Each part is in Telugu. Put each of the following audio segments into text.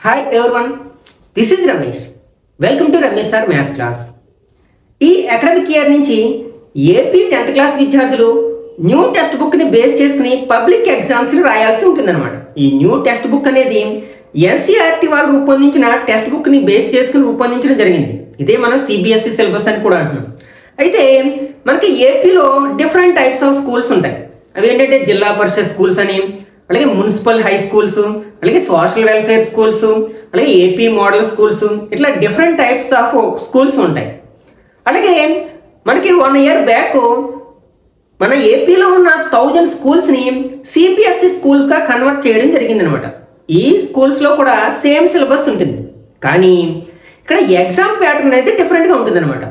Hi everyone, this is Ramesh. Welcome to Ramesh Sir Maths class. ఈ అకాడమిక్ ఇయర్ నుంచి ఏపీ 10th క్లాస్ విద్యార్థులు న్యూ టెక్స్ట్ బుక్ ని బేస్ చేసుకుని పబ్లిక్ ఎగ్జామ్స్ ని రాయాల్సి ఉంటుందన్నమాట. ఈ న్యూ టెక్స్ట్ బుక్ అనేది ఎన్సీఆర్టీ వాళ్ళు రూపొందించిన టెక్స్ట్ బుక్ ని బేస్ చేసుకుని రూపొందించడం జరిగింది. ఇదే మనం సిబిఎస్ఈ సిలబస్ అని కూడా అంటున్నాం. అయితే మనకి ఏపీలో డిఫరెంట్ టైప్స్ ఆఫ్ స్కూల్స్ ఉంటాయి. అవి ఏంటంటే జిల్లా పరిషత్ స్కూల్స్ అని, అలాగే మున్సిపల్ హై స్కూల్స్, అలాగే సోషల్ వెల్ఫేర్ స్కూల్స్, అలాగే ఏపీ మోడల్ స్కూల్స్, ఇట్లా డిఫరెంట్ టైప్స్ ఆఫ్ స్కూల్స్ ఉంటాయి. అలాగే మనకి 1 year బ్యాక్ మన ఏపీలో ఉన్న 1000 స్కూల్స్ని సిబిఎస్ఈ స్కూల్స్గా కన్వర్ట్ చేయడం జరిగిందనమాట. ఈ స్కూల్స్లో కూడా సేమ్ సిలబస్ ఉంటుంది, కానీ ఇక్కడ ఎగ్జామ్ ప్యాటర్న్ అయితే డిఫరెంట్గా ఉంటుందన్నమాట.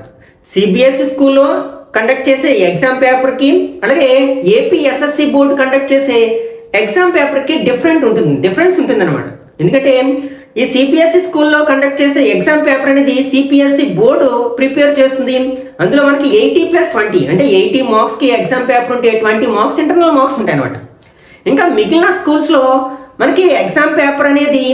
సిబిఎస్ఈ స్కూల్లో కండక్ట్ చేసే ఎగ్జామ్ పేపర్కి, అలాగే ఏపీ ఎస్ఎస్సి బోర్డు కండక్ట్ చేసే ఎగ్జామ్ పేపర్కి డిఫరెన్స్ ఉంటుందన్నమాట. ఎందుకంటే ఈ సిబిఎస్ఈ స్కూల్లో కండక్ట్ చేసే ఎగ్జామ్ పేపర్ అనేది సిబిఎస్ఈ బోర్డు ప్రిపేర్ చేస్తుంది. అందులో మనకి 80+20 అంటే 80 మార్క్స్కి ఎగ్జామ్ పేపర్ ఉంటే 20 మార్క్స్ ఇంటర్నల్ మార్క్స్ ఉంటాయి అనమాట. ఇంకా మిగిలిన స్కూల్స్లో మనకి ఎగ్జామ్ పేపర్ అనేది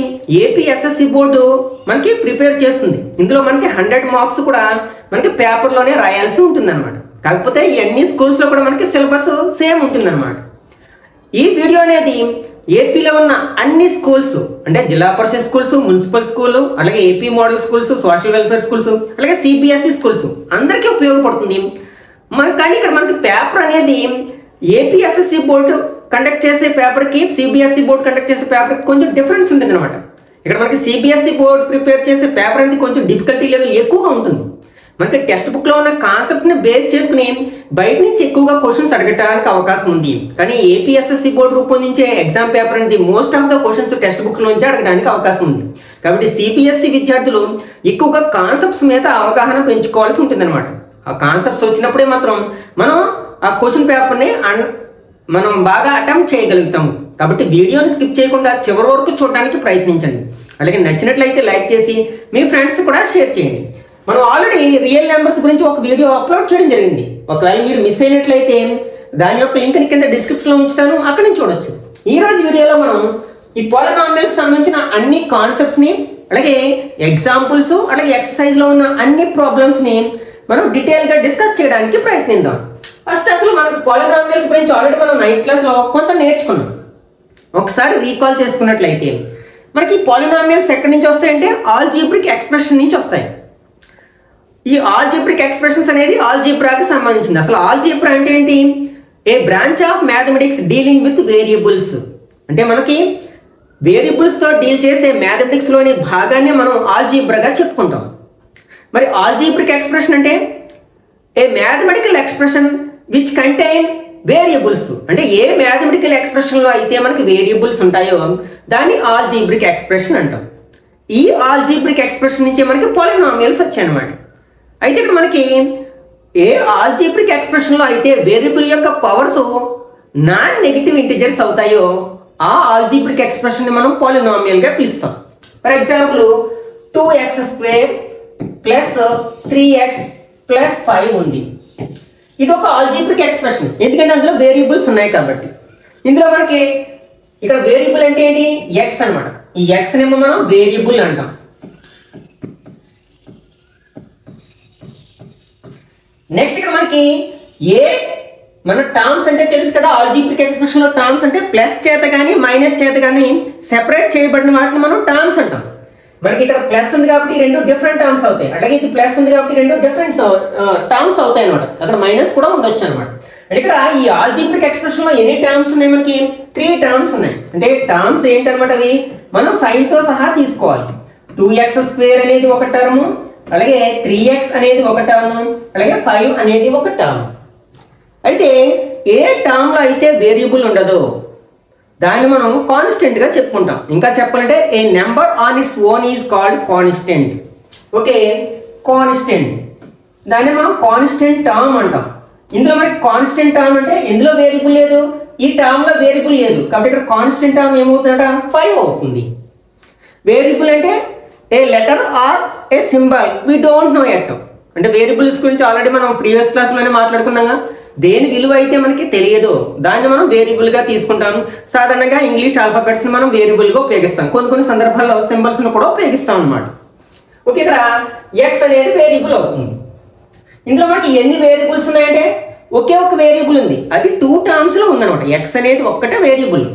ఏపీ ఎస్ఎస్సి బోర్డు మనకి ప్రిపేర్ చేస్తుంది. ఇందులో మనకి 100 మార్క్స్ కూడా మనకి పేపర్లోనే రాయాల్సి ఉంటుందన్నమాట. కాకపోతే అన్ని స్కూల్స్లో కూడా మనకి సిలబస్ సేమ్ ఉంటుందన్నమాట. ఈ వీడియో అనేది ఏపీలో ఉన్న అన్ని స్కూల్స్ అంటే జిల్లా పరిషత్ స్కూల్స్, మున్సిపల్ స్కూల్, అలాగే AP model schools, social welfare schools, అలాగే సిబిఎస్ఈ స్కూల్స్ అందరికీ ఉపయోగపడుతుంది. కానీ ఇక్కడ మనకి పేపర్ అనేది ఏపీ ఎస్ఎస్సి బోర్డు కండక్ట్ చేసే పేపర్కి, సిబిఎస్ఈ బోర్డు కండక్ట్ చేసే పేపర్కి కొంచెం డిఫరెన్స్ ఉంటుంది అనమాట. ఇక్కడ మనకి సిబిఎస్ఈ బోర్డు ప్రిపేర్ చేసే పేపర్ అనేది కొంచెం డిఫికల్టీ లెవెల్ ఎక్కువగా ఉంటుంది. మనకి టెక్స్ట్ బుక్లో ఉన్న కాన్సెప్ట్ని బేస్ చేసుకుని బయట నుంచి ఎక్కువగా క్వశ్చన్స్ అడగటానికి అవకాశం ఉంది. కానీ ఏపీఎస్ఎస్సి బోర్డు రూపొందించే ఎగ్జామ్ పేపర్ అనేది most of the questions text బుక్లోంచి అడగడానికి అవకాశం ఉంది. కాబట్టి సిబిఎస్ఈ విద్యార్థులు ఎక్కువగా కాన్సెప్ట్స్ మీద అవగాహన పెంచుకోవాల్సి ఉంటుందన్నమాట. ఆ కాన్సెప్ట్స్ వచ్చినప్పుడే మాత్రం మనం ఆ క్వశ్చన్ పేపర్ని మనం బాగా అటెంప్ట్ చేయగలుగుతాము. కాబట్టి వీడియోని స్కిప్ చేయకుండా చివరి వరకు చూడడానికి ప్రయత్నించండి. అలాగే నచ్చినట్లయితే లైక్ చేసి మీ ఫ్రెండ్స్ కూడా షేర్ చేయండి. మనం ఆల్రెడీ రియల్ నెంబర్స్ గురించి ఒక వీడియో అప్లోడ్ చేయడం జరిగింది. ఒకవేళ మీరు మిస్ అయినట్లయితే దాని యొక్క లింక్ని కింద డిస్క్రిప్షన్లో ఉంచుతాను, అక్కడి నుంచి చూడొచ్చు. ఈరోజు వీడియోలో మనం ఈ పాలినామియల్కి సంబంధించిన అన్ని కాన్సెప్ట్స్ని, అలాగే ఎగ్జాంపుల్స్, అలాగే ఎక్సర్సైజ్లో ఉన్న అన్ని ప్రాబ్లమ్స్ని మనం డీటెయిల్గా డిస్కస్ చేయడానికి ప్రయత్నిద్దాం. ఫస్ట్ అసలు మనకు పాలినామియల్స్ గురించి ఆల్రెడీ మనం 9th క్లాస్లో కొంత నేర్చుకున్నాం. ఒకసారి రీకాల్ చేసుకున్నట్లయితే మనకి పాలినామియల్స్ ఎక్కడి నుంచి వస్తాయంటే ఆల్జీబ్రిక్ ఎక్స్ప్రెషన్ నుంచి వస్తాయి. ఈ ఆల్జీబ్రిక్ ఎక్స్ప్రెషన్స్ అనేది ఆల్జీబ్రాకి సంబంధించింది. అసలు ఆల్జీబ్రా అంటే ఏంటి? A branch of mathematics dealing with variables. అంటే మనకి వేరియబుల్స్తో డీల్ చేసే మ్యాథమెటిక్స్లోని భాగాన్ని మనం ఆల్జీబ్రాగా చెప్పుకుంటాం. మరి ఆల్జీబ్రిక్ ఎక్స్ప్రెషన్ అంటే a mathematical expression which contain variables. అంటే ఏ మ్యాథమెటికల్ ఎక్స్ప్రెషన్లో అయితే మనకి వేరియబుల్స్ ఉంటాయో దాన్ని ఆల్జీబ్రిక్ ఎక్స్ప్రెషన్ అంటాం. ఈ ఆల్జీబ్రిక్ ఎక్స్ప్రెషన్ నుంచే మనకి పాలినామియల్స్ వచ్చాయన్నమాట. అయితే ఇక్కడ మనకి ఏ ఆల్జీబ్రిక్ ఎక్స్ప్రెషన్లో అయితే వేరియబుల్ యొక్క పవర్స్ నాన్ నెగిటివ్ ఇంటిజర్స్ అవుతాయో ఆ ఆల్జీబ్రిక్ ఎక్స్ప్రెషన్ని మనం పాలినామియల్గా పిలుస్తాం. For example 2x² plus 3x plus 5 ఉంది. ఇది ఒక ఆల్జీబ్రిక్ ఎక్స్ప్రెషన్, ఎందుకంటే అందులో వేరియబుల్స్ ఉన్నాయి కాబట్టి. ఇందులో మనకి ఇక్కడ వేరియబుల్ అంటే ఏంటి? ఎక్స్ అనమాట. ఈ ఎక్స్నేమో మనం వేరియబుల్ అంటాం. నెక్స్ట్ ఇక్కడ మనకి మన టర్మ్స్ అంటే తెలుసు కదా, ఆల్జీబ్రిక్ ఎక్స్ప్రెషన్లో టర్మ్స్ అంటే ప్లస్ చేత కానీ మైనస్ చేత కానీ సెపరేట్ చేయబడిన వాటిని మనం టర్మ్స్ అంటాం. మనకి ఇక్కడ ప్లస్ ఉంది కాబట్టి 2 డిఫరెంట్ టర్మ్స్ అవుతాయి, అలాగే ఇది ప్లస్ ఉంది కాబట్టి 2 డిఫరెంట్ టర్మ్స్ అవుతాయి అనమాట. అక్కడ మైనస్ కూడా ఉండొచ్చు అనమాట. అంటే ఇక్కడ ఈ ఆల్జీబ్రిక్ ఎక్స్ప్రెషన్లో ఎన్ని టర్మ్స్ ఉన్నాయి? మనకి 3 టర్మ్స్ ఉన్నాయి. అంటే టర్మ్స్ ఏంటనమాట? అవి మనం సైన్తో సహా తీసుకోవాలి. 2x² అనేది ఒక టర్ము, అలాగే 3x అనేది ఒక టర్మ్, అలాగే 5 అనేది ఒక టర్మ్. అయితే ఏ టర్మ్లో అయితే వేరియబుల్ ఉండదో దాన్ని మనం కాన్స్టెంట్గా చెప్పుకుంటాం. ఇంకా చెప్పాలంటే a number on its own is called constant. Okay, constant దాన్ని మనం కాన్స్టెంట్ టర్మ్ అంటాం. ఇందులో మనకి కాన్స్టెంట్ టర్మ్ అంటే ఇందులో వేరియబుల్ లేదు, ఈ టర్మ్లో వేరియబుల్ లేదు, కాబట్టి ఇక్కడ కాన్స్టెంట్ టర్మ్ ఏమవుతుందంట? 5 అవుతుంది. వేరియబుల్ అంటే a letter or a symbol we don't know yet. అంటే వేరియబుల్స్ గురించి ఆల్రెడీ మనం ప్రీవియస్ క్లాస్లోనే మాట్లాడుకున్నాగా. దేని విలువ అయితే మనకి తెలియదో దాన్ని మనం వేరియబుల్గా తీసుకుంటాం. సాధారణంగా ఇంగ్లీష్ ఆల్ఫాబెట్స్ని మనం వేరియబుల్గా ఉపయోగిస్తాం, కొన్ని సందర్భాల్లో సింబల్స్ని కూడా ఉపయోగిస్తాం అనమాట. ఓకే, ఇక్కడ ఎక్స్ అనేది వేరియబుల్ అవుతుంది. ఇందులో మనకి ఎన్ని వేరియబుల్స్ ఉన్నాయంటే ఒకే ఒక వేరియబుల్ ఉంది, అది 2 టర్మ్స్లో ఉందన్నమాట. ఎక్స్ అనేది ఒక్కటే వేరియబుల్,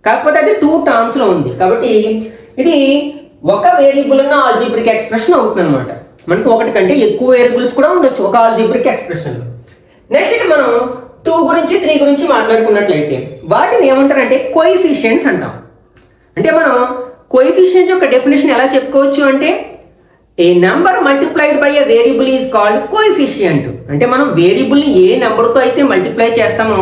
కాకపోతే అది 2 టర్మ్స్లో ఉంది. కాబట్టి ఇది ఒక వేరియబుల్ ఉన్న ఆల్జీబ్రిక్ ఎక్స్ప్రెషన్ అవుతుంది అనమాట. మనకి ఒకటి కంటే ఎక్కువ వేరియబుల్స్ కూడా ఉండొచ్చు ఒక ఆల్జీబ్రిక్ ఎక్స్ప్రెషన్లో. నెక్స్ట్ ఇక్కడ మనం 2 గురించి 3 గురించి మాట్లాడుకున్నట్లయితే వాటిని ఏమంటారంటే కోఎఫిషియెంట్స్ అంటాం. అంటే మనం కోఎఫిషియెంట్ యొక్క డెఫినేషన్ ఎలా చెప్పుకోవచ్చు అంటే a number multiplied by a variable is called coefficient. అంటే మనం వేరియబుల్ని ఏ నెంబర్తో అయితే మల్టిప్లై చేస్తామో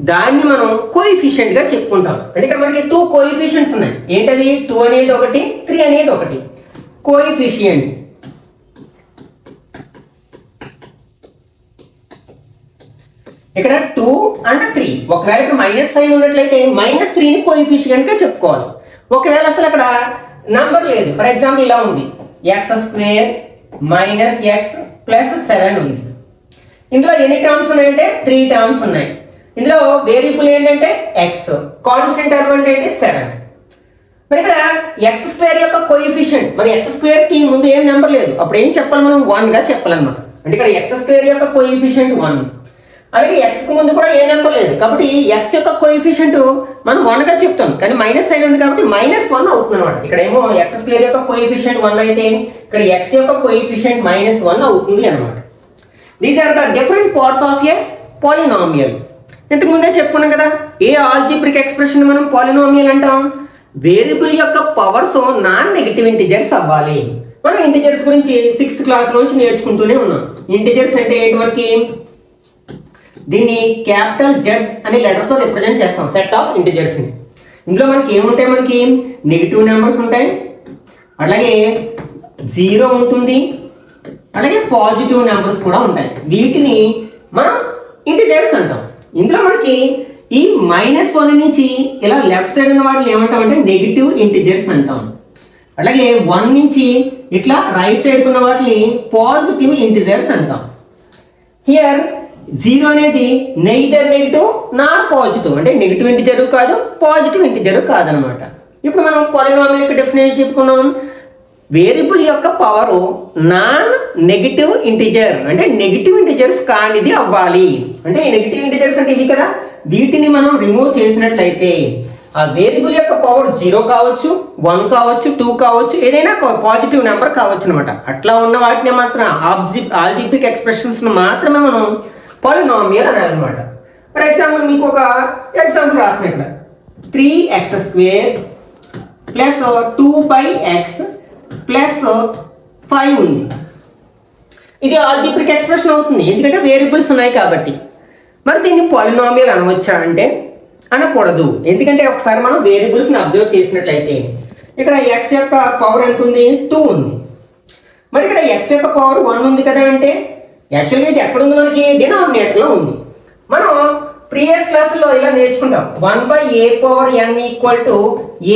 దాన్ని మనం కోఎఫిషియంట్గా చెప్పుకుంటాం. అంటే ఇక్కడ మనకి 2 కోఎఫిషియంట్స్ ఉన్నాయి. ఏంటది? 2 అనేది ఒకటి, 3 అనేది ఒకటి. కోఎఫిషియంట్ ఇక్కడ 2 అండ్ 3. ఒకవేళ ఇక్కడ మైనస్ సైన్ ఉన్నట్లయితే -3ని కోఎఫిషియంట్గా చెప్పుకోవాలి. ఒకవేళ అసలు అక్కడ నంబర్ లేదు, ఫర్ ఎగ్జాంపుల్ ఇలా ఉంది x² - x + 7 ఉంది. ఇందులో ఎన్ని టర్మ్స్ ఉన్నాయంటే 3 టర్మ్స్ ఉన్నాయి. ఇందులో వేరియబుల్ ఏంటంటే x, కాన్స్టెంట్ టర్మ్ అంటే 7. మరి ఇక్కడ x² యొక్క కోఎఫిషియంట్, మరి x²కి ముందు ఏం నెంబర్ లేదు, అప్పుడు ఏం చెప్పాలి మనం? 1గా చెప్పాలన్నమాట. అంటే ఇక్కడ x² యొక్క కోఎఫిషియంట్ 1, అలాగే xకు ముందు కూడా ఏ నెంబర్ లేదు కాబట్టి x యొక్క కోఎఫిషియంట్ మనం 1గా చెప్తాం, కానీ మైనస్ సైన్ ఉంది కాబట్టి -1 అవుతుంది అనమాట. ఇక్కడ ఏమో x² యొక్క కోఎఫిషియంట్ 1 అయితే ఇక్కడ x యొక్క కోఎఫిషియంట్ -1 అవుతుంది అనమాట. These are the different parts of a polynomial. ఇంతకు ముందే చెప్పుకున్నాం కదా, ఏ ఆల్జీబ్రిక్ ఎక్స్ప్రెషన్ మనం పాలినామియల్ అంటాం? వేరియబుల్ యొక్క పవర్స్ నాన్ నెగటివ్ ఇంటిజర్స్ అవ్వాలి. మనం ఇంటిజర్స్ గురించి 6th క్లాస్ నుంచి నేర్చుకుంటూనే ఉన్నాం. ఇంటిజర్స్ అంటే ఏంటి? మనకి దీన్ని క్యాపిటల్ Z అనే లెటర్తో రిప్రజెంట్ చేస్తాం, సెట్ ఆఫ్ ఇంటిజర్స్ని. ఇందులో మనకి ఏముంటాయి? మనకి నెగిటివ్ నెంబర్స్ ఉంటాయి, అలాగే 0 ఉంటుంది, అలాగే పాజిటివ్ నెంబర్స్ కూడా ఉంటాయి. వీటిని మనం ఇంటిజర్స్ అంటాం. ఇందులో మనకి ఈ -1 నుంచి ఇలా లెఫ్ట్ సైడ్ ఉన్న వాటిని ఏమంటాం అంటే నెగిటివ్ ఇంటిజర్స్ అంటాం. అలాగే 1 నుంచి ఇట్లా రైట్ సైడ్ ఉన్న వాటిని పాజిటివ్ ఇంటిజర్స్ అంటాం. హియర్ 0 అనేది నెయిదర్ నెగిటివ్ నార్ పాజిటివ్, అంటే నెగిటివ్ ఇంటిజర్ కాదు, పాజిటివ్ ఇంటిజర్ కాదనమాట. ఇప్పుడు మనం పాలినామియల్ యొక్క డెఫినేషన్ చెప్పుకున్నాం. వేరియబుల్ యొక్క పవర్ నాన్ నెగిటివ్ ఇంటిజర్, అంటే నెగిటివ్ ఇంటిజర్స్ కానిది అవ్వాలి. అంటే నెగిటివ్ ఇంటిజర్స్ అంటే ఇవి కదా, వీటిని మనం రిమూవ్ చేసినట్లయితే ఆ వేరియబుల్ యొక్క పవర్ 0 కావచ్చు, 1 కావచ్చు, 2 కావచ్చు, ఏదైనా పాజిటివ్ నెంబర్ కావచ్చు అనమాట. అట్లా ఉన్న వాటిని మాత్రం ఆల్జీబ్రిక్ ఎక్స్ప్రెషన్స్ మాత్రమే మనం పాలినామియల్ అనాలన్నమాట. ఫర్ ఎగ్జాంపుల్ మీకు ఒక ఎగ్జాంపుల్ రాసిన ఇక్కడ 3x² + 2x + 5 ఉంది. ఇది ఆల్జీబ్రిక్ ఎక్స్ప్రెషన్ అవుతుంది, ఎందుకంటే వేరియబుల్స్ ఉన్నాయి కాబట్టి. మరి దీన్ని పాలినామియల్ అనవచ్చా అంటే అనకూడదు. ఎందుకంటే ఒకసారి మనం వేరియబుల్స్ని అబ్జర్వ్ చేసినట్లయితే ఇక్కడ x యొక్క పవర్ ఎంత ఉంది? 2 ఉంది. మరి ఇక్కడ x యొక్క పవర్ 1 ఉంది కదా, అంటే యాక్చువల్గా ఇది ఎక్కడ ఉంది? మనకి డినామినేటర్లో ఉంది. మనం ప్రీవియస్ క్లాసులో ఇలా నేర్చుకుంటాం, 1/a⁴n =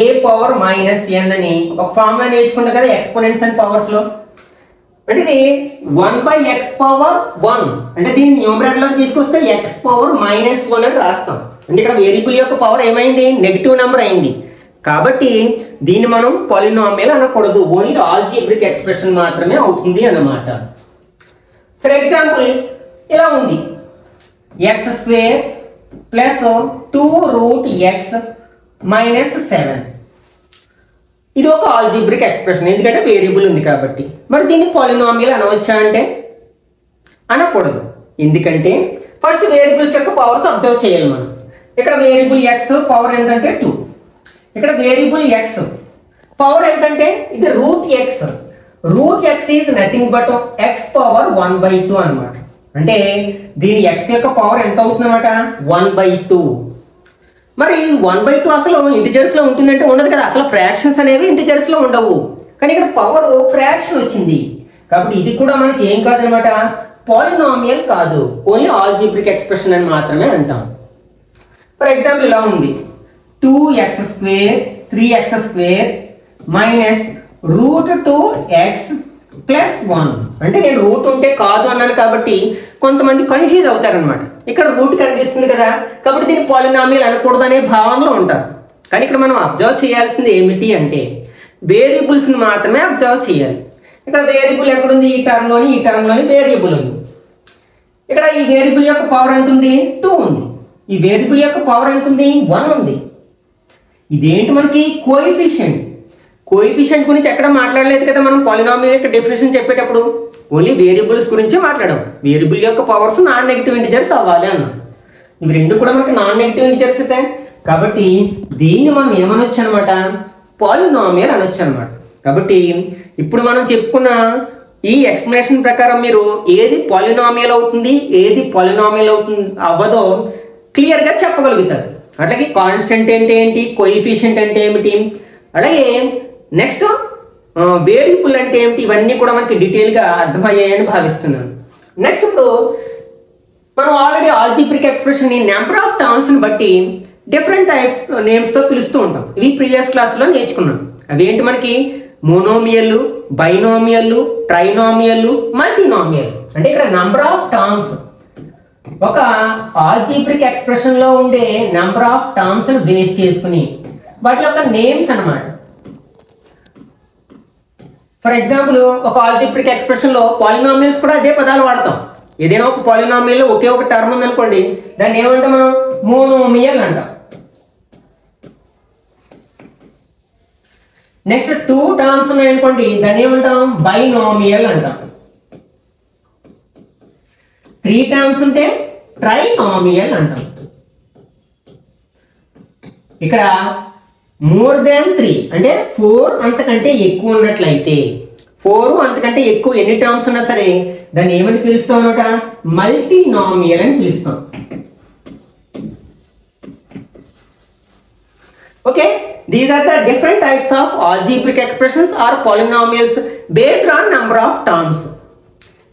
a⁻−n అని ఒక ఫార్ములా నేర్చుకుంటాం కదా ఎక్స్పోనెంట్స్ అండ్ పవర్స్లో. అంటే ఇది 1/x⁴1, అంటే దీన్ని న్యూమరేటర్లోకి తీసుకొస్తే x⁻−1 అని రాస్తాం. అంటే ఇక్కడ వేరియబుల్ యొక్క పవర్ ఏమైంది? నెగిటివ్ నెంబర్ అయింది. కాబట్టి దీన్ని మనం పాలినామియల్ అనకూడదు, ఓన్లీ ఆల్జీబ్రిక్ ఎక్స్ప్రెషన్ మాత్రమే అవుతుంది అన్నమాట. ఫర్ ఎగ్జాంపుల్ ఇలా ఉంది x² + 2√x - 7. ఇది ఒక ఆల్జీబ్రిక్ ఎక్స్ప్రెషన్, ఎందుకంటే వేరియబుల్ ఉంది కాబట్టి. మరి దీన్ని పాలినామియల్ అనవచ్చా అంటే అనకూడదు. ఎందుకంటే ఫస్ట్ వేరియబుల్స్ యొక్క పవర్స్ అబ్జర్వ్ చేయాలి మనం. ఇక్కడ వేరియబుల్ x పవర్ ఎంతంటే 2, ఇక్కడ వేరియబుల్ x పవర్ ఎంతంటే ఇది √x. √x is nothing but x⁻1/2 అనమాట. అంటే దీని x యొక్క పవర్ ఎంత అవుతుంది అనమాట? 1/2. మరి 1/2 అసలు ఇంటిజర్స్లో ఉంటుందంటే ఉండదు కదా, అసలు ఫ్రాక్షన్స్ అనేవి ఇంటిజర్స్లో ఉండవు. కానీ ఇక్కడ పవర్ ఫ్రాక్షన్ వచ్చింది కాబట్టి ఇది కూడా మనకి ఏం కాదనమాట, పాలినామియల్ కాదు, ఓన్లీ ఆల్జీబ్రిక్ ఎక్స్ప్రెషన్ అని మాత్రమే అంటాం. ఫర్ ఎగ్జాంపుల్ ఇలా ఉంది 2x² 3x² -√2x + 1. అంటే నేను రూట్ ఉంటే కాదు అన్నాను కాబట్టి కొంతమంది కన్ఫ్యూజ్ అవుతారనమాట. ఇక్కడ రూట్ కనిపిస్తుంది కదా, కాబట్టి దీన్ని పాలినామియల్ అనకూడదు అనే భావనలో ఉంటారు. కానీ ఇక్కడ మనం అబ్జర్వ్ చేయాల్సింది ఏమిటి అంటే వేరియబుల్స్ని మాత్రమే అబ్జర్వ్ చేయాలి. ఇక్కడ వేరియబుల్ ఎక్కడుంది? ఈ టర్మ్లోని వేరియబుల్ ఉంది. ఇక్కడ ఈ వేరియబుల్ యొక్క పవర్ ఎంత ఉంది? 2 ఉంది. ఈ వేరియబుల్ యొక్క పవర్ ఎంత ఉంది? 1 ఉంది. ఇదేంటి మనకి కోఎఫిషియంట్ గురించి ఎక్కడ మాట్లాడలేదు కదా మనం పాలినామియల్ యొక్క డెఫినేషన్ చెప్పేటప్పుడు. ఓన్లీ వేరియబుల్స్ గురించే మాట్లాడాం. వేరియబుల్ యొక్క పవర్స్ నాన్ నెగిటివ్ ఇంటిజర్స్ అవ్వాలి అన్నాం. ఇవి రెండు కూడా మనకి నాన్ నెగిటివ్ ఇంటిజర్స్ అయితే కాబట్టి దీన్ని మనం ఏమనొచ్చు అనమాట? పాలినామియల్ అనొచ్చు అనమాట. కాబట్టి ఇప్పుడు మనం చెప్పుకున్న ఈ ఎక్స్ప్లెనేషన్ ప్రకారం మీరు ఏది పాలినామియల్ అవుతుంది, ఏది పాలినామియల్ అవ్వదో క్లియర్గా చెప్పగలుగుతారు. అట్లాగే కాన్స్టెంట్ అంటే ఏంటి, కోఎఫిషియంట్ అంటే ఏమిటి, అలాగే నెక్స్ట్ వేరియబుల్ అంటే ఏమిటి, ఇవన్నీ కూడా మనకి డీటెయిల్గా అర్థమయ్యాయని భావిస్తున్నాను. నెక్స్ట్ ఇప్పుడు మనం ఆల్రెడీ ఆల్జీబ్రిక్ ఎక్స్ప్రెషన్ని నెంబర్ ఆఫ్ టర్మ్స్ని బట్టి డిఫరెంట్ టైప్స్ నేమ్స్తో పిలుస్తూ ఉంటాం. ఇవి ప్రీవియస్ క్లాస్లో నేర్చుకున్నాం. అవి ఏంటి మనకి? Monomial, binomial, trinomial, multinomial. అంటే ఇక్కడ నెంబర్ ఆఫ్ టర్మ్స్ ఒక ఆల్జీబ్రిక్ ఎక్స్ప్రెషన్లో ఉండే నెంబర్ ఆఫ్ టర్మ్స్ని బేస్ చేసుకుని వాటి యొక్క నేమ్స్ అన్నమాట. ఫర్ ఎగ్జాంపుల్ ఒక ఆల్జీబ్రిక్ ఎక్స్ప్రెషన్లో పాలినామియల్స్ కూడా అదే పదాలు వాడతాం. ఏదైనా ఒక పాలినామియల్లో ఒకే ఒక టర్మ్ ఉందనుకోండి, దాన్ని ఏమంటాం మనం? మోనోమియల్ అంటాం. నెక్స్ట్ 2 టర్మ్స్ ఉన్నాయనుకోండి, దాన్ని ఏమంటాం? బైనోమియల్ అంటాం. 3 టర్మ్స్ ఉంటే ట్రైనోమియల్ అంటాం. ఇక్కడ మోర్ దాన్ 3 అంటే 4 అంతకంటే ఎక్కువ ఉన్నట్లయితే, 4 అంతకంటే ఎక్కువ ఎన్ని టర్మ్స్ ఉన్నా సరే దాన్ని ఏమని పిలుస్తాం అనమాట? మల్టీనామియల్ అని పిలుస్తాం. Okay, these are the different types of algebraic expressions or polynomials based on number of terms.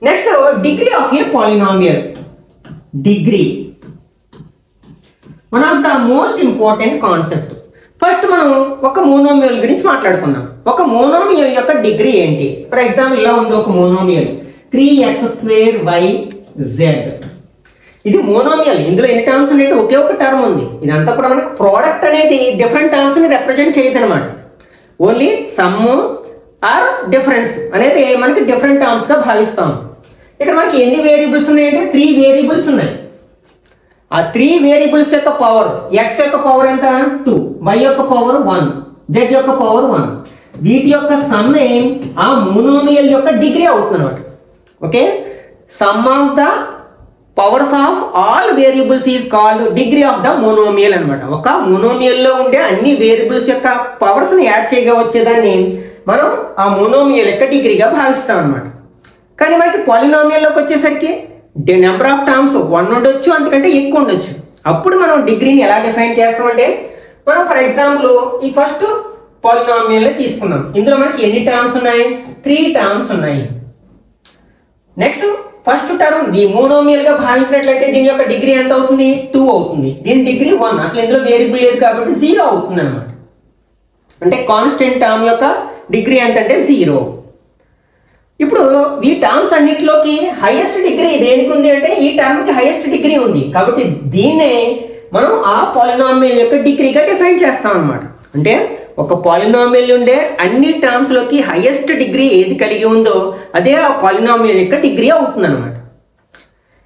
Next degree of a polynomial. Degree one of the most important concept. First మనం ఒక మోనోమియల్ గురించి మాట్లాడుకున్నాం. ఒక మోనోమియల్ యొక్క డిగ్రీ ఏంటి? ఫర్ ఎగ్జాంపుల్ ఇలా ఉంది ఒక మోనోమియల్ 3x²y(z). ఇది మోనోమియల్. ఇందులో ఎన్ని టర్మ్స్ ఉన్నాయి? ఒకే ఒక టర్మ్ ఉంది. ఇదంతా కూడా మనకు ప్రోడక్ట్ అనేది డిఫరెంట్ టర్మ్స్ని రిప్రజెంట్ చేయదు అనమాట. ఓన్లీ సమ్ ఆర్ డిఫరెన్స్ అనేది మనకి డిఫరెంట్ టర్మ్స్గా భావిస్తాం. ఇక్కడ మనకి ఎన్ని వేరియబుల్స్ ఉన్నాయంటే 3 వేరియబుల్స్ ఉన్నాయి. ఆ 3 వేరియబుల్స్ యొక్క పవర్, ఎక్స్ యొక్క పవర్ ఎంత? 2, వై యొక్క పవర్ 1, జెడ్ యొక్క పవర్ 1. వీటి యొక్క సమ్మే ఆ మోనోమియల్ యొక్క డిగ్రీ అవుతుంది అనమాట. Okay, some of the powers of all variables is called degree of the monomial అనమాట. ఒక మోనోమియల్లో ఉండే అన్ని వేరియబుల్స్ యొక్క పవర్స్ని యాడ్ చేయగా వచ్చేదాన్ని మనం ఆ మోనోమియల్ యొక్క డిగ్రీగా భావిస్తాం అనమాట. కానీ మనకి పాలినామియల్లోకి వచ్చేసరికి నెంబర్ ఆఫ్ టర్మ్స్ 1 ఉండొచ్చు, అంతకంటే ఎక్కువ ఉండొచ్చు. అప్పుడు మనం డిగ్రీని ఎలా డిఫైన్ చేస్తామంటే, మనం ఫర్ ఎగ్జాంపుల్ ఈ ఫస్ట్ పాలినామియల్ తీసుకుందాం. ఇందులో మనకి ఎన్ని టర్మ్స్ ఉన్నాయి? 3 టర్మ్స్ ఉన్నాయి. నెక్స్ట్ ఫస్ట్ టర్మ్ ది మోనోమియల్గా భావించినట్లయితే దీని యొక్క డిగ్రీ ఎంత అవుతుంది? 2 అవుతుంది. దీని డిగ్రీ 1. అసలు ఇందులో వేరియబుల్ లేదు కాబట్టి 0 అవుతుంది అనమాట. అంటే కాన్స్టెంట్ టర్మ్ యొక్క డిగ్రీ ఎంతంటే 0. ఇప్పుడు ఈ టర్మ్స్ అన్నిటిలోకి హైయెస్ట్ డిగ్రీ దేనికి ఉంది అంటే ఈ టర్మ్కి హైయెస్ట్ డిగ్రీ ఉంది. కాబట్టి దీన్నే మనం ఆ పాలినామియల్ యొక్క డిగ్రీగా డిఫైన్ చేస్తాం అనమాట. అంటే ఒక పాలినామియల్ ఉండే అన్ని టర్మ్స్లోకి హైయెస్ట్ డిగ్రీ ఏది కలిగి ఉందో అదే ఆ పాలినామియల్ యొక్క డిగ్రీ అవుతుంది అనమాట.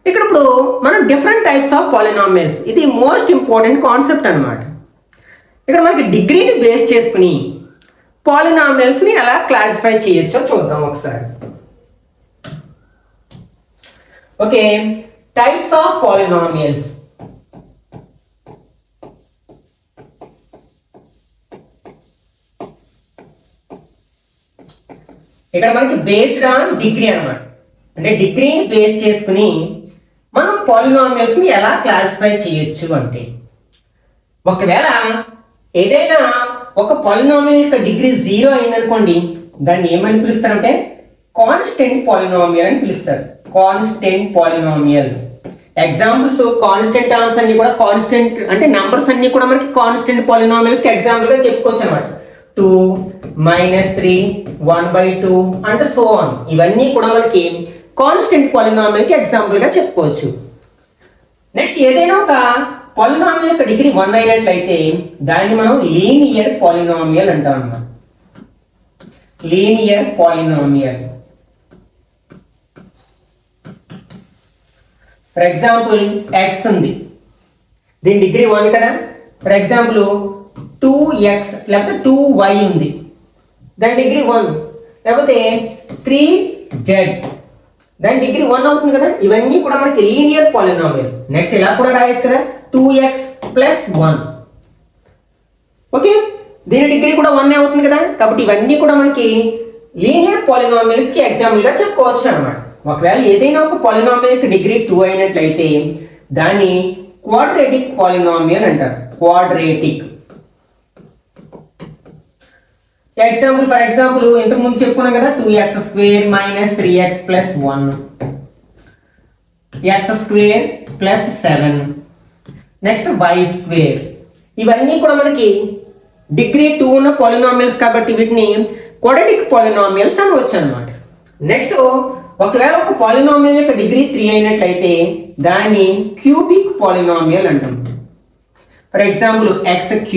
ఇక్కడ ఇప్పుడు మనం డిఫరెంట్ టైప్స్ ఆఫ్ పాలినామియల్స్, ఇది మోస్ట్ ఇంపార్టెంట్ కాన్సెప్ట్ అనమాట. ఇక్కడ మనకి డిగ్రీని బేస్ చేసుకుని పాలినామియల్స్ని ఎలా క్లాసిఫై చేయొచ్చో చూద్దాం ఒకసారి. Okay, types of polynomials. ఇక్కడ మనకి బేస్డ్ ఆన్ డిగ్రీ అనమాట. అంటే డిగ్రీని బేస్ చేసుకుని మనం పాలినామియల్స్ని ఎలా క్లాసిఫై చేయొచ్చు అంటే, ఒకవేళ ఏదైనా ఒక పాలినామియల్ యొక్క డిగ్రీ 0 అయిందనుకోండి, దాన్ని ఏమని పిలుస్తారంటే కాన్స్టెంట్ పాలినామియల్ అని పిలుస్తారు. Constant polynomial. Examples constant terms అన్ని కూడా కాన్స్టెంట్ అంటే నంబర్స్ అన్ని కూడా మనకి కాన్స్టెంట్ పాలినామియల్స్కి ఎగ్జాంపుల్గా చెప్పుకోవచ్చు అనమాట. 2, -3, 1/2 అంటే సో ఆన్. ఇవన్నీ కూడా మనకి కాన్స్టెంట్ పాలినామియల్కి ఎగ్జాంపుల్గా చెప్పుకోవచ్చు. నెక్స్ట్ ఏదైనా ఒక పాలినామియల్ యొక్క డిగ్రీ 1 అయినట్లయితే దాన్ని మనం లీనియర్ పాలినామియల్ అంటాం అన్నమాట. Linear polynomial. For example X ఉంది, దీని డిగ్రీ 1 కదా. ఫర్ ఎగ్జాంపుల్ 2x లేకపోతే 2y ఉంది, దాని డిగ్రీ 1. లేకపోతే 3z, దాని డిగ్రీ 1 అవుతుంది కదా. ఇవన్నీ కూడా మనకి లీనియర్ పాలినామియల్. నెక్స్ట్ ఇలా కూడా రాయొచ్చు కదా, 2x + 1. ఓకే, దీని డిగ్రీ కూడా 1 అవుతుంది కదా. కాబట్టి ఇవన్నీ కూడా మనకి లీనియర్ పాలినామియల్కి ఎగ్జాంపుల్గా చెప్పుకోవచ్చు అనమాట. ఒకవేళ ఏదైనా ఒక పాలినామియల్కి డిగ్రీ 2 అయినట్లయితే దాన్ని క్వాడ్రేటిక్ పాలినామియల్ అంటారు. క్వాడ్రేటిక్. ఎగ్జాంపుల్ ఫర్ ఎగ్జాంపుల్ ఇంతకు ముందు చెప్పుకున్నాం కదా, 2x² - 3x + 1, x² + 7, next y². ఇవన్నీ కూడా మనకి డిగ్రీ 2 ఉన్న పాలినామియల్స్ కాబట్టి వీటిని క్వాడ్రాటిక్ పాలినామియల్స్ అనవచ్చు అనమాట. నెక్స్ట్ ఒకవేళ ఒక పాలినామియల్ యొక్క డిగ్రీ 3 అయినట్లయితే దాన్ని క్యూబిక్ పాలినామియల్ అంటాం. ఫర్ ఎగ్జాంపుల్ x³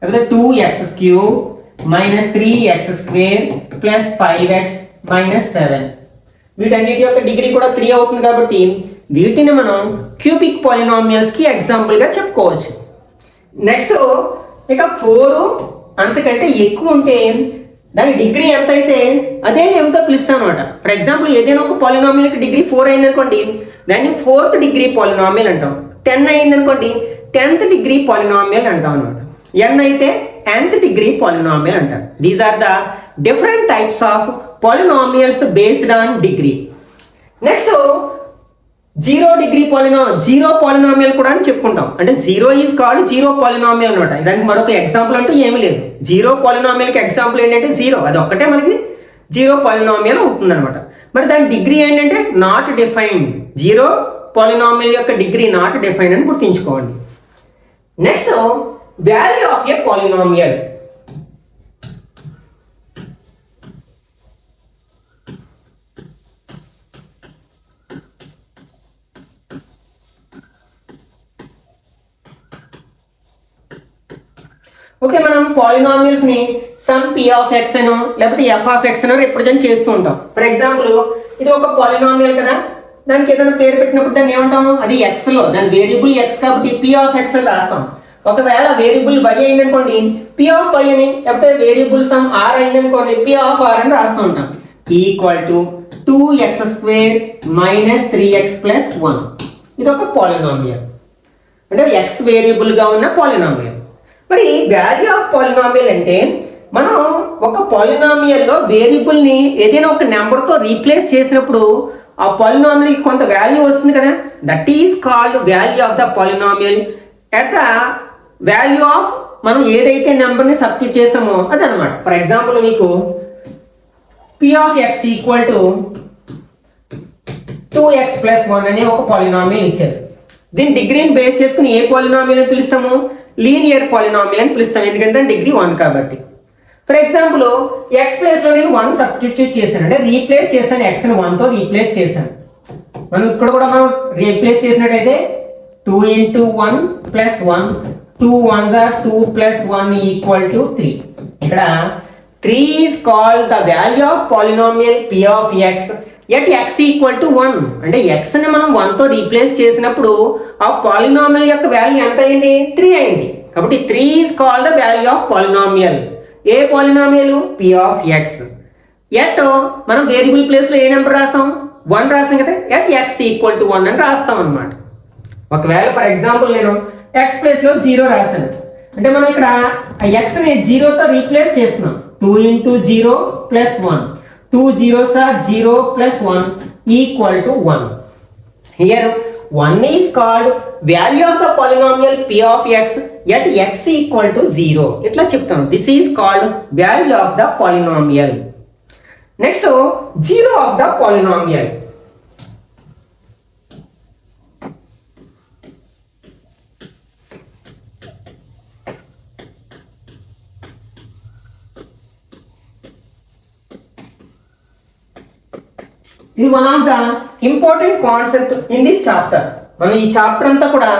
లేకపోతే 2x³ - 3x² + 5x - 7. వీటన్నిటి యొక్క డిగ్రీ కూడా 3 అవుతుంది కాబట్టి వీటిని మనం క్యూబిక్ పాలినామియల్స్కి ఎగ్జాంపుల్గా చెప్పుకోవచ్చు. నెక్స్ట్ ఇక 4 అంతకంటే ఎక్కువ ఉంటే దాని డిగ్రీ ఎంత అయితే అదే నేమ్తో పిలుస్తాం అనమాట. ఫర్ ఎగ్జాంపుల్ ఏదైనా ఒక పాలినామియల్కి డిగ్రీ 4 అయిందనుకోండి, దాన్ని 4th డిగ్రీ పాలినామియల్ అంటాం. 10 అయిందనుకోండి 10th డిగ్రీ పాలినామియల్ అంటాం అనమాట. n అయితే nth డిగ్రీ పాలినామియల్ అంటారు. These are the different types of polynomials based on degree. Next 0 degree zero polynomial కూడా అని చెప్పుకుంటాం. అంటే 0 ఈజ్ కాల్డ్ జీరో పాలినామియల్ అనమాట. దానికి మరొక ఎగ్జాంపుల్ అంటూ ఏమీ లేదు. జీరో పాలినామియల్కి ఎగ్జాంపుల్ ఏంటంటే 0, అది ఒక్కటే మనకి జీరో పాలినామియల్ అవుతుంది అనమాట. మరి దాని డిగ్రీ ఏంటంటే నాట్ డిఫైన్డ్. జీరో పాలినామియల్ యొక్క డిగ్రీ నాట్ డిఫైన్డ్ అని గుర్తుంచుకోండి. Next value of a polynomial. Okay, మనం పాలినామియల్స్ ని సమ్ p ఆఫ్ x అనో లేకపోతే f ఆఫ్ x అనో రిప్రజెంట్ చేస్తూ ఉంటాం. ఫర్ ఎగ్జాంపుల్ ఇది ఒక పాలినామియల్ కదా, దానికి ఏదైనా పేరు పెట్టినప్పుడు దాన్ని ఏమంటాం, అది x లో దాని వేరియబుల్ x కాబట్టి p ఆఫ్ x అని రాస్తాం. ఒకవేళ వేరియబుల్ y అయిందనుకోండి p ఆఫ్ y అని, లేకపోతే వేరియబుల్ సమ్ r అయిందనుకోండి p ఆఫ్ r అని రాస్తూ ఉంటాం. Equal to 2x² - 3x + 1. ఇది ఒక పాలినామియల్, అంటే x వేరియబుల్గా ఉన్న పాలినామియల్. మరి వాల్యూ ఆఫ్ పాలినామియల్ అంటే మనం ఒక పాలినామియల్లో వేరియబుల్ని ఏదైనా ఒక నెంబర్తో రీప్లేస్ చేసినప్పుడు ఆ పాలినామియల్కి కొంత వాల్యూ వస్తుంది కదా, that is called value of the polynomial at the value of మనం ఏదైతే నెంబర్ని సబ్స్టిట్యూట్ చేసామో అదనమాట. ఫర్ ఎగ్జాంపుల్ మీకు p of x equal to 2x + 1 అనే ఒక పాలినామియల్ ఇచ్చారు. దీని డిగ్రీని బేస్ చేసుకుని ఏ పాలినామియల్ అని పిలుస్తాము, లీనియర్ పాలినామియల్ అని పిలుస్తాం, ఎందుకంటే డిగ్రీ 1 కాబట్టి. ఫర్ ఎగ్జాంపుల్ x ప్లేస్లో నేను 1 సబ్స్టిట్యూట్ చేశాను, అంటే రీప్లేస్ చేశాను, xని 1తో రీప్లేస్ చేశాను. మనం ఇక్కడ కూడా మనం రీప్లేస్ చేసినట్టయితే 2 × 1 + 1, 2 1s are 2 + 1 = 3. ఇక్కడ 3 is called the value of polynomial p of x at x = 1. అంటే xని మనం 1తో రీప్లేస్ చేసినప్పుడు ఆ పాలినామియల్ యొక్క వాల్యూ ఎంత అయింది, 3 అయింది. కాబట్టి 3 is called the value of polynomial. A polynomial, p of x. At మనం వేరియబుల్ ప్లేస్లో ఏ నెంబర్ రాసాం, 1 రాసాం కదా, ఎట్ x = 1 అని రాస్తాం అనమాట. ఒకవేళ ఫర్ ఎగ్జాంపుల్ నేను x ప్లేస్లో 0 రాశాను, అంటే మనం ఇక్కడ xని 0తో రీప్లేస్ చేస్తున్నాం. 2 × 0 + 1, 2 zeros are 0 + 1 = 1. Here 1 is called value of the polynomial p of x at x = 0. ఇట్లా చెప్తాం. This is called value of the polynomial. Next 0 of the polynomial. ఇది one of the important concept in this chapter. మనం ఈ చాప్టర్ అంతా కూడా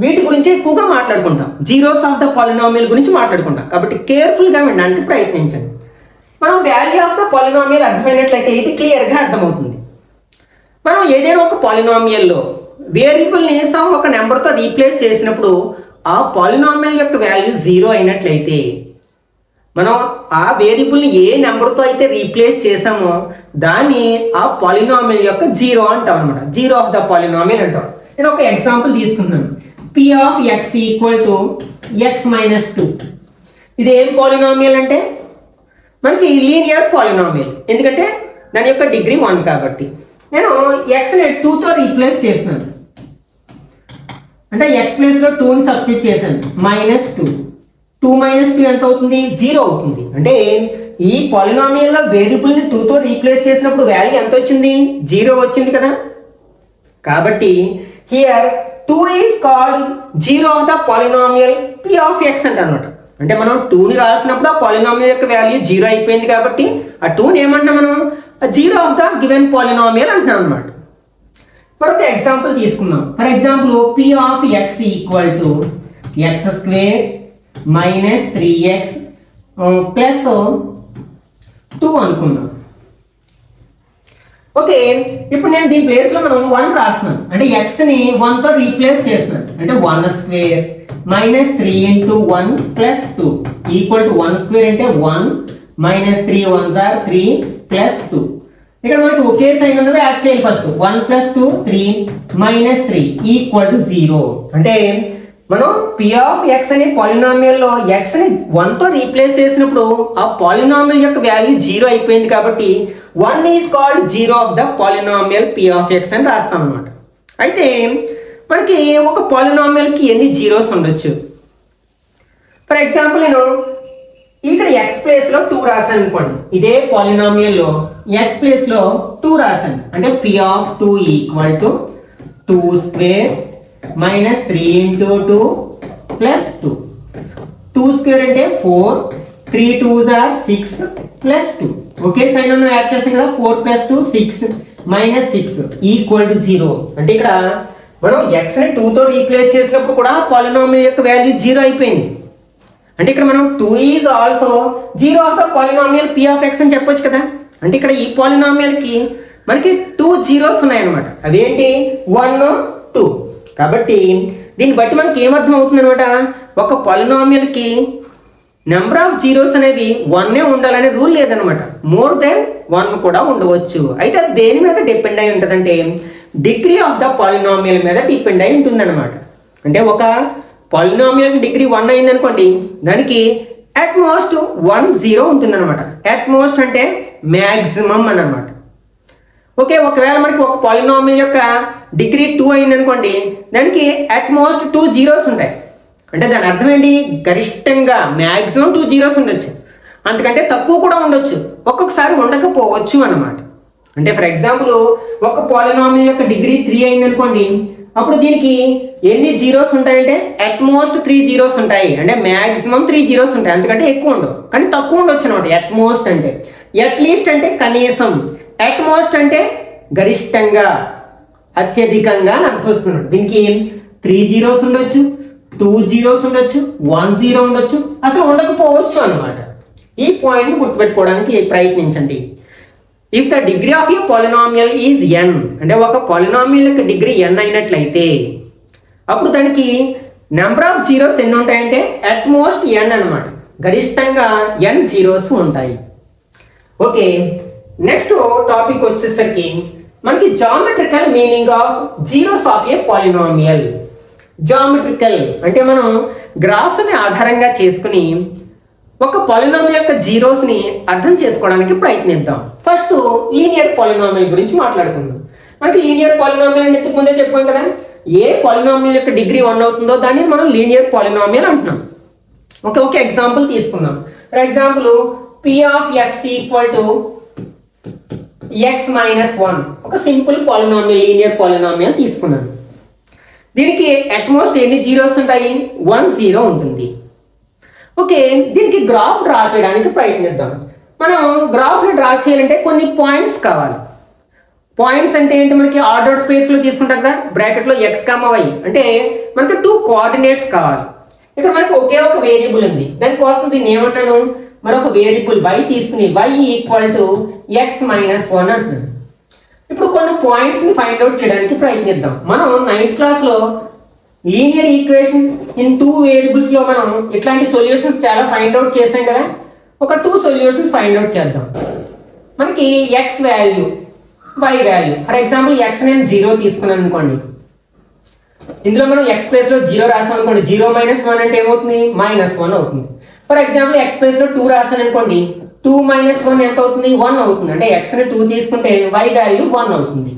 వీటి గురించి ఎక్కువగా మాట్లాడుకుంటాం. జీరోస్ ఆఫ్ ద పాలినామియల్ గురించి మాట్లాడుకుంటాం. కాబట్టి కేర్ఫుల్గా వినడానికి ప్రయత్నించండి. మనం వాల్యూ ఆఫ్ ద పాలినామియల్ అర్థమైనట్లయితే ఇది క్లియర్గా అర్థమవుతుంది. మనం ఏదైనా ఒక పాలినామియల్లో వేరియబుల్ని సమ్ ఒక నెంబర్తో రీప్లేస్ చేసినప్పుడు ఆ పాలినామియల్ యొక్క వాల్యూ 0 అయినట్లయితే మనం ఆ వేరియబుల్ని ఏ నెంబర్తో అయితే రీప్లేస్ చేసామో దాన్ని ఆ పాలినామియల్ యొక్క 0 అంటాం అనమాట. జీరో ఆఫ్ ద పాలినామియల్ అంటాం. నేను ఒక ఎగ్జాంపుల్ తీసుకున్నాను. p of x equal to x minus 2. ఇది ఏం పాలినామియల్ అంటే మనకి లీనియర్ పాలినామియల్. ఎందుకంటే దాని యొక్క డిగ్రీ 1 కాబట్టి నేను xని 2తో రీప్లేస్ చేస్తున్నాను. అంటే x ప్లేస్లో 2ని సబ్స్టిట్యూట్ చేశాను. మైనస్ 2. 2 మైనస్ 2 ఎంత అవుతుంది? 0 అవుతుంది. అంటే ఈ పాలినామియల్లో వేరియబుల్ని 2తో రీప్లేస్ చేసినప్పుడు వాల్యూ ఎంత వచ్చింది? 0 వచ్చింది కదా. కాబట్టి here 2 is called zero of the polynomial p of x అంటారనమాట. అంటే మనం 2ని రాసినప్పుడు ఆ పాలినామియల్ యొక్క వాల్యూ 0 అయిపోయింది కాబట్టి ఆ 2ని ఏమంటున్నాం మనం? Zero of the given polynomial అంటున్నాం అనమాట. మరొక ఎగ్జాంపుల్ తీసుకుందాం. For example p of x equal to x square minus 3x plus 2 అనుకున్నాం. ఓకే, ఇప్పుడు నేను దీని ప్లేస్లో మనం 1 రాస్తున్నాను. అంటే xని 1తో రీప్లేస్ చేస్తున్నాను. అంటే 1 square minus 3 into 1 plus 2 equal to 1 square అంటే 1 మైనస్ 3 1 ఆర్ 3 ప్లస్ 2. ఇక్కడ మనకి ఒకే సైన్ ఉన్నవి యాడ్ చేయాలి. First 1 plus 2 3 minus 3 equal to 0. అంటే మనం p ఆఫ్ x అనే పాలినామియల్లో xని 1తో రీప్లేస్ చేసినప్పుడు ఆ పాలినామియల్ యొక్క వాల్యూ 0 అయిపోయింది కాబట్టి 1 is called zero of the polynomial p of x అని రాస్తాం అనమాట. అయితే మనకి ఒక పాలినామియల్కి ఎన్ని జీరోస్ ఉండొచ్చు? ఫర్ ఎగ్జాంపుల్ నేను ఇక్కడ x ప్లేస్లో 2 రాశాను అనుకోండి. ఇదే పాలినామియల్లో x ప్లేస్లో 2 రాశాను. అంటే p of 2 equal to 2 square minus 3 into 2 plus 2. 2 square అంటే 4 3 2s ఆర్ 6 ప్లస్ 2. ఒకే సైన్ అన్న యాడ్ చేస్తాం కదా. 4 ప్లస్ 2 6 మైనస్ 6 ఈక్వల్ టు 0. అంటే ఇక్కడ మనం xని 2తో రీప్లేస్ చేసినప్పుడు కూడా పాలినామియల్ యొక్క వాల్యూ 0 అయిపోయింది. అంటే ఇక్కడ మనం 2 is also zero of the polynomial p of x అని చెప్పొచ్చు కదా. అంటే ఇక్కడ ఈ పాలినామియల్కి మనకి 2 జీరోస్ ఉన్నాయన్నమాట. అవేంటి? 1 2. కాబట్టి దీన్ని బట్టి మనకి ఏమర్థం అవుతుంది అనమాట? ఒక పాలినామియల్కి నెంబర్ ఆఫ్ జీరోస్ అనేది 1 ఉండాలనే రూల్ లేదనమాట. మోర్ దెన్ 1 కూడా ఉండవచ్చు. అయితే అది దేని మీద డిపెండ్ అయి ఉంటుందంటే డిగ్రీ ఆఫ్ ద పాలినామియల్ మీద డిపెండ్ అయి ఉంటుంది అనమాట. అంటే ఒక పాలినామియల్ డిగ్రీ 1 అయింది అనుకోండి, దానికి అట్ మోస్ట్ 1 0 ఉంటుంది అనమాట. అట్ మోస్ట్ అంటే మ్యాక్సిమం అని అనమాట. ఓకే, ఒకవేళ మనకి ఒక పాలినామియల్ యొక్క డిగ్రీ 2 అయింది అనుకోండి, దానికి అట్ మోస్ట్ 2 జీరోస్ ఉంటాయి. అంటే దాని అర్థం ఏంటి? గరిష్టంగా మ్యాక్సిమం 2 జీరోస్ ఉండొచ్చు, అంతకంటే తక్కువ కూడా ఉండొచ్చు, ఒక్కొక్కసారి ఉండకపోవచ్చు అన్నమాట. అంటే ఫర్ ఎగ్జాంపుల్ ఒక పాలినామియల్ యొక్క డిగ్రీ 3 అయింది అనుకోండి, అప్పుడు దీనికి ఎన్ని జీరోస్ ఉంటాయంటే అట్ మోస్ట్ 3 జీరోస్ ఉంటాయి. అంటే మ్యాక్సిమం 3 జీరోస్ ఉంటాయి, అంతకంటే ఎక్కువ ఉండవు, కానీ తక్కువ ఉండొచ్చు అనమాట. అట్ మోస్ట్ అంటే, అట్లీస్ట్ అంటే కనీసం, అట్ మోస్ట్ అంటే గరిష్టంగా, అత్యధికంగా అని అర్థం వస్తున్నాడు. దీనికి 3 జీరోస్ ఉండొచ్చు, 2 జీరోస్ ఉండొచ్చు, 1 జీరో ఉండొచ్చు, అసలు ఉండకపోవచ్చు అనమాట. ఈ పాయింట్ని గుర్తుపెట్టుకోవడానికి ప్రయత్నించండి. If the degree of a polynomial is n, అంటే ఒక పాలినామియల్ యొక్క డిగ్రీ n అయినట్లయితే అప్పుడు దానికి నెంబర్ ఆఫ్ జీరోస్ ఎన్ని ఉంటాయంటే అట్ మోస్ట్ n అనమాట. గరిష్టంగా n జీరోస్ ఉంటాయి. ఓకే, నెక్స్ట్ టాపిక్ వచ్చేసరికి మనకి geometrical meaning of zeros of a polynomial. Geometrical అంటే మనం గ్రాఫ్స్ని ఆధారంగా చేసుకుని ఒక పాలినామియల్ యొక్క జీరోస్ని అర్థం చేసుకోవడానికి ప్రయత్నిద్దాం. ఫస్ట్ లీనియర్ పాలినామియల్ గురించి మాట్లాడుకుందాం. మనకి లీనియర్ పాలినామియల్ అంటే ఇంతకు ముందే చెప్పుకోం కదా, ఏ పాలినామియల్ యొక్క డిగ్రీ 1 అవుతుందో దాన్ని మనం లీనియర్ పాలినామియల్ అంటున్నాం. ఒక ఎగ్జాంపుల్ తీసుకుందాం. For example p of x equal to x minus 1, ఒక సింపుల్ పాలినామియల్, లీనియర్ పాలినామియల్ తీసుకున్నాను. దీనికి అట్మోస్ట్ ఎన్ని జీరోస్ ఉంటాయి? 1 0 ఉంటుంది. ఓకే, దీనికి గ్రాఫ్ డ్రా చేయడానికి ప్రయత్నిద్దాం. మనం గ్రాఫ్ని డ్రా చేయాలంటే కొన్ని పాయింట్స్ కావాలి. పాయింట్స్ అంటే ఏంటి, మనకి ఆర్డర్ స్పేస్లో తీసుకుంటాం కదా, బ్రాకెట్లో ఎక్స్ కామా వై అంటే మనకి 2 కోఆర్డినేట్స్ కావాలి. ఇక్కడ మనకి ఒకే ఒక వేరియబుల్ ఉంది, దానికోసం దీన్ని ఏమన్నాను, మరొక వేరియబుల్ y తీసుకుని y equal to x minus 1 అంటున్నాను. ఇప్పుడు కొన్ని పాయింట్స్ని ఫైండ్ అవుట్ చేయడానికి ప్రయత్నిద్దాం. మనం 9th క్లాస్లో లీనియర్ ఈక్వేషన్ ఇన్ 2 వేరియబుల్స్లో మనం ఇట్లాంటి సొల్యూషన్స్ చాలా ఫైండ్ అవుట్ చేసాం కదా. ఒక 2 సొల్యూషన్స్ ఫైండ్ అవుట్ చేద్దాం. మనకి x value y value, for example x నేను 0 తీసుకున్నాను అనుకోండి, ఇందులో మనం x ప్లేస్లో 0 రాసాం అనుకోండి, 0 మైనస్ 1 అంటే ఏమవుతుంది, -1 అవుతుంది. ఫర్ ఎగ్జాంపుల్ x ప్లేస్లో 2 రాసాను అనుకోండి, 2 మైనస్ 1 ఎంత అవుతుంది, 1 అవుతుంది. అంటే xని 2 తీసుకుంటే y వాల్యూ 1 అవుతుంది.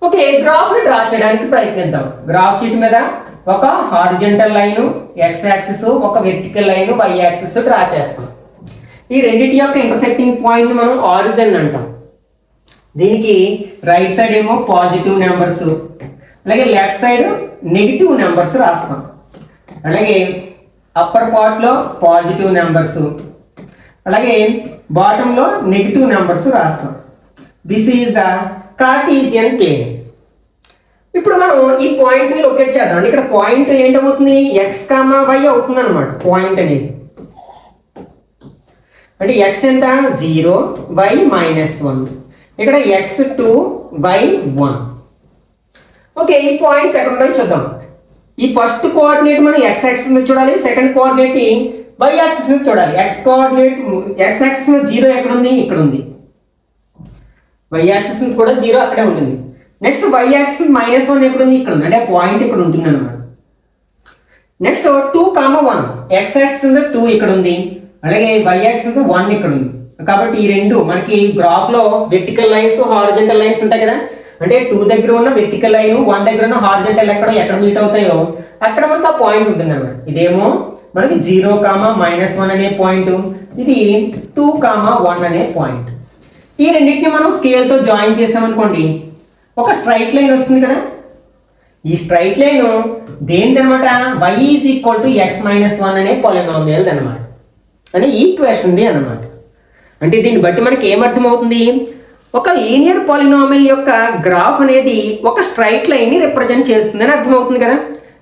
ఓకే, గ్రాఫ్ని డ్రా చేయడానికి ప్రయత్నిద్దాం. గ్రాఫ్ షీట్ మీద ఒక హారిజంటల్ లైన్ x యాక్సిస్, ఒక vertical line y axis draw చేస్తాం. ఈ రెండింటి యొక్క ఇంటర్సెక్టింగ్ పాయింట్ని మనం ఆరిజిన్ అంటాం. దీనికి రైట్ సైడ్ ఏమో పాజిటివ్ నెంబర్స్, అలాగే లెఫ్ట్ సైడ్ నెగిటివ్ నెంబర్స్ రాస్తాం. అలాగే అప్పర్ పార్ట్లో పాజిటివ్ నెంబర్స్, అలాగే బాటంలో నెగిటివ్ నెంబర్స్ రాస్తాం. This is the Cartesian plane. ఇప్పుడు మనం ఈ పాయింట్స్ని లొకేట్ చేద్దాం. అంటే ఇక్కడ పాయింట్ ఏంటవుతుంది, ఎక్స్ కామా వై అవుతుంది అనమాట. పాయింట్ అనేది అంటే ఎక్స్ ఎంత 0, వై -1, ఇక్కడ x2 y1. ఓకే, ఈ పాయింట్స్ ఎక్కడ ఉన్నాయో చూద్దాం. ఈ ఫస్ట్ కోఆర్డినేట్ మనం x యాక్సిస్ మీద చూడాలి, సెకండ్ కోఆర్డినేట్ y యాక్సిస్ మీద చూడాలి. x యాక్సిస్ మీద 0 ఎక్కడ ఉంది, ఇక్కడ ఉంది. y యాక్సిస్ మీద కూడా 0 అక్కడే ఉంటుంది. నెక్స్ట్ y యాక్సిస్ -1 ఎక్కడ ఉంది, ఇక్కడ ఉంది. అంటే పాయింట్ ఇక్కడ ఉంటుంది అనమాట. నెక్స్ట్ 2, 1, x యాక్సిస్ మీద 2 ఇక్కడ ఉంది, అలాగే y యాక్సిస్ మీద 1 ఇక్కడ ఉంది. కాబట్టి ఈ రెండు మనకి గ్రాఫ్లో వెర్టికల్ లైన్స్, హారిజంటల్ లైన్స్ ఉంటాయి కదా. అంటే 2 దగ్గర ఉన్న వెర్టికల్ లైన్, 1 దగ్గర ఉన్న హారిజంటల్ ఎక్కడ మీట్ అవుతాయో అక్కడ మనకు ఆ పాయింట్ ఉంటుంది అన్నమాట. ఇదేమో మనకి 0, -1 అనే పాయింట్, ఇది 2, 1 అనే పాయింట్. ఈ రెండింటిని మనం స్కేల్తో జాయిన్ చేసామనుకోండి, ఒక స్ట్రైట్ లైన్ వస్తుంది కదా. ఈ స్ట్రైట్ లైన్ దేనిదనమాట, y is equal to x -1 అనే పాలినామియల్ అనమాట, అని ఈక్వేషన్ది అనమాట. అంటే దీన్ని బట్టి మనకి ఏమర్థమవుతుంది, ఒక లీనియర్ పాలినామియల్ యొక్క గ్రాఫ్ అనేది ఒక స్ట్రైట్ లైన్ని రిప్రజెంట్ చేస్తుందని అర్థమవుతుంది కదా.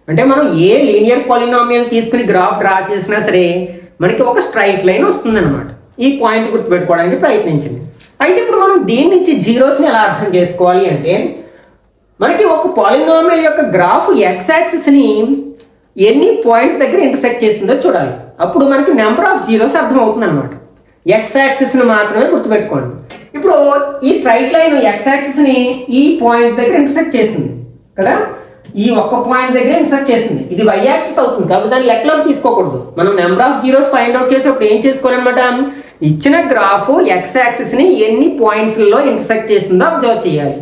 అంటే మనం ఏ లీనియర్ పాలినామియల్ తీసుకుని గ్రాఫ్ డ్రా చేసినా సరే మనకి ఒక స్ట్రైట్ లైన్ వస్తుందన్నమాట. ఈ పాయింట్ గుర్తుపెట్టుకోవడానికి ప్రయత్నించింది. అయితే ఇప్పుడు మనం దీని నుంచి జీరోస్ని ఎలా అర్థం చేసుకోవాలి అంటే, మనకి ఒక పాలినామియల్ యొక్క గ్రాఫ్ ఎక్స్ యాక్సిస్ని ఎన్ని పాయింట్స్ దగ్గర ఇంటర్సెక్ట్ చేస్తుందో చూడాలి. అప్పుడు మనకి నెంబర్ ఆఫ్ జీరోస్ అర్థమవుతుంది అనమాట. ఎక్స్ యాక్సిస్ని మాత్రమే గుర్తుపెట్టుకోండి. ఇప్పుడు ఈ స్ట్రైట్ లైన్ ఎక్స్ యాక్సిస్ని ఈ పాయింట్ దగ్గర ఇంటర్సెక్ట్ చేస్తుంది కదా, ఈ ఒక్క పాయింట్ దగ్గర ఇంటర్సెక్ట్ చేస్తుంది. ఇది వై యాక్సిస్ అవుతుంది కాబట్టి దాన్ని లెక్కలోకి తీసుకోకూడదు. మనం number of zeros find out చేసినప్పుడు ఏం చేసుకోవాలన్నమాట, ఇచ్చిన గ్రాఫ్ ఎక్స్ యాక్సిస్ని ఎన్ని పాయింట్స్లలో ఇంటర్సెక్ట్ చేస్తుందో అబ్జర్వ్ చేయాలి.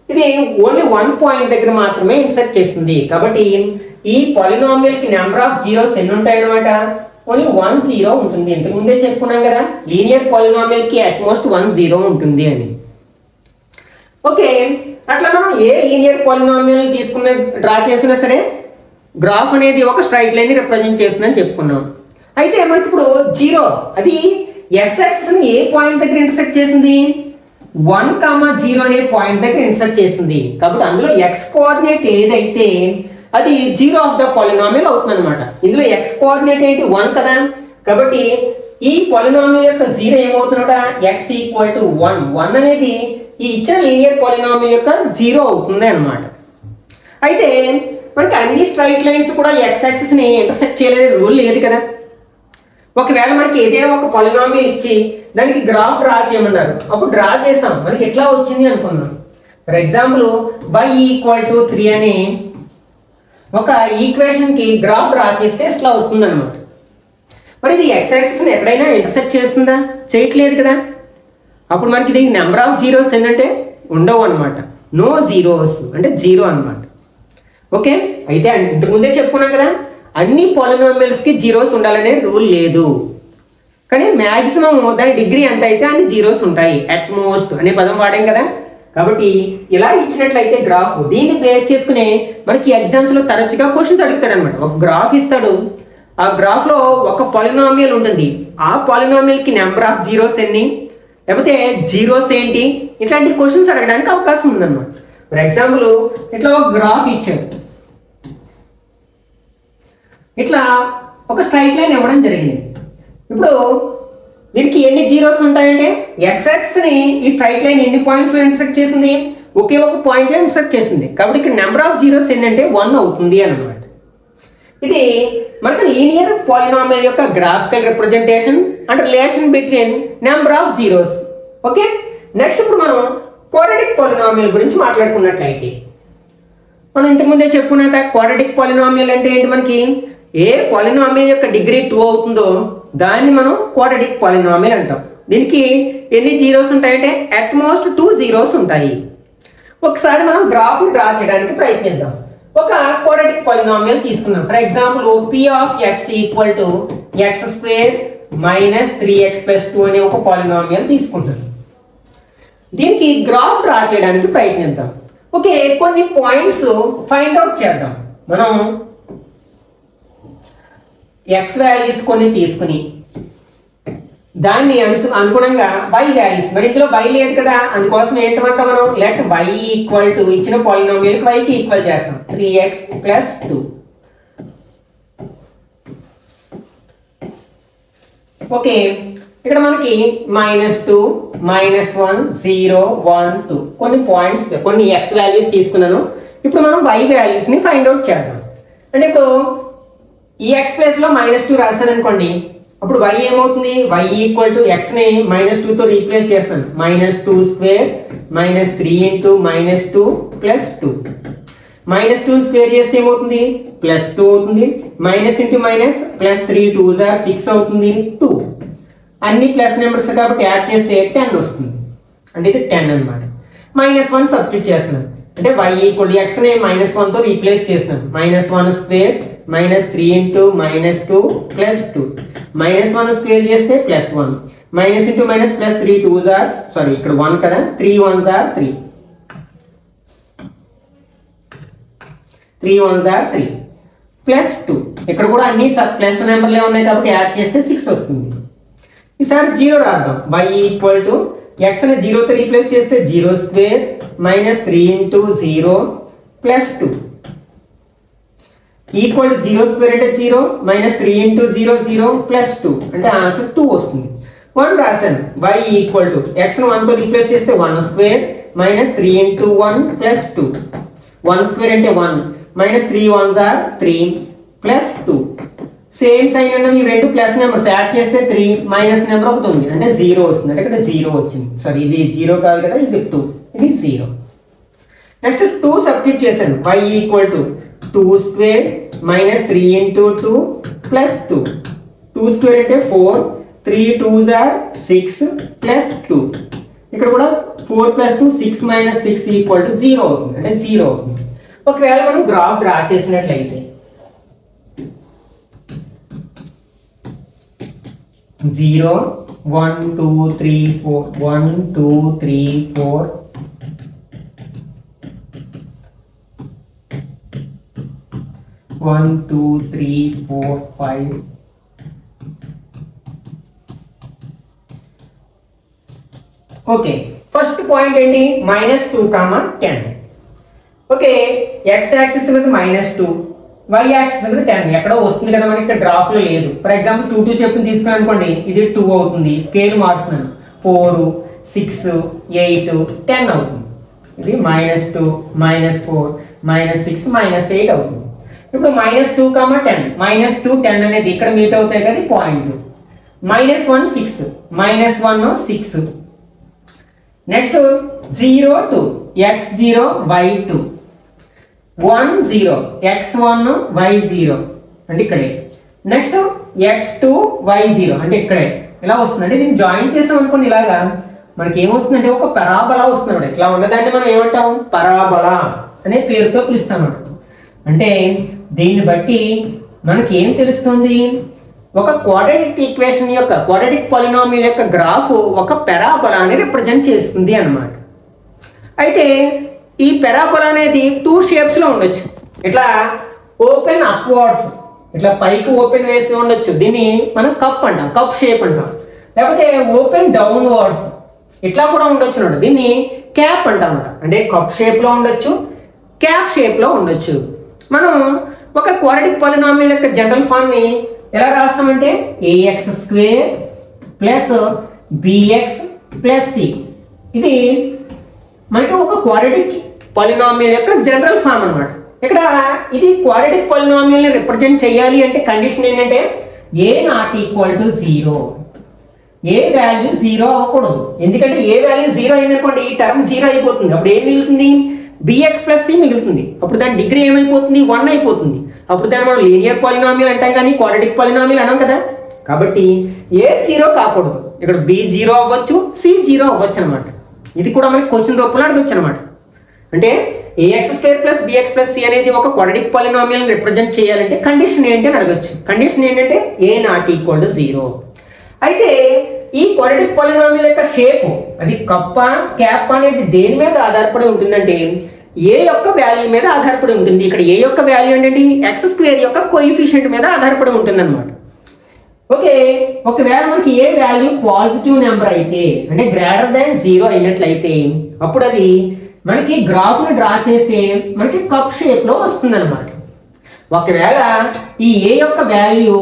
ఇది ఓన్లీ 1 పాయింట్ దగ్గర మాత్రమే ఇంటర్సెక్ట్ చేస్తుంది. కాబట్టి ఈ పాలినామియల్కి నెంబర్ ఆఫ్ జీరోస్ ఎన్ని ఉంటాయన్నమాట, ఓన్లీ 1 0 ఉంటుంది. ఇంతకు ముందే చెప్పుకున్నాం కదా, లీనియర్ పాలినామియల్కి అట్మోస్ట్ 1 0 ఉంటుంది అని. ఓకే, అట్లా మనం ఏ లీనియర్ పాలినామియల్ తీసుకున్న డ్రా చేసినా సరే గ్రాఫ్ అనేది ఒక స్ట్రైట్ లైన్ని రిప్రజెంట్ చేస్తుందని చెప్పుకున్నాం. అయితే మనకి ఇప్పుడు 0 అది ఎక్స్ యాక్సిస్ని ఏ పాయింట్ దగ్గర ఇంటర్సెక్ట్ చేసింది, 1, 0 అనే పాయింట్ దగ్గర ఇంటర్సెక్ట్ చేసింది. కాబట్టి అందులో ఎక్స్ కోఆర్డినేట్ ఏదైతే అది 0 ఆఫ్ ద పాలినామియల్ అవుతుంది అనమాట. ఇందులో ఎక్స్ కోఆర్డినేట్ ఏంటి 1 కదా, కాబట్టి ఈ పాలినామియల్ యొక్క 0 ఏమవుతుందట, ఎక్స్ ఈక్వల్ టు 1 అనేది ఈ ఇచ్చిన లీనియర్ పాలినామియల్ యొక్క 0 అవుతుంది అనమాట. అయితే మనకి అన్ని స్ట్రైట్ లైన్స్ కూడా ఎక్స్ యాక్సిస్ని ఇంటర్సెక్ట్ చేయలేని రూల్ లేదు కదా. ఒకవేళ మనకి ఏదైనా ఒక పాలినామియల్ ఇచ్చి దానికి గ్రాఫ్ డ్రా చేయమన్నారు, అప్పుడు డ్రా చేసాం, మనకి ఎట్లా వచ్చింది అనుకున్నాం. For example y equal to 3 అని ఒక ఈక్వేషన్కి గ్రాఫ్ డ్రా చేస్తే ఇట్లా వస్తుంది అనమాట. మరి ఇది ఎక్స్ యాక్సిస్ని ఎక్కడైనా ఇంటర్సెక్ట్ చేస్తుందా, చేయట్లేదు కదా. అప్పుడు మనకి దీనికి నెంబర్ ఆఫ్ జీరోస్ ఏంటంటే ఉండవు అనమాట. నో జీరోస్ అంటే 0 అనమాట. ఓకే, అయితే ఇంతకుముందే చెప్పుకున్నాం కదా, అన్ని పాలినామియల్స్కి జీరోస్ ఉండాలనే రూల్ లేదు. కానీ మ్యాక్సిమం దాని డిగ్రీ ఎంత అయితే అన్ని జీరోస్ ఉంటాయి. అట్మోస్ట్ అనే పదం వాడాం కదా. కాబట్టి ఇలా ఇచ్చినట్లయితే గ్రాఫ్ దీన్ని బేస్ చేసుకునే మనకి ఎగ్జామ్స్లో తరచుగా క్వశ్చన్స్ అడుగుతాడు అనమాట. ఒక గ్రాఫ్ ఇస్తాడు, ఆ గ్రాఫ్లో ఒక పాలినామియల్ ఉంటుంది, ఆ పాలినామియల్కి నెంబర్ ఆఫ్ జీరోస్ ఎన్ని, లేకపోతే జీరోస్ ఏంటి, ఇట్లాంటి క్వశ్చన్స్ అడగడానికి అవకాశం ఉందన్నమాట. ఫర్ ఎగ్జాంపుల్ ఇట్లా ఒక గ్రాఫ్ ఇచ్చారు, ఇట్లా ఒక స్ట్రైట్ లైన్ ఇవ్వడం జరిగింది. ఇప్పుడు దీనికి ఎన్ని జీరోస్ ఉంటాయంటే ఎక్స్ని ఈ స్ట్రైట్ లైన్ ఎన్ని పాయింట్స్లో ఇంటర్సెక్ట్ చేసింది, ఒకే ఒక పాయింట్లో ఇంటర్సెక్ట్ చేసింది. కాబట్టి ఇక్కడ నెంబర్ ఆఫ్ జీరోస్ ఏంటంటే 1 అవుతుంది అన్నమాట. ఇది మనకు లీనియర్ పాలినామియల్ యొక్క graphical representation and relation between number of zeros. Okay, next ఇప్పుడు మనం క్వాడ్రాటిక్ పాలినామియల్ గురించి మాట్లాడుకున్నట్లయితే, మనం ఇంతకుముందే చెప్పుకున్నాక క్వాడ్రాటిక్ పాలినామియల్ అంటే ఏంటి, మనకి ఏ పాలినామియల్ యొక్క డిగ్రీ 2 అవుతుందో దాన్ని మనం క్వాడ్రాటిక్ పాలినామియల్ అంటాం. దీనికి ఎన్ని జీరోస్ ఉంటాయంటే అట్మోస్ట్ 2 జీరోస్ ఉంటాయి. ఒకసారి మనం గ్రాఫ్ డ్రా చేయడానికి ప్రయత్నిద్దాం. ఒక క్వాడ్రాటిక్ పాలినామియల్ తీసుకున్నాం. For example p of x equal to x square minus 3x plus 2 అనే ఒక పాలినామియల్ తీసుకుంటాం. దీనికి గ్రాఫ్ డ్రా చేయడానికి ప్రయత్నిద్దాం. ఓకే, కొన్ని పాయింట్స్ ఫైండ్ అవుట్ చేద్దాం. మనం x వాల్యూస్ కొన్ని తీసుకుని దాన్ని అనుగుణంగా y వాల్యూస్, మరి ఇందులో y లేదు కదా, అందుకోసం ఏంటంటే మనం లెట్ y ఈక్వల్ టు ఇచ్చిన పాలినామియల్కి y కి ఈక్వల్ చేస్తాం 3x ప్లస్ 2. ఓకే, ఇక్కడ మనకి -2 -1 0 1 2 కొన్ని పాయింట్స్, కొన్ని x వాల్యూస్ తీసుకున్నాను. ఇప్పుడు మనం y వాల్యూస్ని ఫైండ్ అవుట్ చేద్దాం. అంటే ఇప్పుడు ఈ x ప్లేస్లో -2 రాశాను అనుకోండి, అప్పుడు y ఏమవుతుంది, y ఈక్వల్ టు xని -2తో రీప్లేస్ చేస్తాను. -2 స్క్వేర్ -3 ఇంటూ -2 ప్లస్ 2. -2 స్క్వేర్ చేస్తే ఏమవుతుంది, +2 అవుతుంది. మైనస్ ఇంటూ మైనస్ ప్లస్ 3 2 6 అవుతుంది 2. అన్ని ప్లస్ నెంబర్స్ కాబట్టి యాడ్ చేస్తే 10 వస్తుంది, అంటే ఇది 10 అనమాట. -1 సబ్స్టిట్యూట్ చేస్తున్నాను, అంటే y ఈక్వల్ xని -1తో రీప్లేస్ చేస్తున్నాను. -1 స్క్వేర్ -3 ఇంటూ -2 ప్లస్ 2. -1 స్క్వేర్ చేస్తే +1. Minus into minus plus 3 2 sorry ఇక్కడ 1 కదా, 3 1s are 3. 3 1s are 3 plus 2. ఇక్కడ కూడా అన్ని ప్లస్ నెంబర్లే ఉన్నాయి కాబట్టి యాడ్ చేస్తే 6 వస్తుంది. ఈసారి 0 రాద్దాం. y ఈక్వల్ టు xని 0తో రీప్లేస్ చేస్తే 0 square -3 into 0 plus 2 equal to 0 square అంటే 0 -3 ఇంటూ 0 0 ప్లస్ 2 అంటే ఆన్సర్ 2 వస్తుంది. 1 రాశాను. y ఈక్వల్ టు xని 1తో రీప్లేస్ చేస్తే 1 స్క్వేర్ -3 ఇంటూ 1 ప్లస్ 2. 1 స్క్వేర్ అంటే 1 -3 1s are 3 plus 2. Same sign అన్నవి ఈ రెండు ప్లస్ నెంబర్స్ యాడ్ చేస్తే 3 మైనస్ నెంబర్ ఒకటి ఉంది అంటే 0 వస్తుంది. అంటే ఇక్కడ 0 వచ్చింది. సారీ ఇది 0 కాదు కదా, ఇది 2, ఇది 0. నెక్స్ట్ 2 సబ్స్టిట్యూట్ చేశాను. y equal to 2 square -3 into 2 plus 2. 2 square అంటే 4 3 2s are 6 ప్లస్ 2. ఇక్కడ కూడా 4 ప్లస్ 2 6 మైనస్ 6 ఈక్వల్ టు 0 అవుతుంది, అంటే 0 అవుతుంది. ఒకవేళ మనం గ్రాఫ్ డ్రా చేసినట్లయితే 0 1 2 3 4 1 2 3 4 1 2 3 4 5 ఓకే, ఫస్ట్ పాయింట్ ఏంటి, -2, 10. ఓకే, x యాక్సిస్ మీద -2, y యాక్సిస్ మీద 10 ఎక్కడో వస్తుంది కదా, మనకి ఇక్కడ గ్రాఫ్లో లేదు. ఫర్ ఎగ్జాంపుల్ 2 2 చెప్పుని తీసుకుని అనుకోండి, ఇది 2 అవుతుంది. స్కేల్ మారుతున్నాను, 4 6 8 10 అవుతుంది. ఇది -2 -4 -6 -8 అవుతుంది. ఇప్పుడు -2, 10 -2 10 అనేది ఇక్కడ మీట్ అవుతాయి కదా point. -1 6 -1 6. Next 0 2 x0 y2 1 0 x1 y0 అంటే ఇక్కడే. నెక్స్ట్ x2 y0 అంటే ఇక్కడే. ఇలా వస్తుంది. అంటే దీన్ని జాయిన్ చేసాం అనుకోండి, ఇలాగా మనకి ఏమొస్తుందంటే ఒక పరాబలా వస్తుంది. ఇట్లా ఉన్నదాన్ని మనం ఏమంటాం, పరాబలా అనే పేరుతో పిలుస్తాం. అంటే దీన్ని బట్టి మనకి ఏం తెలుస్తుంది, ఒక క్వాడ్రాటిక్ ఈక్వేషన్ యొక్క క్వాడ్రాటిక్ పాలినామియల్ యొక్క గ్రాఫ్ ఒక పెరాబోలాని రిప్రజెంట్ చేస్తుంది అన్నమాట. అయితే ఈ పెరాబోలా అనేది 2 షేప్స్లో ఉండొచ్చు. ఇట్లా ఓపెన్ అప్వర్డ్స్, ఇట్లా పైకి ఓపెన్ వేసి ఉండొచ్చు. దీన్ని మనం కప్ అంటాం, కప్ షేప్ అంటాం. లేకపోతే ఓపెన్ డౌన్వర్డ్స్, ఇట్లా కూడా ఉండొచ్చు అన్నమాట. దీన్ని క్యాప్ అంటామన్నమాట. అంటే కప్ షేప్లో ఉండొచ్చు, క్యాప్ షేప్లో ఉండొచ్చు. మనం ఒక క్వాడ్రాటిక్ పాలినామియల్ యొక్క జనరల్ ఫామ్ని ఎలా రాస్తామంటే ax square plus bx plus c. ఇది మనకి ఒక క్వాడ్రాటిక్ పాలినామియల్ యొక్క జనరల్ ఫామ్ అన్నమాట. ఇక్కడ ఇది క్వాడ్రాటిక్ పాలినామియల్ని రిప్రజెంట్ చేయాలి అంటే కండిషన్ ఏంటంటే a not equal to 0. A value 0 అవ్వకూడదు. ఎందుకంటే ఏ వాల్యూ 0 అయిందనుకోండి ఈ టర్మ్ 0 అయిపోతుంది. అప్పుడు ఏం మిగులుతుంది? bx ప్లస్ c మిగులుతుంది. అప్పుడు దాని డిగ్రీ ఏమైపోతుంది? 1 అయిపోతుంది. అప్పుడు దాన్ని మనం లీనియర్ పాలినామియల్ అంటాం కానీ క్వాడ్రాటిక్ పాలినామియల్ అనం కదా. కాబట్టి ఏ 0 కాకూడదు. ఇక్కడ b 0 అవ్వచ్చు, c 0 అవ్వచ్చు అనమాట. ఇది కూడా మనకి క్వశ్చన్ రూపంలో అడగచ్చు అనమాట. అంటే ax square plus bx plus c అనేది ఒక క్వాడ్రాటిక్ పాలినామియల్ రిప్రజెంట్ చేయాలంటే కండిషన్ ఏంటి అని అడగచ్చు. కండిషన్ ఏంటంటే a నాట్ ఈక్వల్ టు 0. అయితే ఈ క్వాడ్రాటిక్ పాలినామియల్ యొక్క షేప్ అది కప్ప క్యాప్ అనేది దేని మీద ఆధారపడి ఉంటుందంటే ఏ యొక్క వాల్యూ మీద ఆధారపడి ఉంటుంది. ఇక్కడ ఏ యొక్క వాల్యూ ఏంటంటే ఎక్స్ స్క్వేర్ యొక్క కోఎఫిషియంట్ మీద ఆధారపడి ఉంటుంది అనమాట. ఓకే, ఒకవేళ మనకి ఏ వాల్యూ పాజిటివ్ నెంబర్ అయితే అంటే గ్రేటర్ దాన్ 0 అయినట్లయితే అప్పుడు అది మనకి గ్రాఫ్ను డ్రా చేస్తే మనకి కప్ షేప్లో వస్తుంది అనమాట. ఒకవేళ ఈ ఏ యొక్క వాల్యూ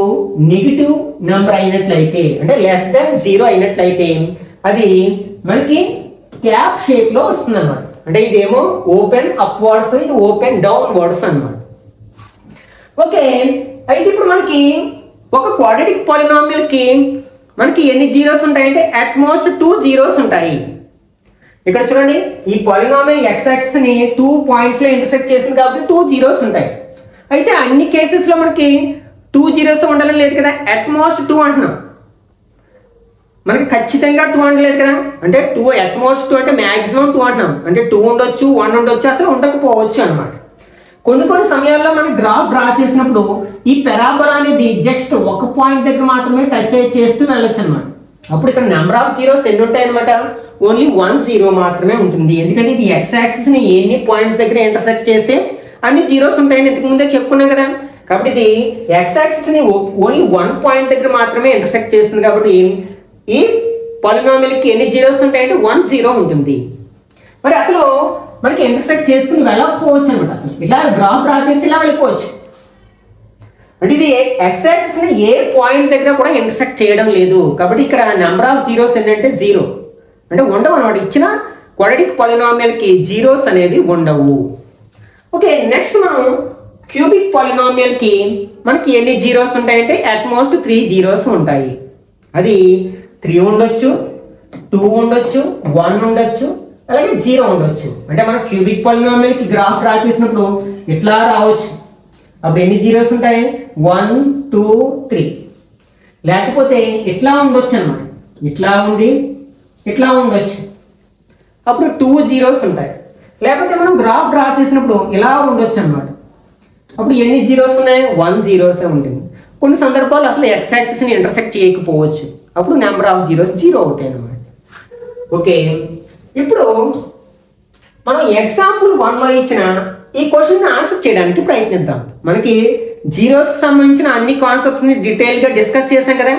నెగిటివ్ నెంబర్ అయినట్లయితే అంటే లెస్ దాన్ 0 అయినట్లయితే అది మనకి క్యాప్ షేప్లో వస్తుంది అనమాట. అంటే ఇదేమో ఓపెన్ అప్వర్డ్స్, ఇది ఓపెన్ డౌన్వర్డ్స్ అన్నమాట. ఓకే, అయితే ఇప్పుడు మనకి ఒక క్వాడ్రాటిక్ పాలినామియల్కి మనకి ఎన్ని జీరోస్ ఉంటాయంటే అట్మోస్ట్ 2 జీరోస్ ఉంటాయి. ఇక్కడ చూడండి, ఈ పాలినామియల్ x యాక్సిస్ని 2 పాయింట్స్లో ఇంటర్సెక్ట్ చేసింది కాబట్టి 2 జీరోస్ ఉంటాయి. అయితే అన్ని కేసెస్లో మనకి 2 జీరోస్ ఉండాలని లేదు కదా, అట్మోస్ట్ 2 అంటున్నాం. మనకి ఖచ్చితంగా 2 అనలేదు కదా, అంటే 2 అట్మోస్ట్ 2 అంటే మ్యాక్సిమం 2 అంటున్నాం. అంటే 2 ఉండొచ్చు, 1 ఉండొచ్చు, అసలు ఉండకపోవచ్చు అనమాట. కొన్ని సమయాల్లో మనం గ్రాఫ్ డ్రా చేసినప్పుడు ఈ పెరాబోలా అనేది జస్ట్ ఒక పాయింట్ దగ్గర మాత్రమే టచ్ చేస్తూ వెళ్ళొచ్చు అనమాట. అప్పుడు ఇక్కడ నెంబర్ ఆఫ్ జీరోస్ ఎన్ని ఉంటాయి అనమాట? ఓన్లీ 1 జీరో మాత్రమే ఉంటుంది. ఎందుకంటే ఇది x యాక్సిస్ని ఎన్ని పాయింట్స్ దగ్గర ఇంటర్సెక్ట్ చేస్తే అన్ని జీరోస్ ఉంటాయని ఇంతకు ముందే చెప్పుకున్నాం కదా. కాబట్టి ఇది x యాక్సిస్ని ఓన్లీ 1 పాయింట్ దగ్గర మాత్రమే ఇంటర్సెక్ట్ చేస్తుంది. కాబట్టి ఈ పాలినామియల్కి ఎన్ని జీరోస్ ఉంటాయంటే 1 జీరో ఉంటుంది. మరి అసలు మనకి ఇంటర్సెక్ట్ చేసుకుని వెళ్ళకపోవచ్చు అనమాట. అసలు ఇట్లా గ్రాఫ్ డ్రా చేస్తే ఇలా వెళ్ళిపోవచ్చు. అంటే ఇది x యాక్సిస్ని ఏ పాయింట్ దగ్గర కూడా ఇంటర్సెక్ట్ చేయడం లేదు. కాబట్టి ఇక్కడ నెంబర్ ఆఫ్ జీరోస్ ఏంటంటే 0 అంటే ఉండవు అనమాట. ఇచ్చిన క్వాడ్రాటిక్ పాలినామియల్కి జీరోస్ అనేవి ఉండవు. ఓకే, నెక్స్ట్ మనం క్యూబిక్ పాలినామియల్కి మనకి ఎన్ని జీరోస్ ఉంటాయంటే అట్మోస్ట్ 3 జీరోస్ ఉంటాయి. అది 3 ఉండొచ్చు, 2 ఉండొచ్చు, 1 ఉండొచ్చు, అలాగే 0 ఉండొచ్చు. అంటే మన క్యూబిక్ పాలినామియల్కి గ్రాఫ్ డ్రా చేసినప్పుడు ఇట్లా రావచ్చు. అప్పుడు ఎన్ని జీరోస్ ఉంటాయి? 1 2 3. లేకపోతే ఇట్లా ఉండొచ్చు అనమాట. ఇట్లా ఉండి ఇట్లా ఉండొచ్చు. అప్పుడు 2 జీరోస్ ఉంటాయి. లేకపోతే మనం గ్రాఫ్ డ్రా చేసినప్పుడు ఇలా ఉండొచ్చు అనమాట. అప్పుడు ఎన్ని జీరోస్ ఉన్నాయి? 1 జీరోసే ఉంటుంది. కొన్ని సందర్భాలు అసలు x యాక్సిస్ని ఇంటర్సెక్ట్ చేయకపోవచ్చు. అప్పుడు నెంబర్ ఆఫ్ జీరోస్ 0 అవుతాయి అనమాట. ఓకే, ఇప్పుడు మనం ఎగ్జాంపుల్ 1లో ఇచ్చిన ఈ క్వశ్చన్ ఆన్సర్ చేయడానికి ప్రయత్నిద్దాం. మనకి జీరోస్కి సంబంధించిన అన్ని కాన్సెప్ట్స్ని డీటెయిల్గా డిస్కస్ చేసాం కదా,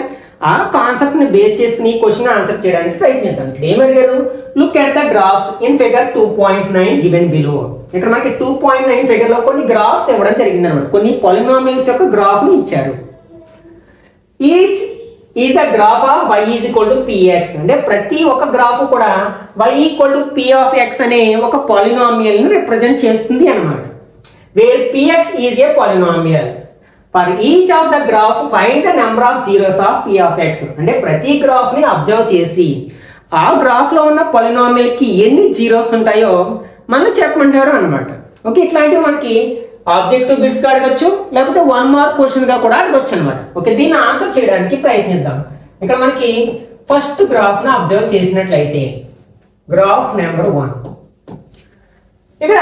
ఆ కాన్సెప్ట్ని బేస్ చేసుకుని ఈ క్వశ్చన్ ఆన్సర్ చేయడానికి ప్రయత్నిద్దాం. ఇక్కడ ఏమడిగారు? Look at the graphs in figure 2.9 given below. ఇక్కడ మనకి 2.9 ఫిగర్లో కొన్ని గ్రాఫ్స్ ఇవ్వడం జరిగింది అనమాట. కొన్ని పాలినామియల్స్ యొక్క గ్రాఫ్ని ఇచ్చారు. Each is the graph of y is equal to px. అంటే ప్రతి ఒక్క గ్రాఫ్ కూడా y equal to p of x అనే ఒక పాలినామియల్ని రిప్రజెంట్ చేస్తుంది అనమాట. Where px is a polynomial. For each of the graph find the number of zeros of p of x. అంటే ప్రతి గ్రాఫ్ని అబ్జర్వ్ చేసి ఆ గ్రాఫ్లో ఉన్న పాలినామియల్కి ఎన్ని జీరోస్ ఉంటాయో మనం చెప్పమంటారు అనమాట. ఓకే, ఇట్లాంటివి మనకి ఆబ్జెక్టివ్ బిట్స్గా అడగచ్చు, లేకపోతే 1 మార్క్ క్వశ్చన్గా కూడా అడగచ్చు అనమాట. ఓకే, దీన్ని ఆన్సర్ చేయడానికి ప్రయత్నిద్దాం. ఇక్కడ మనకి ఫస్ట్ గ్రాఫ్ను అబ్జర్వ్ చేసినట్లయితే గ్రాఫ్ నెంబర్ 1. ఇక్కడ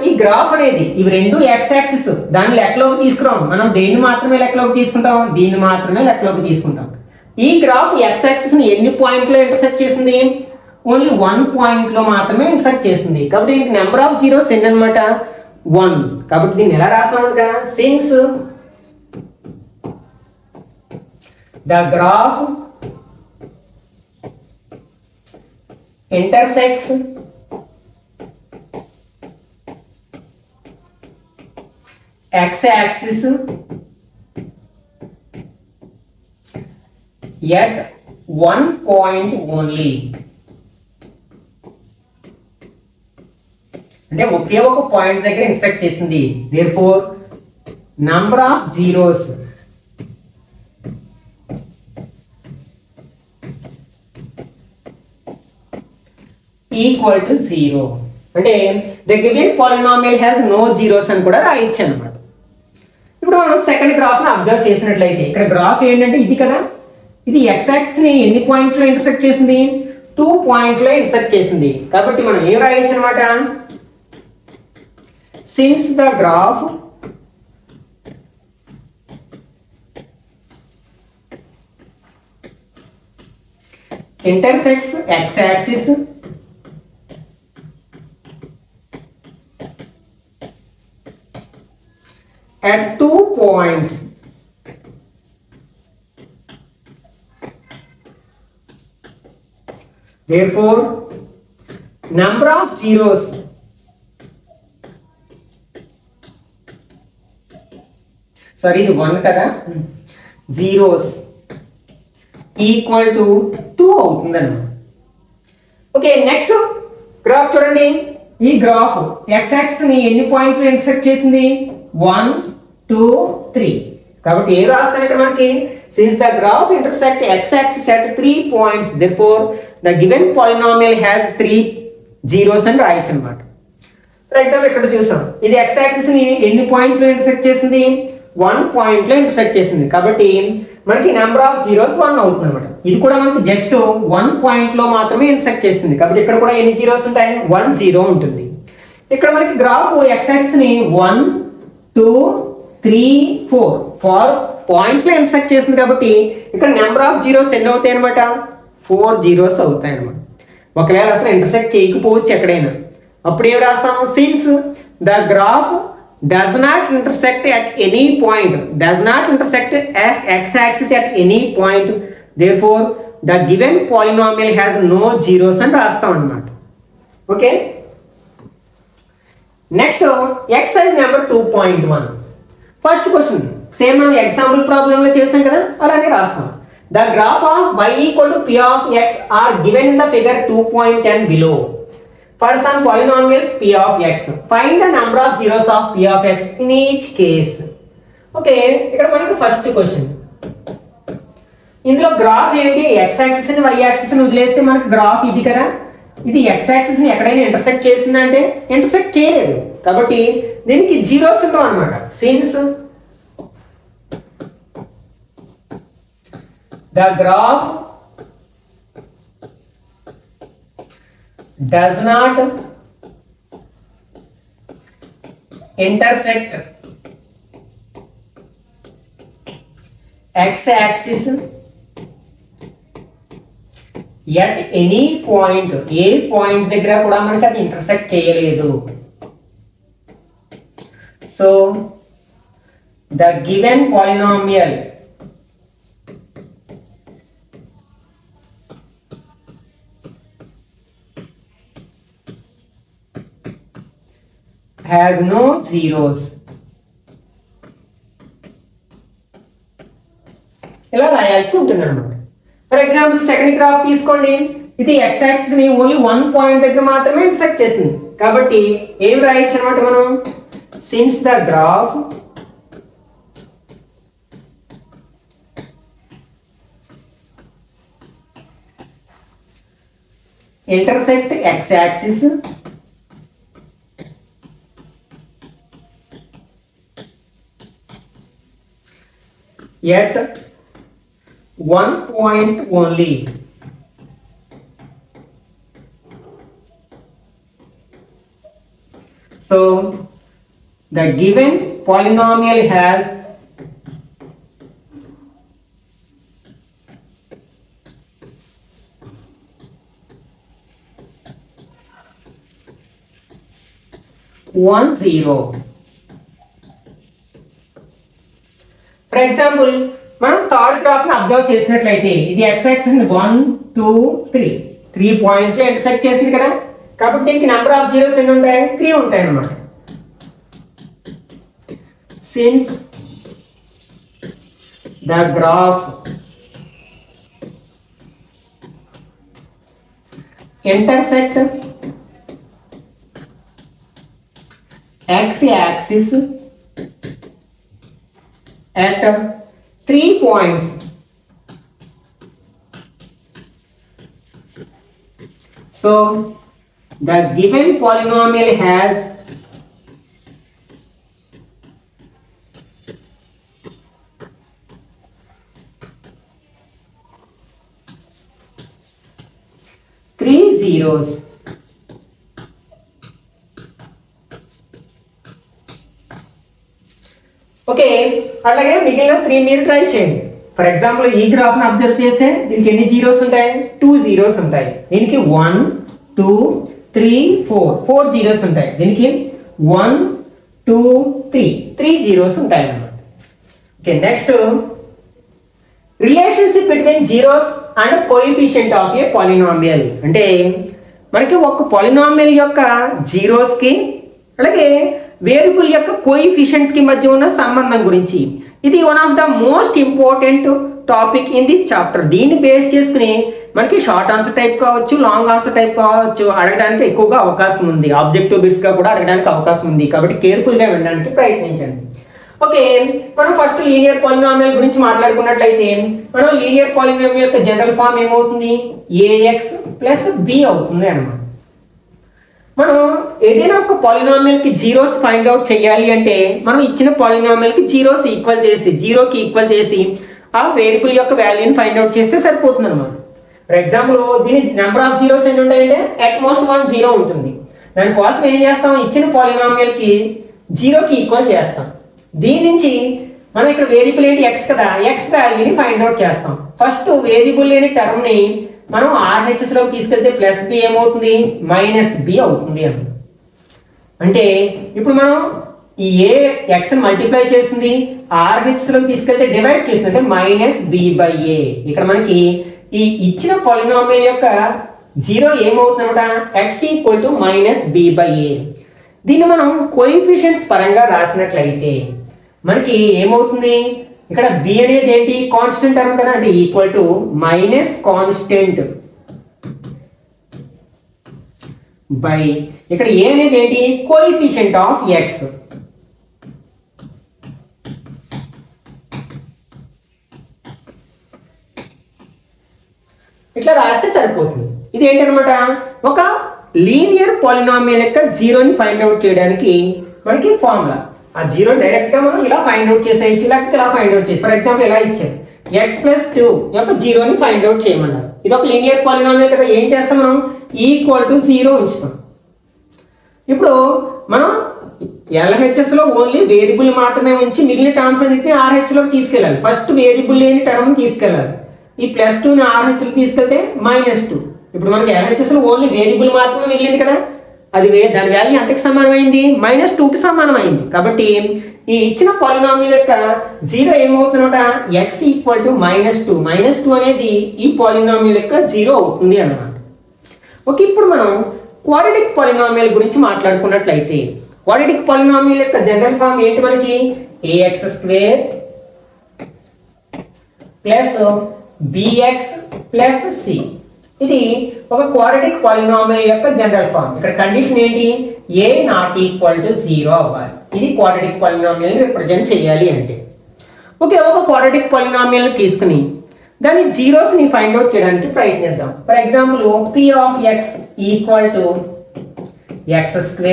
ఈ గ్రాఫ్ అనేది ఇవి రెండు x యాక్సిస్, దాన్ని లెక్కలోకి తీసుకురాం. మనం దేన్ని మాత్రమే లెక్కలోకి తీసుకుంటాం? దీన్ని మాత్రమే లెక్కలోకి తీసుకుంటాం. ఈ గ్రాఫ్ x యాక్సిస్ని ఎన్ని పాయింట్లో ఇంటర్సెక్ట్ చేసింది? ఓన్లీ 1 పాయింట్లో మాత్రమే ఇంటర్సెక్ట్ చేసింది. కాబట్టి దీనికి నెంబర్ ఆఫ్ జీరోస్ ఎన్ని అనమాట? 1. కాబట్టి దీన్ని ఎలా రాస్తామంట? Since the graph intersects x-axis at one point only. అంటే ఒకే ఒక పాయింట్ దగ్గర ఇంటర్సెక్ట్ చేసింది. therefore number of zeros equal to 0. అంటే the given polynomial has no zeros అని కూడా రాయొచ్చు అన్నమాట. ఇప్పుడు మనం సెకండ్ గ్రాఫ్ ని అబ్జర్వ్ చేసినట్లయితే ఇక్కడ గ్రాఫ్ ఏంటంటే ఇది కదా, ఇది x యాక్సిస్ ని ఎన్ని పాయింట్స్ లో ఇంటర్సెక్ట్ చేసింది? 2 పాయింట్స్ లో ఇంటర్సెక్ట్ చేసింది. కాబట్టి మనం ఏం రాయొచ్చు అన్నమాట? since the graph intersects x axis at 2 points, therefore number of zeros sorry ఇది 1 కదా, zeros ఈక్వల్ టు 2 అవుతుందన్నమాట. ఓకే, నెక్స్ట్ గ్రాఫ్ చూడండి. ఈ గ్రాఫ్ x యాక్సిస్ ని ఎన్ని పాయింట్స్ లో ఇంటర్సెక్ట్ చేసింది? 1 2 3. కాబట్టి ఏ రాస్తాను ఇక్కడ మనకి? since the graph intersect x axis at 3 points, therefore the given polynomial has 3 zeros అని రాయొచ్చు అన్నమాట. ఫర్ ఎగ్జాంపుల్ ఇక్కడ చూసాం, ఇది x యాక్సిస్ ని ఎన్ని పాయింట్స్ లో ఇంటర్సెక్ట్ చేసింది? 1 పాయింట్ లో ఇంటర్సెక్ట్ చేసింది. కాబట్టి మనకి నెంబర్ ఆఫ్ జీరోస్ 1 అవుతుంది అనమాట. ఇది కూడా మనకి జస్ట్ 1 పాయింట్ లో మాత్రమే ఇంటర్సెక్ట్ చేస్తుంది. కాబట్టి ఇక్కడ కూడా ఎన్ని జీరోస్ ఉంటాయి? 1 జీరో ఉంటుంది. ఇక్కడ మనకి గ్రాఫ్ x యాక్సిస్ ని 1 2 3 4 పాయింట్స్ లో ఇంటర్సెక్ట్ చేసింది. కాబట్టి ఇక్కడ నెంబర్ ఆఫ్ జీరోస్ ఎన్ని అవుతాయి అనమాట? 4 జీరోస్ అవుతాయి అనమాట. ఒకవేళ అసలు ఇంటర్సెక్ట్ చేయకపోవచ్చు ఎక్కడైనా, అప్పుడు ఏం రాస్తాము? Since the graph does not intersect at any point, does not intersect x-axis at any point, therefore the given polynomial has no zeros అని రాస్తాం అన్నమాట. Okay, next exercise number 2.1. First question same మనం ఎగ్జాంపుల్ ప్రాబ్లంలో చేసాం కదా, అలానే రాస్తాం. The graph of y equal to p of x are given in the figure 2.10 below. For some polynomials p of x, find the number of zeros of p of x in each case. Okay, ఇక్కడ మనకి ఫస్ట్ క్వశ్చన్. ఇందులో గ్రాఫ్ ఏంటి? x యాక్సిస్ ని y యాక్సిస్ ని వదిలేస్తే మనకి గ్రాఫ్ ఇది కదా. ఇది x యాక్సిస్ ని ఎక్కడైనా ఇంటర్సెక్ట్ చేసిందంటే ఇంటర్సెక్ట్ చేయలేదు. కాబట్టి దీనికి జీరోస్ ఉండవు అన్నమాట. Since the graph does not intersect x-axis at any point, A point దగ్గర కూడా మనకి అది ఇంటర్సెక్ట్ చేయలేదు. So the given polynomial has no zeros. ఇలా రాయాల్సి ఉంటుంది అనమాట. ఫర్ ఎగ్జాంపుల్ సెకండ్ గ్రాఫ్ తీసుకోండి. ఇది x యాక్సిస్ ని ఓన్లీ 1 పాయింట్ దగ్గర మాత్రమే ఇంటర్సెక్ట్ చేస్తుంది. కాబట్టి ఏం రాయొచ్చు అనమాట మనం? Since the graph intersect x axis at 1 point only, so the given polynomial has one zero. For example మనం థర్డ్ గ్రాఫ్ ని అబ్జర్వ్ చేసినట్లయితే ఇది x యాక్సిస్ ని 1 2 3. 3 పాయింట్స్లో ఇంటర్సెక్ట్ చేసింది కదా, కాబట్టి దీనికి నెంబర్ ఆఫ్ జీరోస్ ఎన్ని ఉంటాయి? 3 ఉంటాయి అన్నమాట. Since the graph intersect x-axis at 3 points, so the given polynomial has three zeros. Okay, అలాగే మిగిలిన 3 మీరు ట్రై చేయండి. ఫర్ ఎగ్జాంపుల్ ఈ గ్రాఫ్ని అబ్జర్వ్ చేస్తే దీనికి ఎన్ని జీరోస్ ఉంటాయి? 2 జీరోస్ ఉంటాయి. దీనికి 1 2 3 4 జీరోస్ ఉంటాయి. దీనికి 1 2 3 జీరోస్ ఉంటాయి అన్నమాట. Okay, next relationship between zeros and coefficient of a polynomial. అంటే మనకి ఒక పాలినామియల్ యొక్క జీరోస్కి అలాగే వేరియబుల్ యొక్క కోఎఫిషియంట్స్కి మధ్య ఉన్న సంబంధం గురించి. ఇది one of the most important topic in this chapter. దీన్ని బేస్ చేసుకుని మనకి షార్ట్ ఆన్సర్ టైప్ కావచ్చు, లాంగ్ ఆన్సర్ టైప్ కావచ్చు, అడగడానికి ఎక్కువగా అవకాశం ఉంది. ఆబ్జెక్టివ్ బిట్స్గా కూడా అడగడానికి అవకాశం ఉంది. కాబట్టి కేర్ఫుల్గా వినడానికి ప్రయత్నించండి. ఓకే, మనం ఫస్ట్ లీనియర్ పాలినామియల్ గురించి మాట్లాడుకున్నట్లయితే మనం లీనియర్ పాలినామియల్ యొక్క జనరల్ ఫామ్ ఏమవుతుంది? ax ప్లస్ b అవుతుంది అన్నమాట. మనం ఏదైనా ఒక పాలినామియల్కి జీరోస్ ఫైండ్ అవుట్ చేయాలి అంటే మనం ఇచ్చిన పాలినామియల్కి జీరోస్ ఈక్వల్ చేసి, జీరోకి ఈక్వల్ చేసి ఆ వేరియబుల్ యొక్క వాల్యూని ఫైండ్ అవుట్ చేస్తే సరిపోతుంది అనమాట. ఫర్ ఎగ్జాంపుల్ దీని నెంబర్ ఆఫ్ జీరోస్ ఎన్ని ఉంటాయంటే అట్ మోస్ట్ 1 జీరో ఉంటుంది. దానికోసం ఏం చేస్తాం? ఇచ్చిన పాలినామియల్కి జీరోకి ఈక్వల్ చేస్తాం. దీని నుంచి మనం ఇక్కడ వేరియబుల్ ఏంటి? ఎక్స్ కదా, ఎక్స్ వాల్యూని ఫైండ్ అవుట్ చేస్తాం. ఫస్ట్ వేరియబుల్ లేని టర్మ్ని మనం ఆర్హెచ్ఎస్లోకి తీసుకెళ్తే ప్లస్ బి ఏమవుతుంది? మైనస్ బి అవుతుంది అని. అంటే ఇప్పుడు మనం ఈ ఏ ఎక్స్ని మల్టిప్లై చేస్తుంది, ఆర్హెచ్ఎస్లోకి తీసుకెళ్తే డివైడ్ చేస్తుంది, అంటే మైనస్ బి బై ఏ. ఇక్కడ మనకి ఈ ఇచ్చిన పాలినామియల్ యొక్క జీరో ఏమవుతుంది అనమాట? X equal to minus b by a. దీన్ని మనం కోఎఫిషియంట్స్ పరంగా రాసినట్లయితే మనకి ఏమవుతుంది? ఇక్కడ బి అనేది ఏంటి? కాన్స్టెంట్ టర్మ్ కదా, అంటే equal to minus constant by ఇక్కడ ఏ అనేది ఏంటి? Coefficient of X. ఇట్లా రాస్తే సరిపోతుంది. ఇది ఏంటనమాట? ఒక లీనియర్ పాలినామియల్ యొక్క జీరోని ఫైండ్ అవుట్ చేయడానికి మనకి ఫార్ములా. ఆ జీరో డైరెక్ట్గా మనం ఇలా ఫైండ్ అవుట్ చేసేయచ్చు, లేకపోతే ఇలా ఫైండ్ అవుట్ చేసి. ఫర్ ఎగ్జాంపుల్ ఇలా ఇచ్చారు, ఎక్స్ ప్లస్ 2 యొక్క జీరోని ఫైండ్ అవుట్ చేయమన్నారు. ఇది ఒక లీనియర్ పాలినామియల్ కదా, ఏం చేస్తాం మనం? ఈక్వల్ టు 0 ఉంచుతాం. ఇప్పుడు మనం ఎల్హెచ్ఎస్లో ఓన్లీ వేరియబుల్ మాత్రమే ఉంచి మిగిలిన టర్మ్స్ అన్నింటినీ ఆర్హెచ్లోకి తీసుకెళ్ళాలి. ఫస్ట్ వేరియబుల్ లేని టర్మ్ తీసుకెళ్ళాలి. ఈ ప్లస్ 2ని ఆర్హెచ్లోకి తీసుకెళ్తే -2. ఇప్పుడు మనకి ఎల్హెచ్ఎస్లో ఓన్లీ వేరియబుల్ మాత్రమే మిగిలింది కదా, అది దాని వాల్యూ ఎంతకి సమానమైంది? -2కి సమానమైంది. కాబట్టి ఈ ఇచ్చిన పాలినామియల్ యొక్క జీరో ఏమవుతుందన్నమాట? X equal to -2. -2 అనేది ఈ పాలినామియల్ యొక్క జీరో అవుతుంది అన్నమాట. ఓకే, ఇప్పుడు మనం క్వాడ్రాటిక్ పాలినామియల్ గురించి మాట్లాడుకున్నట్లయితే క్వాడ్రాటిక్ పాలినామియల్ యొక్క జనరల్ ఫామ్ ఏంటి? మనకి ax² plus bx plus c. ఇది ఒక క్వాడ్రాటిక్ పాలినామియల్ యొక్క జనరల్ ఫామ్. ఇక్కడ కండిషన్ ఏంటి? a నాట్ ఈక్వల్ టు 0 అవ్వాలి. ఇది క్వాడ్రాటిక్ పాలినామియల్ని రిప్రజెంట్ చేయాలి అంటే. ఓకే, ఒక క్వాడ్రాటిక్ పాలినామియల్ని తీసుకుని దాని జీరోస్ని ఫైండ్ అవుట్ చేయడానికి ప్రయత్నిద్దాం. For example p of x equal to x²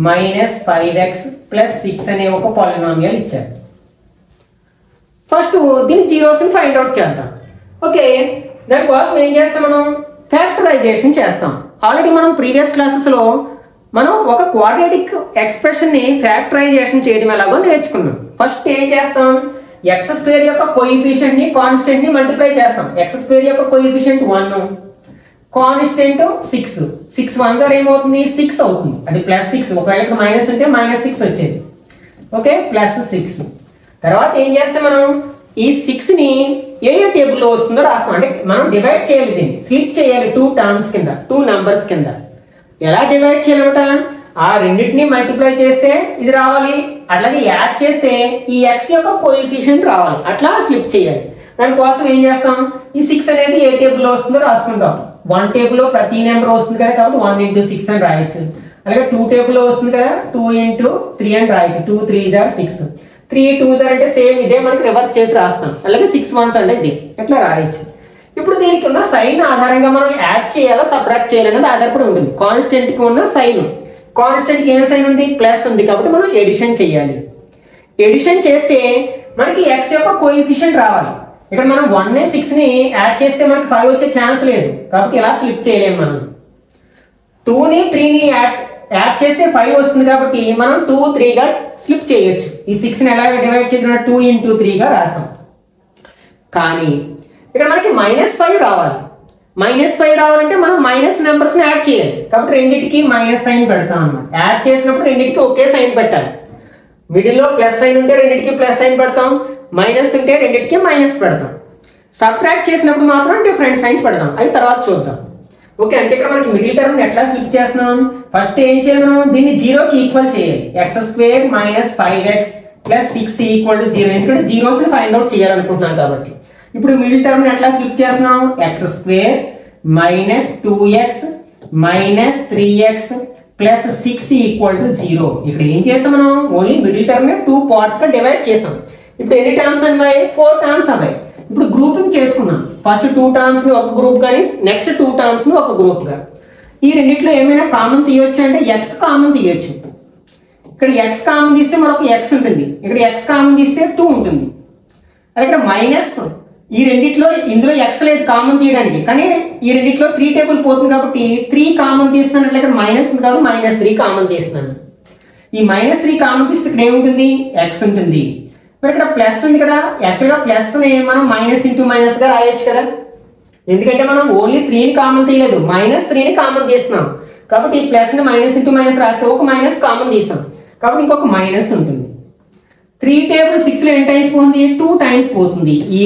minus 5x plus 6 అనే ఒక పాలినామియల్ ఇచ్చారు. ఫస్ట్ దీని జీరోస్ని ఫైండ్ అవుట్ చేద్దాం. ఓకే, దానికోసం ఏం చేస్తాం? మనం ఫ్యాక్టరైజేషన్ చేస్తాం. ఆల్రెడీ మనం ప్రీవియస్ క్లాసెస్లో మనం ఒక క్వాడ్రాటిక్ ఎక్స్ప్రెషన్ని ఫ్యాక్టరైజేషన్ చేయడం ఎలాగో నేర్చుకున్నాం. ఫస్ట్ ఏం చేస్తాం? x² యొక్క కోఎఫిషియంట్ని కాన్స్టెంట్ని మల్టిప్లై చేస్తాం. x² యొక్క కోఎఫిషియంట్ 1, కాన్స్టెంట్ 6. 6 1 సార్ ఏమవుతుంది? 6 అవుతుంది. అది +6. ఒకవేళ ఇక్కడ మైనస్ ఉంటే -6 వచ్చేది. ఓకే, +6. తర్వాత ఏం చేస్తాం? మనం ఈ 6ని ఏ టేబుల్లో వస్తుందో రాస్తాం. అంటే మనం డివైడ్ చేయాలి, దీన్ని స్లిప్ చేయాలి 2 టర్మ్స్ కింద, 2 నెంబర్స్ కింద. ఎలా డివైడ్ చేయాలన్నమాట, ఆ రెండింటిని మల్టిప్లై చేస్తే ఇది రావాలి, అట్లాగే యాడ్ చేస్తే ఈ x యొక్క కోఎఫిషియంట్ రావాలి, అట్లా స్లిప్ చేయాలి. దానికోసం ఏం చేస్తాం, ఈ 6 అనేది ఏ టేబుల్లో వస్తుందో రాసుకుంటాం. 1 టేబుల్లో ప్రతి నెంబర్ వస్తుంది కదా, కాబట్టి 1 into 6 అని రాయొచ్చు. అలాగే 2 టేబుల్లో వస్తుంది కదా, 2 into 3 అని రాయొచ్చు. 2 3s are 6, 3 2s are అంటే సేమ్ ఇదే మనకి రివర్స్ చేసి రాస్తాం. అలాగే 6 1s అంటే ఇది, ఎట్లా రాయొచ్చు. ఇప్పుడు దీనికి ఉన్న సైన్ ఆధారంగా మనం యాడ్ చేయాలా సబ్ట్రాక్ట్ చేయాలనేది ఆధారపడి ఉంటుంది. కాన్స్టెంట్కి ఉన్న సైన్, కాన్స్టెంట్కి ఏం సైన్ ఉంది, ప్లస్ ఉంది, కాబట్టి మనం ఎడిషన్ చేయాలి. ఎడిషన్ చేస్తే మనకి x యొక్క కోఎఫిషియంట్ రావాలి. ఇక్కడ మనం 1 6ని యాడ్ చేస్తే మనకి 5 వచ్చే ఛాన్స్ లేదు, కాబట్టి ఇలా స్లిప్ చేయలేము. మనం 2ని 3ని యాడ్ చేస్తే 5 వస్తుంది, కాబట్టి మనం 2 3గా స్లిప్ చేయొచ్చు. ఈ 6ని ఎలా డివైడ్ చేసిన 2 into 3గా రాసాం. కానీ ఇక్కడ మనకి -5 రావాలి. -5 రావాలంటే మనం మైనస్ నెంబర్స్ని యాడ్ చేయాలి, కాబట్టి రెండింటికి మైనస్ సైన్ పెడతాం అన్నమాట. యాడ్ చేసినప్పుడు రెండింటికి ఒకే సైన్ పెట్టాలి. మిడిల్లో ప్లస్ సైన్ ఉంటే రెండింటికి ప్లస్ సైన్ పెడతాం, మైనస్ ఉంటే రెండింటికి మైనస్ పెడతాం. సబ్ట్రాక్ట్ చేసినప్పుడు మాత్రం డిఫరెంట్ సైన్స్ పెడతాం, అవి తర్వాత చూద్దాం. ఓకే, అంటే ఇక్కడ మనకి మిడిల్ టర్మ్ ఎట్లా స్లిప్ చేస్తున్నాం, ఫస్ట్ ఏం చేయాలి, మనం దీన్ని 0కి ఈక్వల్ చేయాలి. x² - 5x + 6 = 0, ఎందుకంటే జీరోస్ని ఫైండ్ అవుట్ చేయాలనుకుంటున్నాం కాబట్టి. ఇప్పుడు మిడిల్ టర్మ్ ఎట్లా స్లిప్ చేస్తున్నాం, x² - 2x - 3x + 6 = 0. ఇక్కడ ఏం చేసాం, మనం ఓన్లీ మిడిల్ టర్మ్ 2 పార్ట్స్గా డివైడ్ చేసాం. ఇప్పుడు ఎన్ని టర్మ్స్ అన్నాయి, 4 టర్మ్స్ అవ్వాయి. ఇప్పుడు గ్రూపింగ్ చేసుకున్నాం. ఫస్ట్ 2 టర్మ్స్ని ఒక గ్రూప్ కానీ నెక్స్ట్ 2 టర్మ్స్ని ఒక గ్రూప్గా. ఈ రెండిట్లో ఏమైనా కామన్ తీయొచ్చు అంటే x కామన్ తీయొచ్చు. ఇక్కడ x కామన్ తీస్తే మరొక x ఉంటుంది, ఇక్కడ x కామన్ తీస్తే 2 ఉంటుంది. ఇక్కడ మైనస్ ఈ రెండిట్లో ఇందులో x లేదు కామన్ తీయడానికి, కానీ ఈ రెండిట్లో 3 టేబుల్ పోతుంది కాబట్టి 3 కామన్ తీస్తున్నాను. ఇక్కడ మైనస్ ఉంది కాబట్టి -3 కామన్ తీస్తున్నాను. ఈ -3 కామన్ తీస్తే ఇక్కడ ఏముంటుంది, x ఉంటుంది. మరి ఇక్కడ ప్లస్ ఉంది కదా, యాక్చువల్గా ప్లస్ని మనం మైనస్ ఇంటూ మైనస్గా రాయొచ్చు కదా, ఎందుకంటే మనం ఓన్లీ 3ని కామన్ తీయలేదు, -3ని కామన్ తీస్తున్నాం. కాబట్టి ఈ ప్లస్ని మైనస్ ఇంటూ మైనస్ రాస్తే ఒక మైనస్ కామన్ తీస్తాం, కాబట్టి ఇంకొక మైనస్ ఉంటుంది. 3 టేబుల్ 6లో ఎన్ని టైమ్స్ పోతుంది, 2 టైమ్స్ పోతుంది, =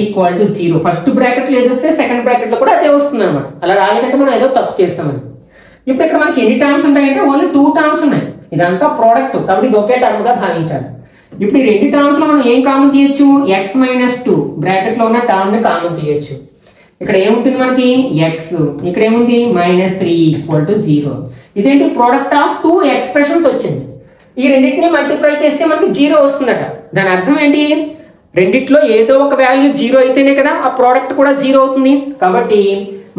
0. ఫస్ట్ బ్రాకెట్లో ఏది వస్తే సెకండ్ బ్రాకెట్లో కూడా అదే వస్తుంది అనమాట. అలా రాలేదంటే మనం ఏదో తప్పు చేస్తామని. ఇప్పుడు ఇక్కడ మనకి ఎన్ని టర్మ్స్ ఉంటాయంటే ఓన్లీ 2 టర్మ్స్ ఉన్నాయి. ఇదంతా ప్రోడక్ట్, కాబట్టి ఇది ఒకే టర్మ్గా భావించాలి. ఇప్పుడు ఈ రెండు టర్మ్స్లో మనం ఏం కామన్ తీయొచ్చు, x - 2 బ్రాకెట్లో ఉన్న టర్మ్ని కామన్ తీయొచ్చు. ఇక్కడ ఏముంటుంది మనకి x, ఇక్కడ ఏముంది -3 = 0. ఇదేంటి, ప్రోడక్ట్ ఆఫ్ 2 ఎక్స్ప్రెషన్స్ వచ్చింది. ఈ రెండింటిని మల్టిప్లై చేస్తే మనకి 0 వస్తుందట. దాని అర్థం ఏంటి, రెండిట్లో ఏదో ఒక వాల్యూ 0 అయితేనే కదా ఆ ప్రోడక్ట్ కూడా 0 అవుతుంది. కాబట్టి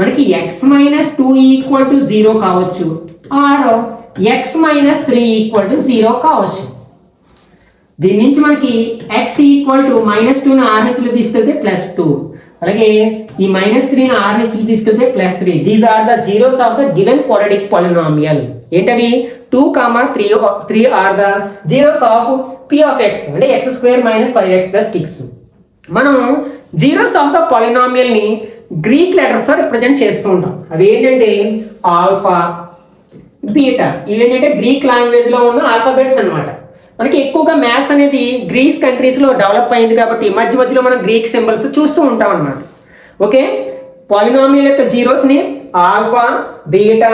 మనకి x - 2 = 0 కావచ్చు, ఆర్ x - 3 = 0 కావచ్చు. దీని నుంచి మనకి x = -2ని RH లో తీసుకెళ్తే +2, అలాగే ఈ -3ని RH లో తీసుకెళ్తే +3. These are the zeros of the given quadratic polynomial. ఏంటవి, 2, 3 are the zeros of p of x, అంటే x² - 5x + 6. మనం జీరోస్ ఆఫ్ ద పాలినామియల్ని గ్రీక్ లెటర్స్తో రిప్రజెంట్ చేస్తూ ఉంటాం. అవి ఏంటంటే ఆల్ఫా, బీటా. ఇవేంటంటే గ్రీక్ లాంగ్వేజ్లో ఉన్న ఆల్ఫాబెట్స్ అనమాట. మనకి ఎక్కువగా మ్యాథ్స్ అనేది గ్రీస్ కంట్రీస్లో డెవలప్ అయింది కాబట్టి మధ్య మధ్యలో మనం గ్రీక్ సింబల్స్ చూస్తూ ఉంటాం అన్నమాట. ఓకే, పాలినామియల్ యొక్క జీరోస్ని ఆల్ఫా, బీటా,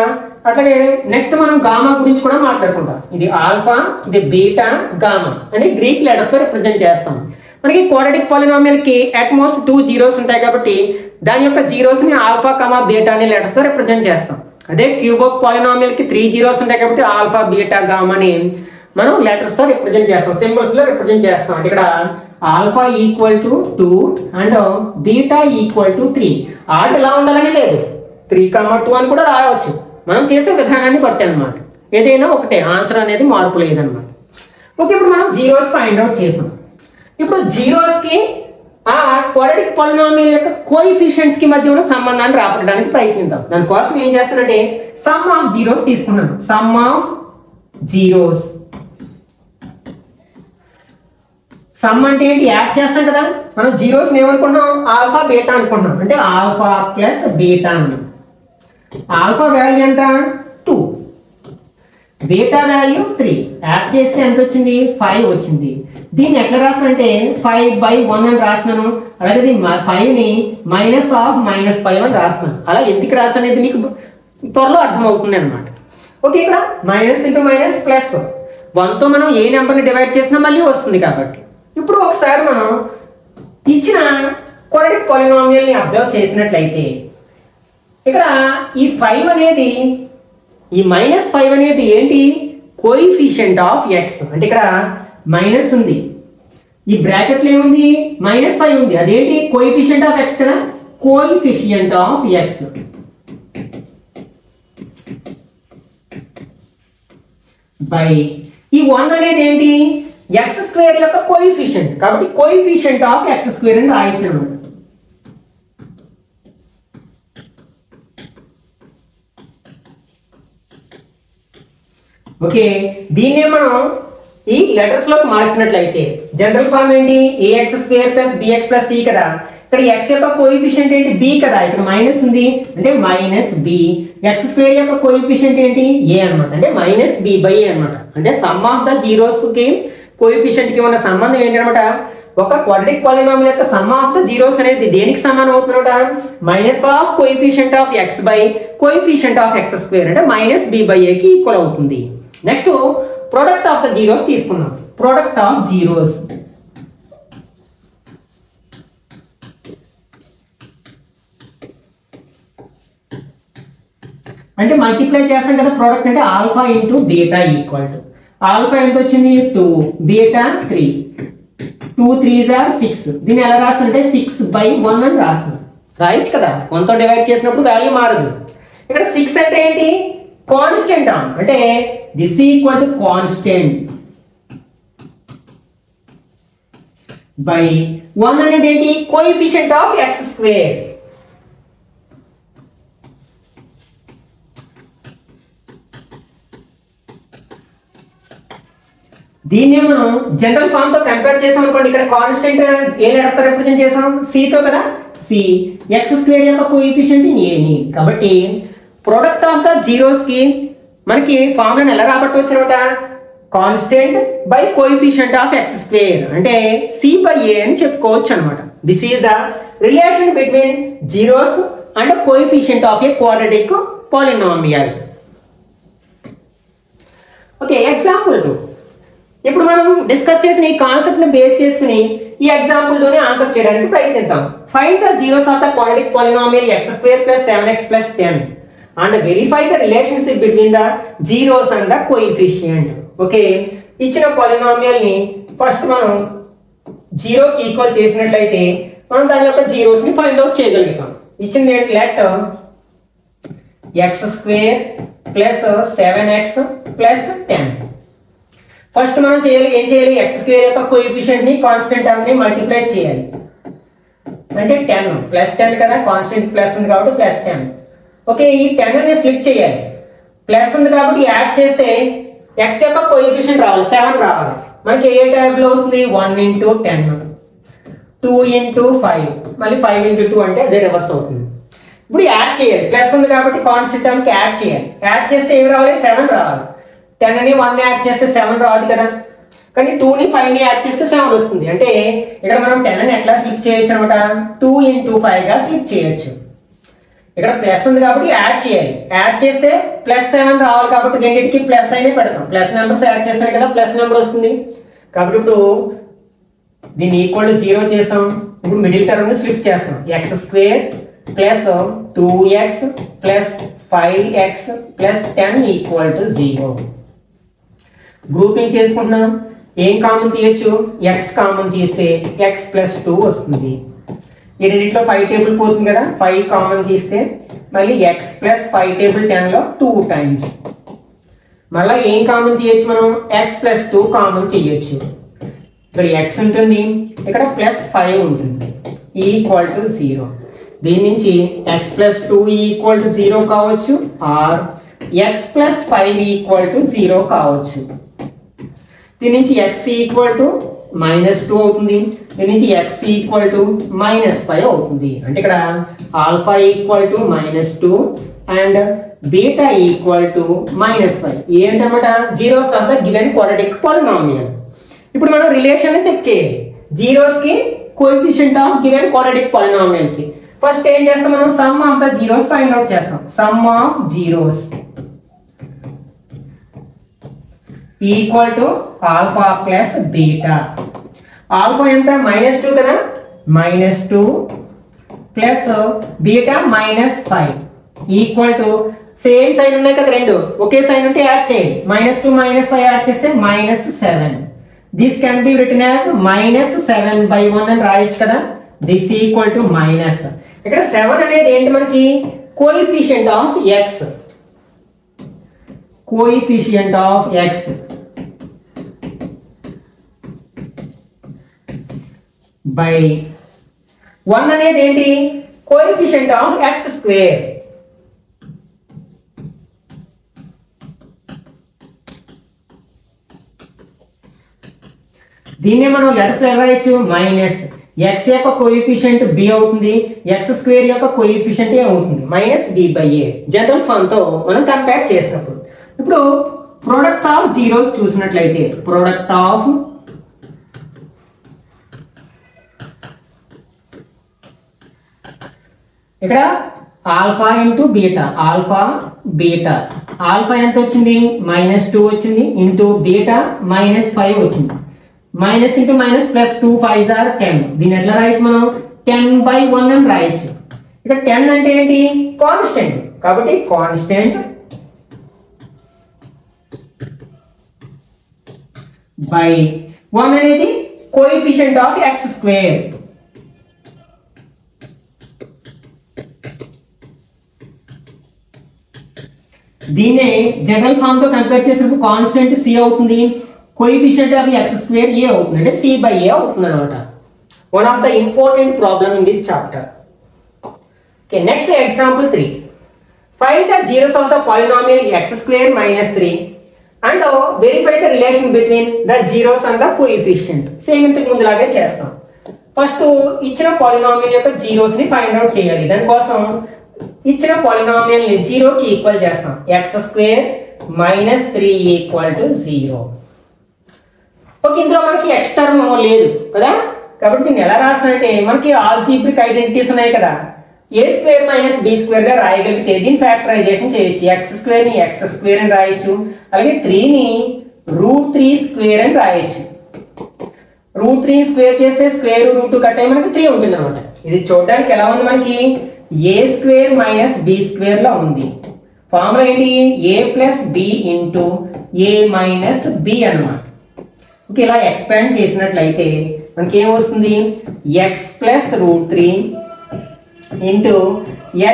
అట్లాగే నెక్స్ట్ మనం గామా గురించి కూడా మాట్లాడుకుంటాం. ఇది ఆల్ఫా, ఇది బీటా, గామా అని గ్రీక్ లెటర్స్తో రిప్రజెంట్ చేస్తాం. మనకి క్వాడ్రాటిక్ పాలినామియల్కి అట్మోస్ట్ 2 జీరోస్ ఉంటాయి కాబట్టి దాని యొక్క జీరోస్ని ఆల్ఫా, బీటా అనే లెటర్స్తో రిప్రజెంట్ చేస్తాం. అదే క్యూబిక్ పాలినామియల్కి 3 జీరోస్ ఉంటాయి కాబట్టి ఆల్ఫా, బీటా, గామా అని మనం లెటర్స్తో రిప్రజెంట్ చేస్తాం, సింబల్స్లో రిప్రజెంట్ చేస్తాం. అంటే ఇక్కడ ఆల్ఫా = 2 అండ్ బీటా = 3. ఆర్డర్ ఎలా ఉండాలని లేదు, 3, 2 అని కూడా రాయవచ్చు. మనం చేసే విధానాన్ని బట్టి అనమాట. ఏదైనా ఒకటే, ఆన్సర్ అనేది మార్పు లేదనమాట. ఓకే, ఇప్పుడు మనం జీరోస్ ఫైండ్ అవుట్ చేసాం. ఇప్పుడు జీరోస్కి ఆ క్వాడ్రాటిక్ పాలినామియల్ యొక్క కోఎఫిషియంట్స్కి మధ్య ఉన్న సంబంధాన్ని రాపడడానికి ప్రయత్నిద్దాం. దానికోసం ఏం చేస్తానంటే సమ్ ఆఫ్ జీరోస్ తీసుకున్నాను. సమ్ ఆఫ్ జీరోస్, సమ్ అంటే ఏంటి, యాడ్ చేస్తాం కదా. మనం జీరోస్ ఏమనుకుంటున్నాం, ఆల్ఫా, బీటా అనుకుంటున్నాం. అంటే ఆల్ఫా + బీటా అన్నాం. ఆల్ఫా వాల్యూ ఎంత, 2. బీటా వాల్యూ 3 యాడ్ చేస్తే ఎంత వచ్చింది 5 వచ్చింది. దీన్ని ఎట్లా రాస్తానంటే 5/1 అని రాస్తున్నాను. అలాగే దీన్ని 5ని -5 అని రాస్తున్నాను. అలా ఎందుకు రాస్తానేది మీకు త్వరలో అర్థమవుతుంది అనమాట. ఓకే, ఇక్కడ మైనస్ ఇంటూ మైనస్ ప్లస్ 1తో మనం ఏ నెంబర్ని డివైడ్ చేసినా మళ్ళీ వస్తుంది కాబట్టి. ఇప్పుడు ఒకసారి మనం ఇచ్చిన క్వాడ్రాటిక్ పాలినామియల్ని అబ్జర్వ్ చేసినట్లయితే ఇక్కడ ఈ 5 అనేది ఈ -5 అనేది ఏంటి కోఎఫిషియంట్ ఆఫ్ ఎక్స్. అంటే ఇక్కడ మైనస్ ఉంది, ఈ బ్రాకెట్లో ఏముంది -5 ఉంది, అదేంటి కోఎఫిషియంట్ ఆఫ్ ఎక్స్ కదా, కోఎఫిషియంట్ ఆఫ్ ఎక్స్ బై ఈ 1 అనేది ఏంటి ఎక్స్ స్క్వేర్ యొక్క కోఎఫిషియంట్, కాబట్టి కోఎఫిషియంట్ ఆఫ్ ఎక్స్ స్క్వేర్ అని రాయొచ్చు అన్నమాట. ఓకే, దీన్నే మనం ఈ లెటర్స్ లోకి మార్చినట్లయితే జనరల్ ఫామ్ ఏంటి ax² + bx + c కదా. ఇక్కడ x యొక్క కోఎఫిషియంట్ ఏంటి b కదా, ఇక్కడ మైనస్ ఉంది అంటే -b. x² యొక్క కోఎఫిషియంట్ ఏంటి a అన్నమాట, అంటే -b/a అన్నమాట. అంటే సమ్ ఆఫ్ ద జీరోస్ కి కోఎఫిషియంట్ కి ఉన్న సంబంధం ఏంటన్నమాట, ఒక క్వాడ్రాటిక్ పాలినామియల్ యొక్క సమ్ ఆఫ్ ద జీరోస్ అనేది దేనికి సమానం అవుతుందన్నమాట, minus of coefficient of x by coefficient of x² అంటే -b/a కి ఈక్వల్ అవుతుంది. Next product of the zeros తీసుకున్నాం. ప్రోడక్ట్ ఆఫ్ జీరోస్ అంటే మల్టిప్లై చేస్తాం కదా, ప్రోడక్ట్ అంటే alpha into beta equal to alpha ఎంత వచ్చింది 2, బీటా 3, 2 3s are 6. దీన్ని ఎలా రాస్తుంటే 6/1 అని రాస్తున్నాం. రాయొచ్చు కదా, 1తో డివైడ్ చేసినప్పుడు వాల్యూ మారదు. ఇక్కడ 6 అంటే ఏంటి కాన్స్టెంట్, అంటే this equal to constant by 1 అనేది ఏంటి కోఎఫిషియంట్ ఆఫ్ x². దీన్నే మనం జనరల్ ఫామ్ తో కంపేర్ చేసాం అనుకోండి, ఇక్కడ కాన్స్టెంట్ ఏ లెటర్ తో రిప్రజెంట్ చేసాం c తో కదా, c x² యొక్క కోఎఫిషియంట్ a ని. కాబట్టి ప్రోడక్ట్ ఆఫ్ ద జీరోస్ కి మనకి ఫార్ములాని ఎలా రాబట్టవచ్చు అనమాట, constant by coefficient of x² అంటే c/a అని చెప్పుకోవచ్చు అనమాట. This is the relation between zeros and coefficient of a quadratic polynomial. Okay, example 2. ఇప్పుడు మనం డిస్కస్ చేసిన ఈ కాన్సెప్ట్ ని బేస్ చేసుకుని ఈ ఎగ్జాంపుల్ లోనే ఆన్సర్ చేయడానికి ప్రయత్నిద్దాం. Find the zeros of the quadratic polynomial x² + 7x + 10 and verify the relationship between the zeros and the coefficient. Okay, ఇచ్చిన పాలినామియల్ ని ఫస్ట్ మనం 0 కి ఈక్వల్ చేసినట్లయితే మనం దాని యొక్క జీరోస్ ని ఫైండ్ అవుట్ చేయగలుగుతాం. ఇచ్చింది ఏంటి, లెట్ x² + 7x + 10. ఫస్ట్ మనం ఏం చేయాలి, x² యొక్క కోఎఫిషియంట్ ని కాన్స్టెంట్ టర్మ్ ని మల్టిప్లై చేయాలి. అంటే 10 +10 కదా, కాన్స్టెంట్ ప్లస్ ఉంది కాబట్టి +10. ఓకే, ఈ 10 ని స్ప్లిట్ చేయాలి, ప్లస్ ఉంది కాబట్టి యాడ్ చేస్తే x యొక్క కోఎఫిషియంట్ రావాలి 7 రావాలి. మనకి ఏ టైప్ లో వస్తుంది 1 × 10, 2 × 5, మళ్ళీ 5 × 2 అంటే అదే రివర్స్ అవుతుంది. ఇప్పుడు యాడ్ చేయాలి, ప్లస్ ఉంది కాబట్టి కాన్స్టెంట్ టర్మ్ కి యాడ్ చేయాలి. యాడ్ చేస్తే ఏమి రావాలి 7 రావాలి. 10 ని 1 యాడ్ చేస్తే 7 రాదు కదా, కానీ 2 ని 5 ని యాడ్ చేస్తే 7 వస్తుంది. అంటే ఇక్కడ మనం 10 ని ఎట్లా స్ప్లిట్ చేయొచ్చు అనమాట, 2 × 5 గా స్ప్లిట్ చేయొచ్చు. ఇక్కడ ప్లస్ ఉంది కాబట్టి యాడ్ చేయాలి, యాడ్ చేస్తే +7 రావాలి కాబట్టి రెండింటికి ప్లస్ అయినే పెడతాం. ప్లస్ నెంబర్స్ యాడ్ చేస్తాను కదా, ప్లస్ నెంబర్ వస్తుంది. కాబట్టి ఇప్పుడు దీన్ని ఈక్వల్ టు 0 చేసాం. ఇప్పుడు మిడిల్ టర్మ్ ని స్ప్లిట్ చేస్తాం, x² + 2x + 5x + 10 = 0. గ్రూపింగ్ చేసుకుంటున్నాం, ఏం కామన్ తీయచ్చు, x కామన్ తీస్తే x + 2 వస్తుంది. ఈ రెండింటిలో 5 టేబుల్ పోతుంది కదా, 5 కామన్ తీస్తే మళ్ళీ x + 5 టేబుల్ 10లో 2 టైమ్స్. మళ్ళీ ఏం కామన్ తీయచ్చు మనం, x + 2 కామన్ తీయచ్చు. ఇక్కడ x ఉంటుంది, ఇక్కడ +5 ఉంటుంది, = 0. దీని నుంచి x + 2 = 0 కావచ్చు, ఆర్ x + 5 = 0 కావచ్చు. దీని నుంచి x -2 అవుతుంది, దీని నుంచి x -5 అవుతుంది. అంటే ఇక్కడ alpha -2, and beta equal to -5 ఏంటన్నమాట zeros of the given quadratic polynomial. ఇప్పుడు మనం రిలేషన్ చెక్ చేయాలి జీరోస్కి కోఎఫిషియంట్ ఆఫ్ గివెన్ క్వాడ్రాటిక్ పాలినామియల్కి. ఫస్ట్ ఏం చేస్తాం మనం sum of the zeros find out చేస్తాం. Sum of zeros equal to alpha plus beta. Alpha ఎంత -2 కదా, -2 plus beta -5 equal to same sign ఉన్నాయి కదా రెండు ఒకే సైన్ ఉంటే యాడ్ చేయండి. -2 -5 యాడ్ చేస్తే -7. This can be written as -7/1 అని రాయొచ్చు కదా. This equal to minus. ఇక్కడ 7 అనేది ఏంటి మనకి coefficient of X. Coefficient of X by 1 అనేది ఏంటి కోఎఫిషియంట్ ఆఫ్ ఎక్స్ స్క్వేర్. దీన్నే మనం లెటర్స్ ఎలా రాయొచ్చు మైనస్ x యొక్క కోఎఫిషియంట్ b అవుతుంది, x స్క్వేర్ యొక్క కోఎఫిషియంట్ ఏ అవుతుంది -b/a. జనరల్ ఫామ్ తో మనం కంపేర్ చేసినప్పుడు ఇప్పుడు ప్రోడక్ట్ ఆఫ్ జీరోస్ చూసినట్లయితే ప్రోడక్ట్ ఆఫ్ ఇక్కడ alpha into beta, alpha beta. Alpha ఎంత వచ్చింది -2 వచ్చింది ఇంటూ బీటా -5 వచ్చింది. Minus into minus plus 2 5s are 10. దీన్ని ఎట్లా రాయొచ్చు మనం 10/1 అని రాయొచ్చు. ఇక్కడ 10 అంటే ఏంటి కాన్స్టెంట్ కాబట్టి కాన్స్టెంట్ బై 1 అనేది కోఎఫిషియంట్ ఆఫ్ ఎక్స్ స్క్వేర్. దీన్నే జనరల్ ఫామ్ తో కంపేర్ చేసినప్పుడు కాన్స్టెంట్ సి అవుతుంది, కోఎఫిషియంట్ ఆఫ్ ఎక్స్ స్క్వేర్ ఏ అవుతుంది అంటే c/a అవుతుంది అన్నమాట. One of the important problem in this chapter. Okay next example 3. Find the zeros of the polynomial x² - 3 and verify the relation between the zeros and the coefficient. Same ఇంతకు ముందులాగే చేస్తాం. ఫస్ట్ ఇచ్చిన పాలినామియల్ యొక్క జీరోస్ ని ఫైండ్ అవుట్ చేయాలి. దానికోసం ఇచ్చిన పాలినామియల్ ని 0 కి ఈక్వల్ చేస్తాం. x² - 3 = 0. ఓకే ఇందులో మనకి x టర్మ్ లేదు కదా కాబట్టి దీన్ని ఎలా రాస్తానంటే మనకి ఆల్జీబ్రిక్ ఐడెంటిటీస్ ఉన్నాయి కదా. a² - b² గా రాయగలిగితే దీని ఫ్యాక్టరైజేషన్ చేయొచ్చు. x² ని x² అని రాయొచ్చు, అలాగే 3 ని √3² అని రాయొచ్చు. √3² చేస్తే స్క్వేర్ రూట్ కట్ అయ్యి మనకి 3 ఉంటుంది అనమాట. ఇది చూడడానికి ఎలా ఉంది మనకి a² - b² లా ఉంది. ఫార్ములా ఏంటి a + b × a - b అన్నమాట. ఓకే ఇలా ఎక్స్పాండ్ చేసినట్లయితే మనకి ఏం వస్తుంది x + √3 ×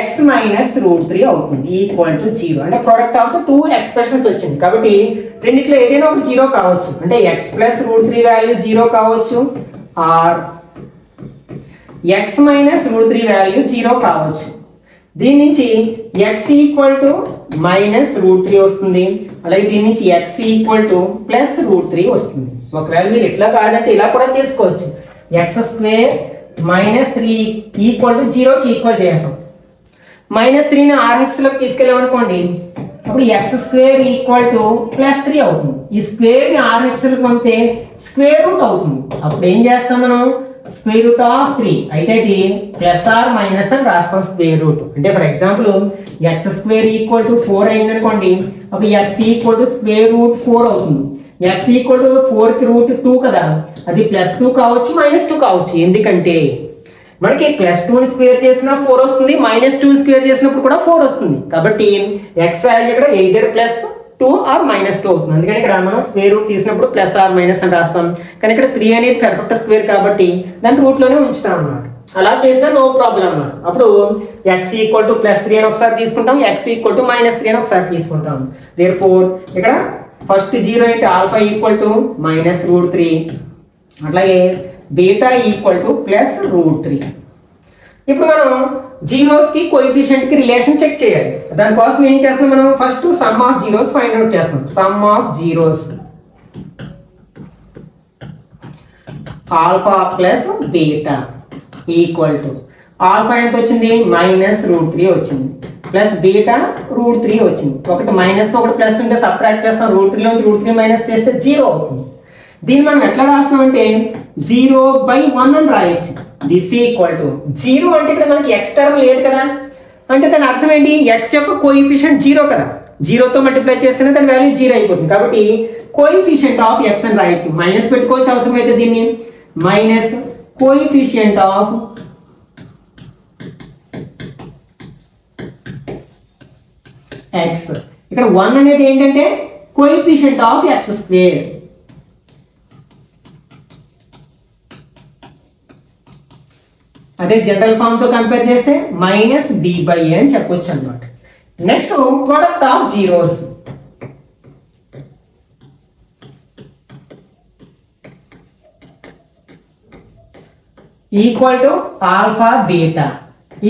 x - √3 అవుతుంది = 0. అంటే ప్రోడక్ట్ ఆఫ్ ద 2 ఎక్స్ప్రెషన్స్ వచ్చింది కాబట్టి రెండిట్లో ఏదైనా ఒకటి 0 కావచ్చు. అంటే x + √3 వాల్యూ 0 కావచ్చు ఆర్ x - √3 వాల్యూ 0 కావచ్చు. దీని నుంచి x -√3 వస్తుంది, అలాగే దీని నుంచి x +√3 వస్తుంది. ఒకవేళ మీరు ఇట్లా కాదంటే ఇలా కూడా చేసుకోవచ్చు. x² - 3 = 0 కి ఈక్వల్ చేస్తాం. -3 ని rx లోకి తీసుకెళ్ళామనుకోండి అప్పుడు x² +3 అవుతుంది. ఈ స్క్వేర్ ని rx లోకి పంపితే స్క్వేర్ రూట్ అవుతుంది. అప్పుడు ఏం చేస్తాం మనం √3 అయితే ఇది +r - అని రాస్తాం స్క్వేర్ రూట్. అంటే ఫర్ ఎగ్జాంపుల్ x² 4 అయింది అనుకోండి అప్పుడు x √4 అవుతుంది. x 4 కి √2 కదా అది +2 కావచ్చు -2 కావచ్చు. ఎందుకంటే మనకి +2 ని స్క్వేర్ చేసినా 4 వస్తుంది, -2 ని స్క్వేర్ చేసినప్పుడు కూడా 4 వస్తుంది. కాబట్టి x వాల్యూ ఇక్కడ ఎయిదర్ +2 ఆర్ -2 అవుతుంది. అందుకని ఇక్కడ మనం స్క్వేర్ రూట్ తీసినప్పుడు +r - అని రాస్తాం. కానీ ఇక్కడ 3 అనేది పర్ఫెక్ట్ స్క్వేర్ కాబట్టి దాన్ని రూట్ లోనే ఉంచుతాం అన్నమాట. అలా చేసినా నో ప్రాబ్లం అన్నమాట. అప్పుడు x +3 అని ఒకసారి తీసుకుంటాం, x -3 అని ఒకసారి తీసుకుంటాం. దేర్ఫోర్ ఇక్కడ ఫస్ట్ 0 అంటే ఆల్ఫా -√3 అట్లాగే బీటా +√3. ఇప్పుడు మనం జీరోస్ కి కోఎఫిషియంట్ కి రిలేషన్ చెక్ చేయాలి. దానికోసం ఏం చేస్తాం మనం first sum of zeros find out చేస్తాం. Sum of zeros alpha plus beta alpha ఎంత వచ్చింది -√3 వచ్చింది, ప్లస్ బీటా రూట్ 3 వచ్చింది. ఒకటి మైనస్ ఒకటి ప్లస్ ఉంటే సబ్ట్రాక్ట్ చేస్తాం, రూట్ 3 నుంచి రూట్ 3 మైనస్ చేస్తే 0 అవుతుంది. దీన్ని మనం ఎట్లా రాస్తాం అంటే 0/1 అని రాయొచ్చు. దిస్ ఈక్వల్ టు 0 అంటే ఇక్కడ మనకి ఎక్స్ టర్మ్ లేదు కదా, అంటే దాని అర్థం ఏంటి, ఎక్స్ యొక్క కోఎఫిషియంట్ 0 కదా, 0తో మల్టిప్లై చేస్తేనే దాని వాల్యూ 0 అయిపోతుంది. కాబట్టి కోఎఫిషియంట్ ఆఫ్ ఎక్స్ అని రాయొచ్చు. మైనస్ పెట్టుకోవచ్చు అవసరమైతే దీన్ని, మైనస్ కోఎఫిషియంట్ ఆఫ్ ఎక్స్. ఇక్కడ 1 అనేది ఏంటంటే కోఎఫిషియంట్ ఆఫ్ ఎక్స్ స్క్వేర్. అదే జనరల్ ఫామ్ తో కంపేర్ చేస్తే మైనస్ b/a అని చెప్పొచ్చు అన్నమాట. Next product of zeros. Equal to alpha beta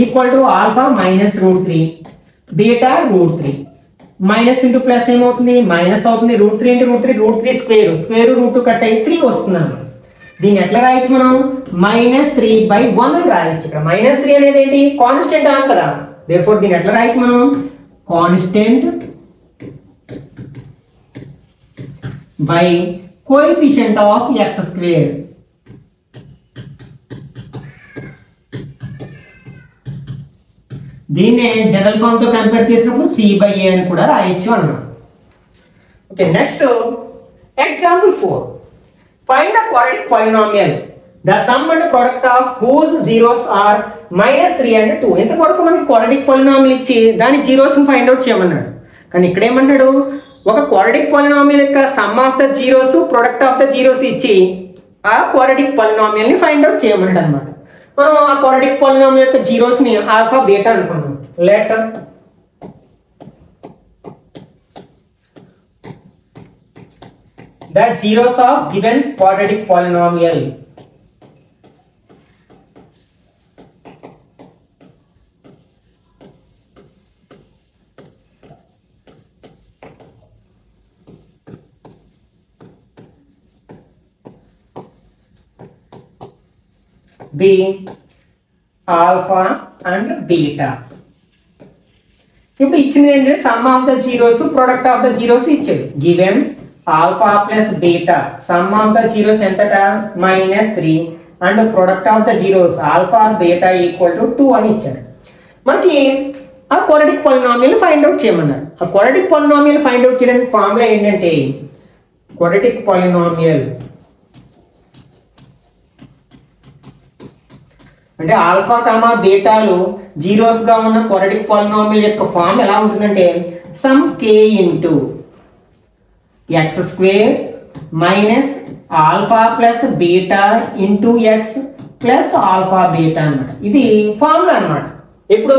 equal to alpha minus root 3 beta root 3 minus into plus ఏమవుతుంది, మైనస్ అవుతుంది. Root 3 into root 3 square root 2 cut అయ్యి 3 వస్తున్నాను. దీన్ని ఎట్లా రాయొచ్చు మనం, -3/1 అని రాయొచ్చు. ఇక్కడ -3 అనేది ఏంటి, కాన్స్టెంట్ ఆన్ కదా, దేర్ఫోర్ దీన్ని ఎట్లా రాయొచ్చు మనం, constant by coefficient of x square. దీన్నే జనరల్ ఫామ్ తో కంపేర్ చేసినప్పుడు c/a అని కూడా రాయొచ్చు అన్నమాట. Okay, next example 4. Find the quadratic polynomial. The sum and product of whose zeros are -3 and 2. ఇంతవరకు మనకి క్వాడ్రాటిక్ పాలినామియల్ ఇచ్చి దాని జీరోస్ ని ఫైండ్ అవుట్ చేయమన్నాడు. కానీ ఇక్కడ ఏమంటాడు, ఒక క్వాడ్రాటిక్ పాలినామియల్ యొక్క some of the zeros product of the zeros ఇచ్చి ఆ క్వాడ్రాటిక్ పాలినామియల్ ని ఫైండ్ అవుట్ చేయమన్నాడు అన్నమాట. మనం ఆ క్వాడ్రాటిక్ పాలినామియల్ యొక్క జీరోస్ ని ఆల్ఫా బీటా అనుకున్నాం. Let the zeros of given quadratic polynomial. Be alpha and beta. ఇప్పుడు ఇచ్చింది ఏంటంటే sum of the zeros product of the zeros ఇచ్చాడు. Given alpha plus beta, sum of the zeros ఎంతట -3 and product of the zeros alpha beta equal to 2 అని ఇచ్చారు. మనకి ఆ క్వాడ్రాటిక్ పాలినామియల్ ఫైండ్ అవుట్ చేయమన్నారు. ఆ క్వాడ్రాటిక్ పాలినామియల్ ఫైండ్ అవుట్ చేయడానికి ఫార్ములా ఏంటంటే, క్వాడ్రాటిక్ పాలినామియల్ అంటే ఆల్ఫా కామా బీటాలు జీరోస్ గా ఉన్న క్వాడ్రాటిక్ పాలినామియల్ యొక్క ఫార్మ్ ఎలా ఉంటుందంటే, some k into X square minus alpha plus beta into X plus alpha beta అన్నమాట. ఇది ఫార్ములా అన్నమాట. ఇప్పుడు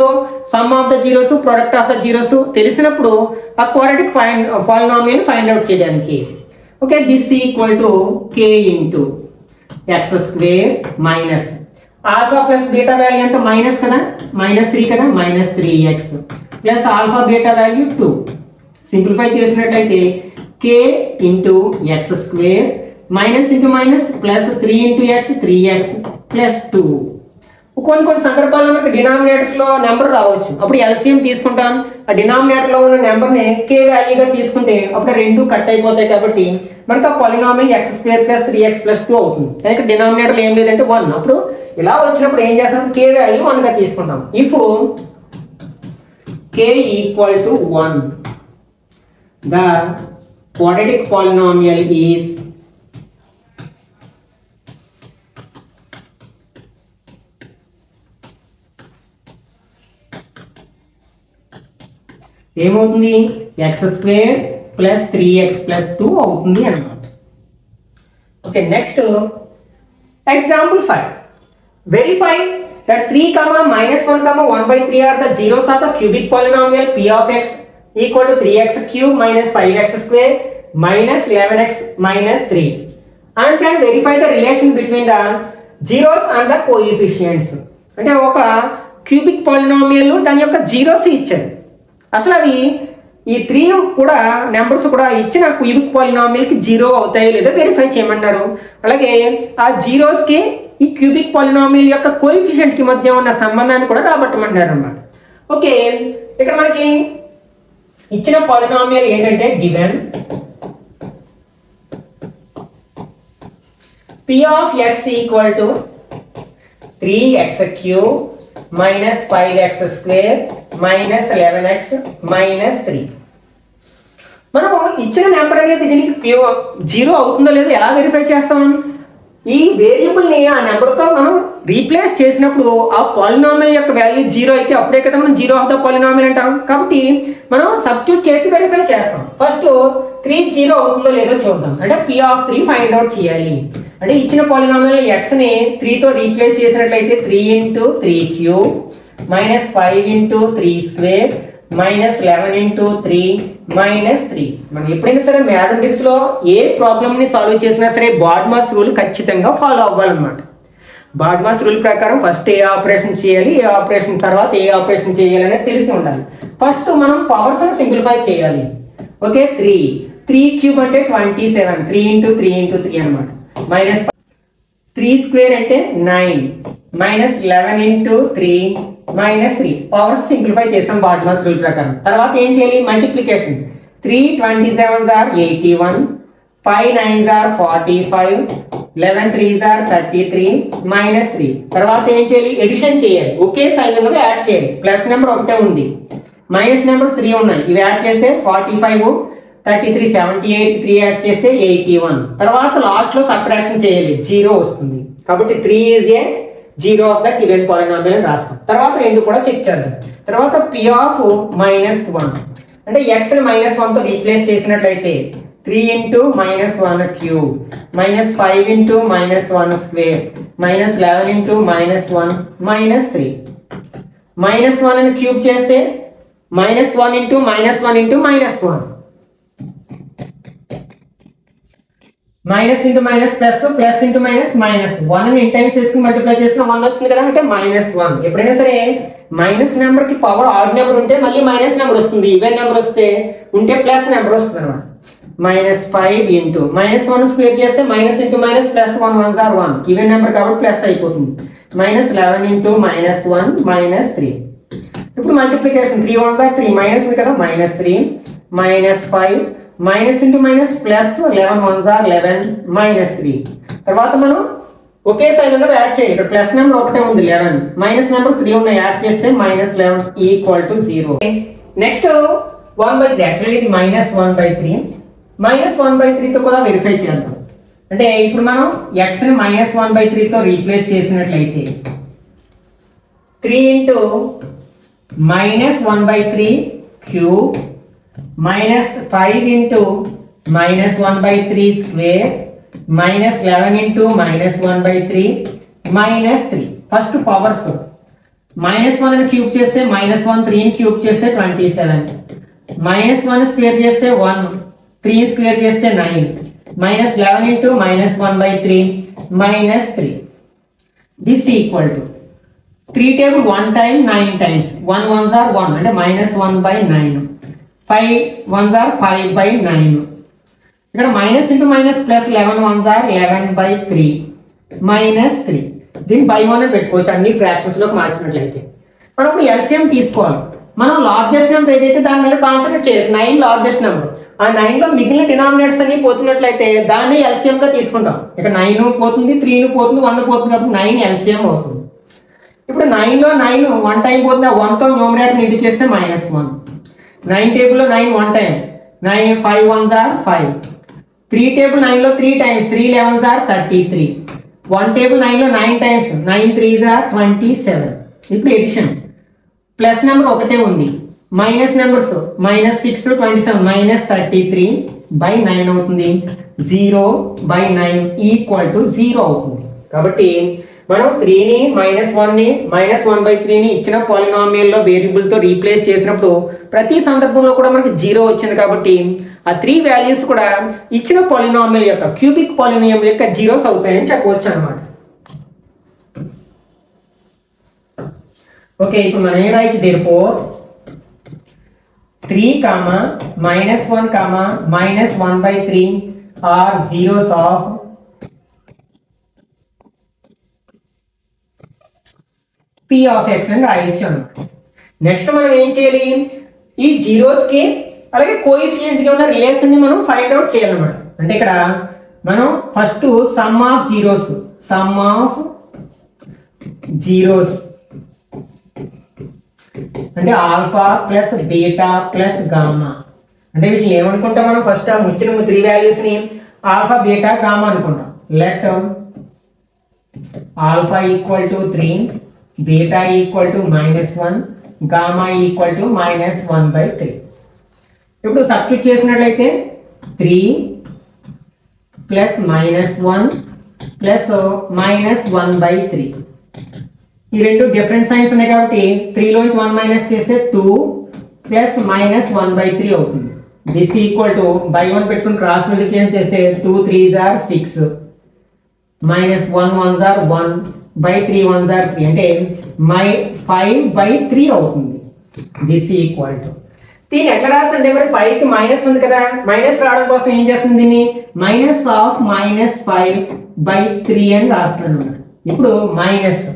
sum of the zeros product of the zeros తెలిసినప్పుడు ఆ క్వాడ్రాటిక్ పాలినామియల్ ఫైండ్ అవుట్ చేయడానికి. Okay, this equal to k into X square minus alpha plus beta value ఎంత, మైనస్ కదా, -3 కదా, -3x plus alpha beta value 2. Simplify చేసినట్లయితే k into X square minus into minus plus 3 into X 3x plus 2. కొన్ని సందర్భాల్లో మనకి డినామినేటర్స్ లో నెంబర్ రావచ్చు, అప్పుడు ఎల్సిఎం తీసుకుంటాం. ఆ డినామినేటర్ లో ఉన్న నెంబర్ని k వాల్యూగా తీసుకుంటే అప్పుడు రెండు కట్ అయిపోతాయి. కాబట్టి మనకు ఆ polynomial x² plus 3x plus 2 అవుతుంది. కానీ డినామినేటర్ ఏం లేదంటే 1. అప్పుడు ఇలా వచ్చినప్పుడు ఏం చేస్తాం, k వాల్యూ 1 గా తీసుకుంటాం. If k equal to 1 the quadratic polynomial is ఏమవుతుంది, x² ప్లస్ 3x ప్లస్ 2 అవుతుంది అన్నమాట. Okay, next example 5. Verify that 3, -1, 1/3 are the zeros of the cubic polynomial p of x equal to 3x cube minus 5x square minus 11x minus 3, and then verify the relation between the zeros and the coefficients. అంటే ఒక క్యూబిక్ పాలినామియల్ దాని యొక్క జీరోస్ ఇచ్చారు. అసలు అవి ఈ 3 కూడా నెంబర్స్ కూడా ఇచ్చిన క్యూబిక్ పాలినామియల్ కి 0 అవుతాయో లేదో వెరిఫై చేయమంటారు. అలాగే ఆ జీరోస్ కి ఈ క్యూబిక్ పాలినామియల్ యొక్క కోఎఫిషియంట్ కి మధ్య ఉన్న సంబంధాన్ని కూడా రాబట్టమంటున్నారు అన్నమాట. ఓకే, ఇక్కడ మనకి ఇచ్చిన పాలినామియల్ ఏంటంటే given p of x equal to 3x cube minus 5x square minus 11x minus 3. మనం ఇచ్చిన నెంబర్ అనేది దీనికి జీరో అవుతుందో లేదో ఎలా వెరిఫై చేస్తాం? ఈ వేరియబుల్ని ఆ నెంబర్తో మనం రీప్లేస్ చేసినప్పుడు ఆ పాలినామియల్ యొక్క వాల్యూ జీరో అయితే అప్పుడే కదా మనం జీరో ఆఫ్ ద పాలినామియల్ అంటాం. కాబట్టి మనం సబ్స్టిట్యూట్ చేసి వెరిఫై చేస్తాం. ఫస్ట్ 3 జీరో అవుతుందో లేదో చూద్దాం. అంటే p of 3 ఫైండ్ అవుట్ చేయాలి. అంటే ఇచ్చిన పాలినామియల్ xని 3తో రీప్లేస్ చేసినట్లయితే 3 into 3 cube minus 5 into 3 square minus 11 into 3 minus 3. మనం ఎప్పుడైనా సరే మ్యాథమెటిక్స్లో ఏ ప్రాబ్లమ్ని సాల్వ్ చేసినా సరే బాడ్మాస్ రూల్ ఖచ్చితంగా ఫాలో అవ్వాలన్నమాట. బాడ్మాస్ రూల్ ప్రకారం ఫస్ట్ ఏ ఆపరేషన్ చేయాలి, ఏ ఆపరేషన్ తర్వాత ఏ ఆపరేషన్ చేయాలి అనేది తెలిసి ఉండాలి. ఫస్ట్ మనం పవర్స్ని సింప్లిఫై చేయాలి. ఓకే, 3 క్యూబ్ అంటే 27, 3 into 3 into 3 అనమాట. మైనస్ 3 స్క్వేర్ అంటే 9 minus 11 into 3 minus 3. Powers simplify చేసాం బాడ్మాస్ రూల్ ప్రకారం. తర్వాత ఏం చేయాలి? Multiplication. 3 27s are 81, 5 9s are 45, 11 3s are 33 minus 3. తర్వాత ఏం చేయాలి? ఎడిషన్ చేయాలి. ఒకే సైన్ ఉన్నది యాడ్ చేయాలి. ప్లస్ నెంబర్ ఒకటే ఉంది, మైనస్ నెంబర్స్ 3 ఉన్నాయి. ఇవి యాడ్ చేస్తే 45, 33 78, 3 యాడ్ చేస్తే 81. తర్వాత లాస్ట్లో సబ్ట్రాక్షన్ చేయాలి, జీరో వస్తుంది. కాబట్టి 3 is a zero of the given polynomial అని రాస్తాం. తర్వాత రెండు కూడా చెక్ చేద్దాం. తర్వాత p of -1 అంటే xని -1తో రీప్లేస్ చేసినట్లయితే 3 into -1 cube minus 5 into -1 square minus 11 into -1 minus 3. -1 అని క్యూబ్ చేస్తే -1 into -1 into -1. Minus into minus plus, plus into minus minus. 1 ని టైమ్స్ చేసుకుని మల్టిప్లై చేసిన 1 వస్తుంది కదా, అంటే -1. ఎప్పుడైనా సరే మైనస్ నెంబర్కి పవర్ ఆడ్ నెంబర్ ఉంటే మళ్ళీ మైనస్ నెంబర్ వస్తుంది, ఈవెన్ నెంబర్ వస్తే ఉంటే ప్లస్ నెంబర్ వస్తుంది అనమాట. -5 ఇంటూ -1 స్క్వేర్ చేస్తే minus into minus plus 1 1s are 1, even number కాబట్టి ప్లస్ అయిపోతుంది. -11 ఇంటూ -1 మైనస్ 3. ఇప్పుడు మల్టిప్లికేషన్ 3 1s are 3, మైనస్ ఉంది కదా, -3 -5 minus into minus plus 11 1s are 11 minus 3. తర్వాత మనం ఒకే సైన్ ఉన్నది యాడ్ చేయాలి. ఇక్కడ ప్లస్ నెంబర్ ఒకటే ఉంది 11, మైనస్ నెంబర్స్ 3 ఉన్నాయి, యాడ్ చేస్తే -11 ఈక్వల్ టు 0. నెక్స్ట్ 1/3, యాక్చువల్లీ ఇది -1/3. -1/3తో కూడా వెరిఫై చేద్దాం. అంటే ఇప్పుడు మనం xని -1/3తో రీప్లేస్ చేసినట్లయితే 3 into -1/3 cube minus 5 into -1/3 square minus 11 into -1/3 minus 3. First powers -1 అని క్యూబ్ చేస్తే -1, 3 ని క్యూబ్ చేస్తే 27, -1 స్క్వేర్ చేస్తే 1, 3 స్క్వేర్ చేస్తే 9, -11 into -1/3 minus 3. This equal to 3 table 1 time 9 times, 1 1s are 1 అంటే -1/9, 5 1s are 5/9. ఇక్కడ minus into minus plus 11 1s are 11/3 minus 3. దీన్ని బై 1 అని పెట్టుకోవచ్చు అన్ని ఫ్రాక్షన్స్లోకి మార్చినట్లయితే. మనం ఇప్పుడు ఎల్సిఎం తీసుకోవాలి. మనం లార్జెస్ట్ నెంబర్ ఏదైతే దాని మీద కాన్సన్ట్రేట్ చేయాలి. 9 లార్జెస్ట్ నెంబర్. ఆ 9లో మిగిలిన డినామినేటర్స్ అన్ని పోతున్నట్లయితే దాన్ని ఎల్సిఎంగా తీసుకుంటాం. ఇక్కడ 9 పోతుంది, 3 పోతుంది, 1 పోతుంది, కాబట్టి 9 ఎల్సిఎం అవుతుంది. ఇప్పుడు 9లో 9 1 టైం పోతుంది, ఆ 1తో న్యూమరేటర్ ఇంటూ చేస్తే -1. 9 టేబుల్లో 9 1 టైం, 9 5 1s are 5. 3 టేబుల్ 9లో 3 టైమ్స్, 3 11s are 33. 1 టేబుల్ 9లో 9 టైమ్స్, 9 3s are 27. ఇప్పుడు ఎడిషన్. ప్లస్ నెంబర్ ఒకటే ఉంది, మైనస్ నెంబర్స్ -6 27 -33/9 అవుతుంది. 0/9 ఈక్వల్ టు 0 అవుతుంది. కాబట్టి మనం 3ని -1ని -1/3ని ఇచ్చిన పాలినామియల్లో వేరియబుల్తో రీప్లేస్ చేసినప్పుడు ప్రతి సందర్భంలో కూడా మనకి 0 వచ్చింది. కాబట్టి ఆ 3 వాల్యూస్ కూడా ఇచ్చిన పాలినామియల్ యొక్క క్యూబిక్ పాలినామియల్ యొక్క జీరోస్ అవుతాయని చెప్పవచ్చు అనమాట. ఓకే, ఇప్పుడు మనం ఏం రాయొచ్చు? therefore 3, -1, -1/3 are zeros of p of x అని రాయొచ్చు. నెక్స్ట్ మనం ఏం చేయాలి, ఈ జీరోస్కి అలాగే కోఎఫిషియెంట్స్కి ఉన్న రిలేషన్ని మనం ఫైండ్ అవుట్ చేయాలన్నమాట. అంటే ఇక్కడ మనం ఫస్ట్ సమ్ ఆఫ్ జీరోస్ అంటే alpha plus beta plus gamma. అంటే వీటిని ఏమనుకుంటాం మనం, ఫస్ట్ ఆ వచ్చిన 3 వాల్యూస్ని ఆల్ఫా బీటా గామా అనుకుంటాం. Let alpha equal to 3, beta equal to -1, gamma equal to -1/3. ఇప్పుడు సబ్స్టిట్యూట్ చేసినట్లయితే 3 ప్లస్ -1 ప్లస్ -1/3. ఈ రెండు డిఫరెంట్ సైన్స్ ఉన్నాయి కాబట్టి 3లోంచి 1 మైనస్ చేస్తే 2 ప్లస్ -1/3 అవుతుంది. దిస్ ఈక్వల్ టు బై 1 పెట్టుకుని క్రాస్ మల్టిప్లికేషన్ చేస్తే 2 3s are 6 -1 1s are 1 by 3 1s are 3 అంటే 5/3 అవుతుంది. దిస్ ఈక్వల్ టు దీన్ని ఎట్లా రాస్తుంటే మరి 5కి మైనస్ ఉంది కదా, మైనస్ రావడం కోసం ఏం చేస్తుంది, దీన్ని -5/3 అని రాస్తున్నాను. ఇప్పుడు మైనస్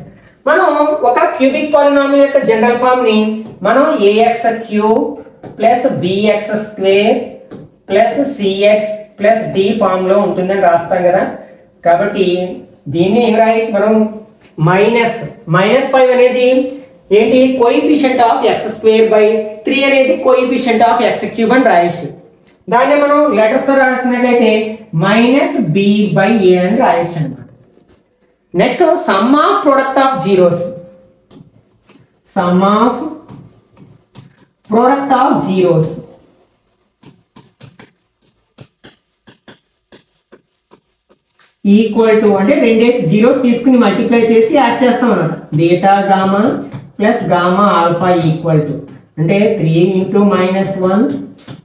మనం ఒక క్యూబిక్ పాలినామియల్ యొక్క జనరల్ ఫామ్ ని మనం ax³ plus bx² plus cx plus d form లో ఉంటుందని రాస్తాం కదా. కాబట్టి దీన్ని ఏం రాయొచ్చు మనం, -5 అనేది ఏంటి, కోఎఫిషియంట్ ఆఫ్ x²/3 అనేది కోఎఫిషియంట్ ఆఫ్ x³ అని రాయొచ్చు. దాన్ని మనం లెటర్స్ తో రాసినట్లయితే -b/a అని రాయొచ్చు అన్నమాట. Next some of product of zeros, equal to అంటే రెండేసి జీరోస్ తీసుకుని మల్టిప్లై చేసి యాడ్ చేస్తాం అన్నమాట. Beta gamma plus gamma alpha equal to అంటే 3 × -1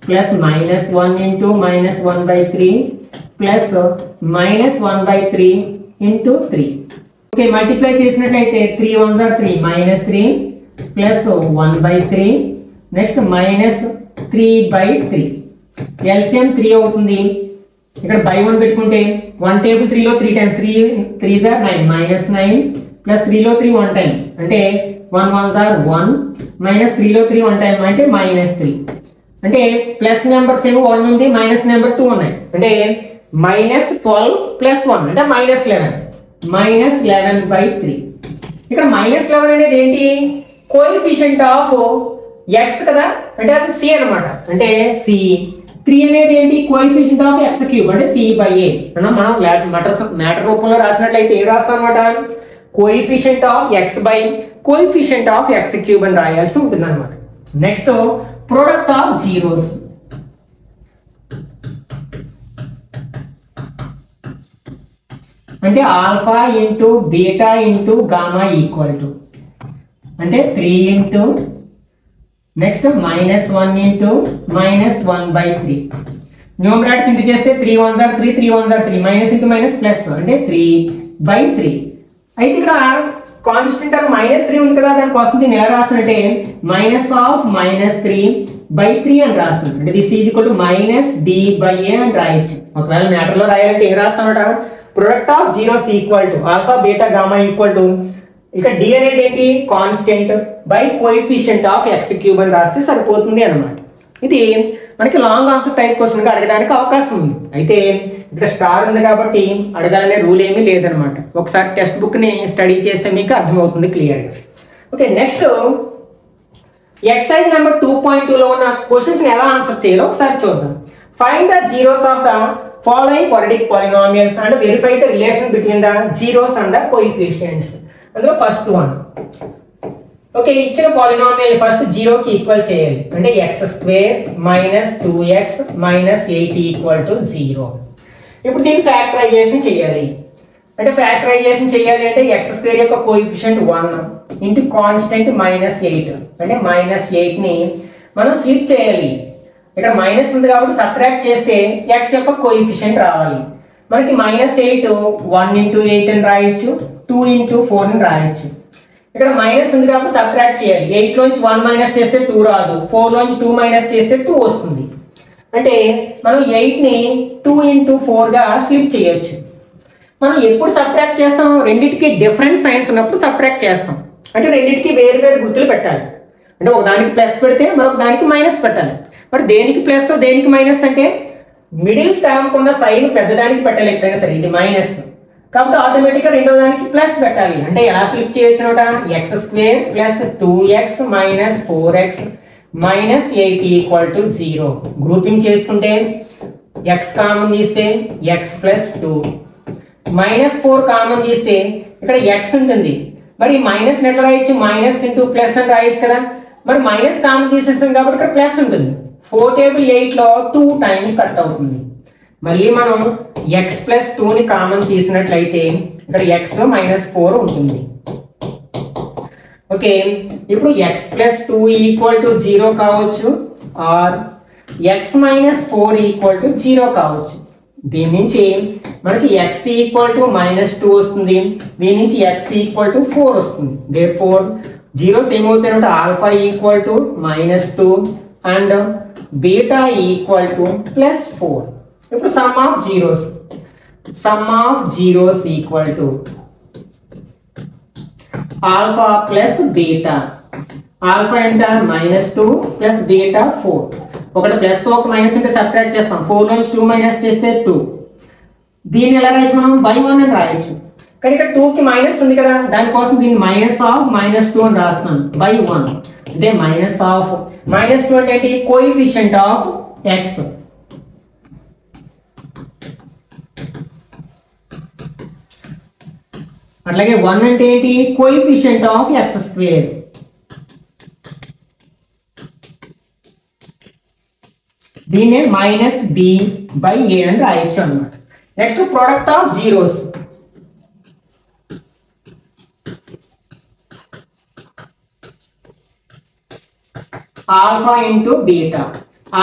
ప్లస్ -1 × -1/3 ప్లస్ -1/3 × 3. ఓకే, మల్టిప్లై చేసినట్లయితే 3 1s are 3 -3 plus 1/3 next -3/3. LCM 3 అవుతుంది. ఇక్కడ బై 1 పెట్టుకుంటే 1 టేబుల్ 3లో 3 టైమ్స్ 3 3s are 9 -9 ప్లస్ 3లో 3 1 టైమ్ అంటే 1 1s are 1 -3లో 3 1 టైమ్ అంటే -3. అంటే ప్లస్ నెంబర్స్ ఏమో 1 ఉంది, మైనస్ నెంబర్ 2 ఉన్నాయి. అంటే -12 ప్లస్ 1 అంటే -11/3. ఇక్కడ -11 అనేది ఏంటి, కోఎఫిషియంట్ ఆఫ్ x కదా, అంటే అది c అన్నమాట. అంటే c 3 అనేది ఏంటి, కోఎఫిషియంట్ ఆఫ్ x³ అంటే c/a. మనం మ్యాటర్ రూపంలో రాసినట్లయితే ఏం రాస్తాం అన్నమాట, coefficient of x by coefficient of x³ అని రాయాల్సి ఉంటుంది అన్నమాట. నెక్స్ట్ ప్రోడక్ట్ ఆఫ్ జీరోస్, అంటే alpha into beta into gamma equal to అంటే 3 into next -1 into -1/3. Numerators into చేస్తే 3 1s are 3 3 1s are 3 minus into minus plus అంటే 3/3. అయితే ఇక్కడ కాన్స్టెంట్ -3 ఉంది కదా, దానికోసం దీన్ని ఎలా రాస్తున్నట్టే -3/3 అని రాస్తున్నాను. అంటే this is equal to -d/a అని రాయొచ్చు. ఒకవేళ మ్యాటర్ లో రాయాలంటే ఏం రాస్తామట, product of zeros equal to alpha beta gamma equal to ఇక d అనేది ఏంటి, constant by coefficient of x³ అని రాస్తే సరిపోతుంది అన్నమాట. ఇది మనకి లాంగ్ ఆన్సర్ టైప్ క్వశ్చన్ గా అడగడానికి అవకాశం ఉంది. అయితే ఇక్కడ స్టార్ ఉంది కాబట్టి అడగాలనే రూల్ ఏమీ లేదనమాట. ఒకసారి టెక్స్ట్ బుక్ ని స్టడీ చేస్తే మీకు అర్థమవుతుంది క్లియర్గా. ఓకే, నెక్స్ట్ ఎక్సర్సైజ్ నెంబర్ 2.2లో ఉన్న క్వశ్చన్స్ ని ఎలా ఆన్సర్ చేయాలో ఒకసారి చూద్దాం. Find the zeros of the following quadratic polynomials and verify the relation between the zeros and the coefficients. అందులో ఫస్ట్ వన్, ఓకే, ఇచ్చిన పాలినామియల్ ఫస్ట్ జీరోకి ఈక్వల్ చేయాలి. అంటే x² - 2x - 8 = 0. ఇప్పుడు దీన్ని ఫ్యాక్టరైజేషన్ చేయాలి. అంటే ఫ్యాక్టరైజేషన్ చేయాలి అంటే x² యొక్క కోఎఫిషియంట్ 1 ఇంటూ కాన్స్టెంట్ -8 అంటే -8ని మనం స్లిప్ చేయాలి. ఇక్కడ మైనస్ ఉంది కాబట్టి సబ్ట్రాక్ట్ చేస్తే x యొక్క కోఎఫిషియంట్ రావాలి. మనకి -8 1 × 8 అని రాయొచ్చు, 2 × 4 అని రాయొచ్చు. ఇక్కడ మైనస్ ఉంది కాబట్టి సబ్ట్రాక్ట్ చేయాలి. 8 లోంచి 1 మైనస్ చేస్తే 2 రాదు, 4 లోంచి 2 మైనస్ చేస్తే 2 వస్తుంది. అంటే మనం 8ని 2 × 4గా స్లిప్ చేయొచ్చు. మనం ఎప్పుడు సబ్ట్రాక్ట్ చేస్తాం, రెండింటికి డిఫరెంట్ సైన్స్ ఉన్నప్పుడు సబ్ట్రాక్ట్ చేస్తాం. అంటే రెండింటికి వేరు వేరు గుర్తులు పెట్టాలి. అంటే ఒక దానికి ప్లస్ పెడితే మరొక దానికి మైనస్ పెట్టాలి. మరి దేనికి ప్లస్ దేనికి మైనస్ అంటే మిడిల్ టర్మ్ ఉన్న సైన్ పెద్దదానికి పెట్టాలి ఎప్పుడైనా సరే. ఇది మైనస్ కాబట్టి ఆటోమేటిక్గా రెండో దానికి ప్లస్ పెట్టాలి. అంటే ఎలా స్లిప్ చేయొచ్చు అనమాట, X square plus 2x minus 4x minus 8 equal to 0. Grouping చేసుకుంటే ఎక్స్ కామన్ తీస్తే ఎక్స్ ప్లస్ 2 మైనస్ 4 కామన్ తీస్తే ఇక్కడ ఎక్స్ ఉంటుంది. మరి మైనస్ ఎట్లా రాయొచ్చు, మైనస్ ఇంటూ ప్లస్ అని రాయొచ్చు కదా. మరి మైనస్ కామన్ తీసేస్తాం కాబట్టి ఇక్కడ ప్లస్ ఉంటుంది. 4 టేబుల్ 8లో 2 టైమ్స్ కట్ అవుతుంది. మళ్ళీ మనం ఎక్స్ ప్లస్ 2ని కామన్ తీసినట్లయితే ఇక్కడ ఎక్స్ మైనస్ 4 ఉంటుంది. ఓకే, ఇప్పుడు ఎక్స్ ప్లస్ 2 ఈక్వల్ టు 0 కావచ్చు or x minus 4 equal to 0 కావచ్చు. దీని నుంచి మనకి ఎక్స్ ఈక్వల్ టు మైనస్ 2 వస్తుంది, దీని నుంచి ఎక్స్ ఈక్వల్ టు 4 వస్తుంది. దేర్ఫోర్ జీరోస్ ఏమవుతాయంటే alpha equal to minus 2 and beta equal to plus 4. ఇప్పుడు sum of zeros equal to alpha plus beta. Alpha ఎంత మైనస్ 2 ప్లస్ బీటా 4. ఒకటి ప్లస్ ఒక మైనస్ అంటే సబ్ట్రాక్ట్ చేస్తాం. 4 నుంచి 2 మైనస్ చేస్తే 2. దీన్ని ఎలా రాయొచ్చు మనం, బై 1 అని రాయొచ్చు. కానీ ఇక్కడ 2కి మైనస్ ఉంది కదా, దానికోసం దీన్ని మైనస్ ఆఫ్ మైనస్ 2 అని రాస్తున్నాను బై 1. అంటే మైనస్ ఆఫ్ మైనస్ 2 అంటే ఏంటి, కోఎఫిషియంట్ ఆఫ్ ఎక్స్. అట్లాగే 1 అంటే ఏంటి, కోఎఫిషియంట్ ఆఫ్ ఎక్స్ స్క్వేర్. దీన్నే మైనస్ బి బై ఏ అని రాయొచ్చు అన్నమాట. Next product of zeros. Alpha into beta,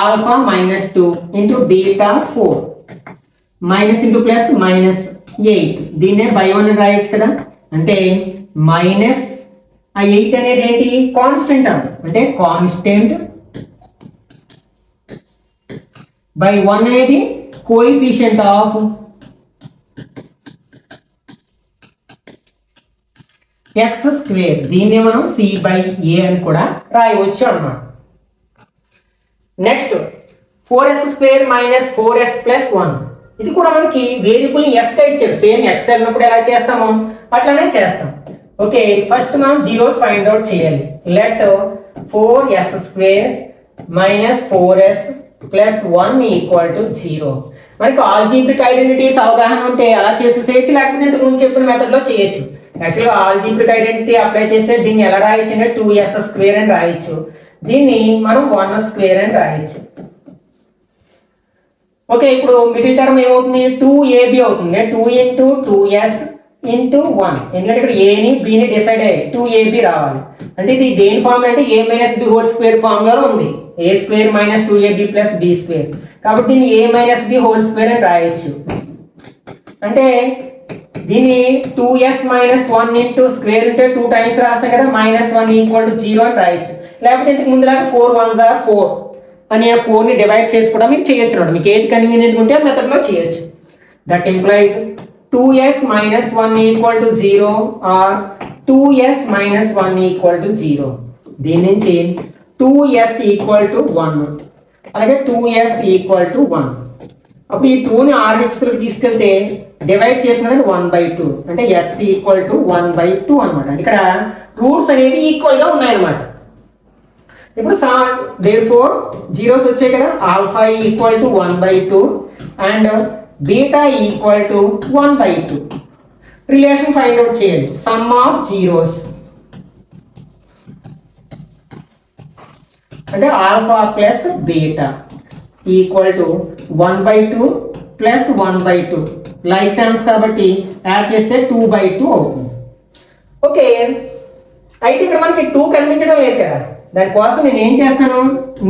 alpha minus 2 into beta 4 minus into plus minus 8. దీన్నే బై 1 అని రాయొచ్చు కదా. అంటే మైనస్ ఆ 8 అనేది ఏంటి, కాన్స్టెంట్ అంటే కాన్స్టెంట్ బై 1 అనేది కోఎఫిషియంట్ ఆఫ్ ఎక్స్ స్క్వేర్. దీన్నే మనం సి బై ఏ అని కూడా రాయవచ్చు అన్నమాట. Next 4s square minus 4s plus 1. ఇది కూడా మనకి వేరియబుల్ ఎస్ గా ఇచ్చారు. సేమ్ ఎక్స్ అన్నప్పుడు ఎలా చేస్తామో అట్లానే చేస్తాం. ఓకే, ఫస్ట్ మనం జీరోస్ ఫైండ్ అవుట్ చేయాలి. Let 4s square minus 4s plus 1 equal to 0. మనకి ఆల్జీబ్రిక్ ఐడెంటిటీస్ అవగాహన ఉంటే అలా చేసేసేయచ్చు, లేకపోతే ఇంతకు ముందు చెప్పిన మెథడ్లో చేయొచ్చు. యాక్చువల్గా ఆల్జీబ్రిక్ ఐడెంటిటీ అప్లై చేస్తే దీన్ని ఎలా రాయొచ్చు అంటే 2s స్క్వేర్ అని రాయొచ్చు. దీన్ని మనం 1 స్క్వేర్ అని రాయొచ్చు. ఓకే, ఇప్పుడు మిడిల్ టర్మ్ ఏమవుతుంది, 2ab అవుతుంది. 2 ఇంటూ 2s ఇంటూ 1. ఎందుకంటే ఇక్కడ ఏని బిని డిసైడ్ అయ్యి 2ab రావాలి. అంటే ఇది దేని ఫార్ములా అంటే a minus b whole square ఫార్ములాలో ఉంది. a square minus 2ab plus b square. కాబట్టి దీన్ని a minus b whole square అని రాయొచ్చు. అంటే దీన్ని 2s మైనస్ 1 ఇంటూ స్క్వేర్ ఉంటే 2 టైమ్స్ రాస్తాం కదా, మైనస్ 1 ఈక్వల్ టు 0 అని రాయొచ్చు. లేకపోతే ఇంతకు ముందులాగా 4 1s are 4 అని 4ని డివైడ్ చేసి కూడా మీరు చేయొచ్చు అన్నమాట. మీకు ఏది కన్వీనియంట్ ఉంటే ఆ మెథడ్లో చేయొచ్చు. That implies 2s minus 1 equal to 0 or 2s minus 1 equal to 0. దీని నుంచి 2s ఈక్వల్ టు 1 అలాగే 2s ఈక్వల్ టు 1. అప్పుడు ఈ 2ని RHSలోకి తీసుకెళ్తే డివైడ్ చేసినది 1/2 అంటే s ఈక్వల్ టు 1/2 అనమాట. ఇక్కడ రూట్స్ అనేవి ఈక్వల్గా ఉన్నాయన్నమాట. ఇప్పుడు దేర్ఫోర్ జీరోస్ వచ్చాయి కదా, alpha equal to 1/2 and beta equal to 1/2. Relation find out చేయాలి. సమ్ ఆఫ్ జీరోస్ అంటే alpha plus beta equal to 1/2 plus 1/2. Like terms కాబట్టి యాడ్ చేస్తే 2/2 అవుతుంది. ఓకే, అయితే ఇక్కడ మనకి 2 కనిపించడం లేదు కదా, దానికోసం నేను ఏం చేస్తాను,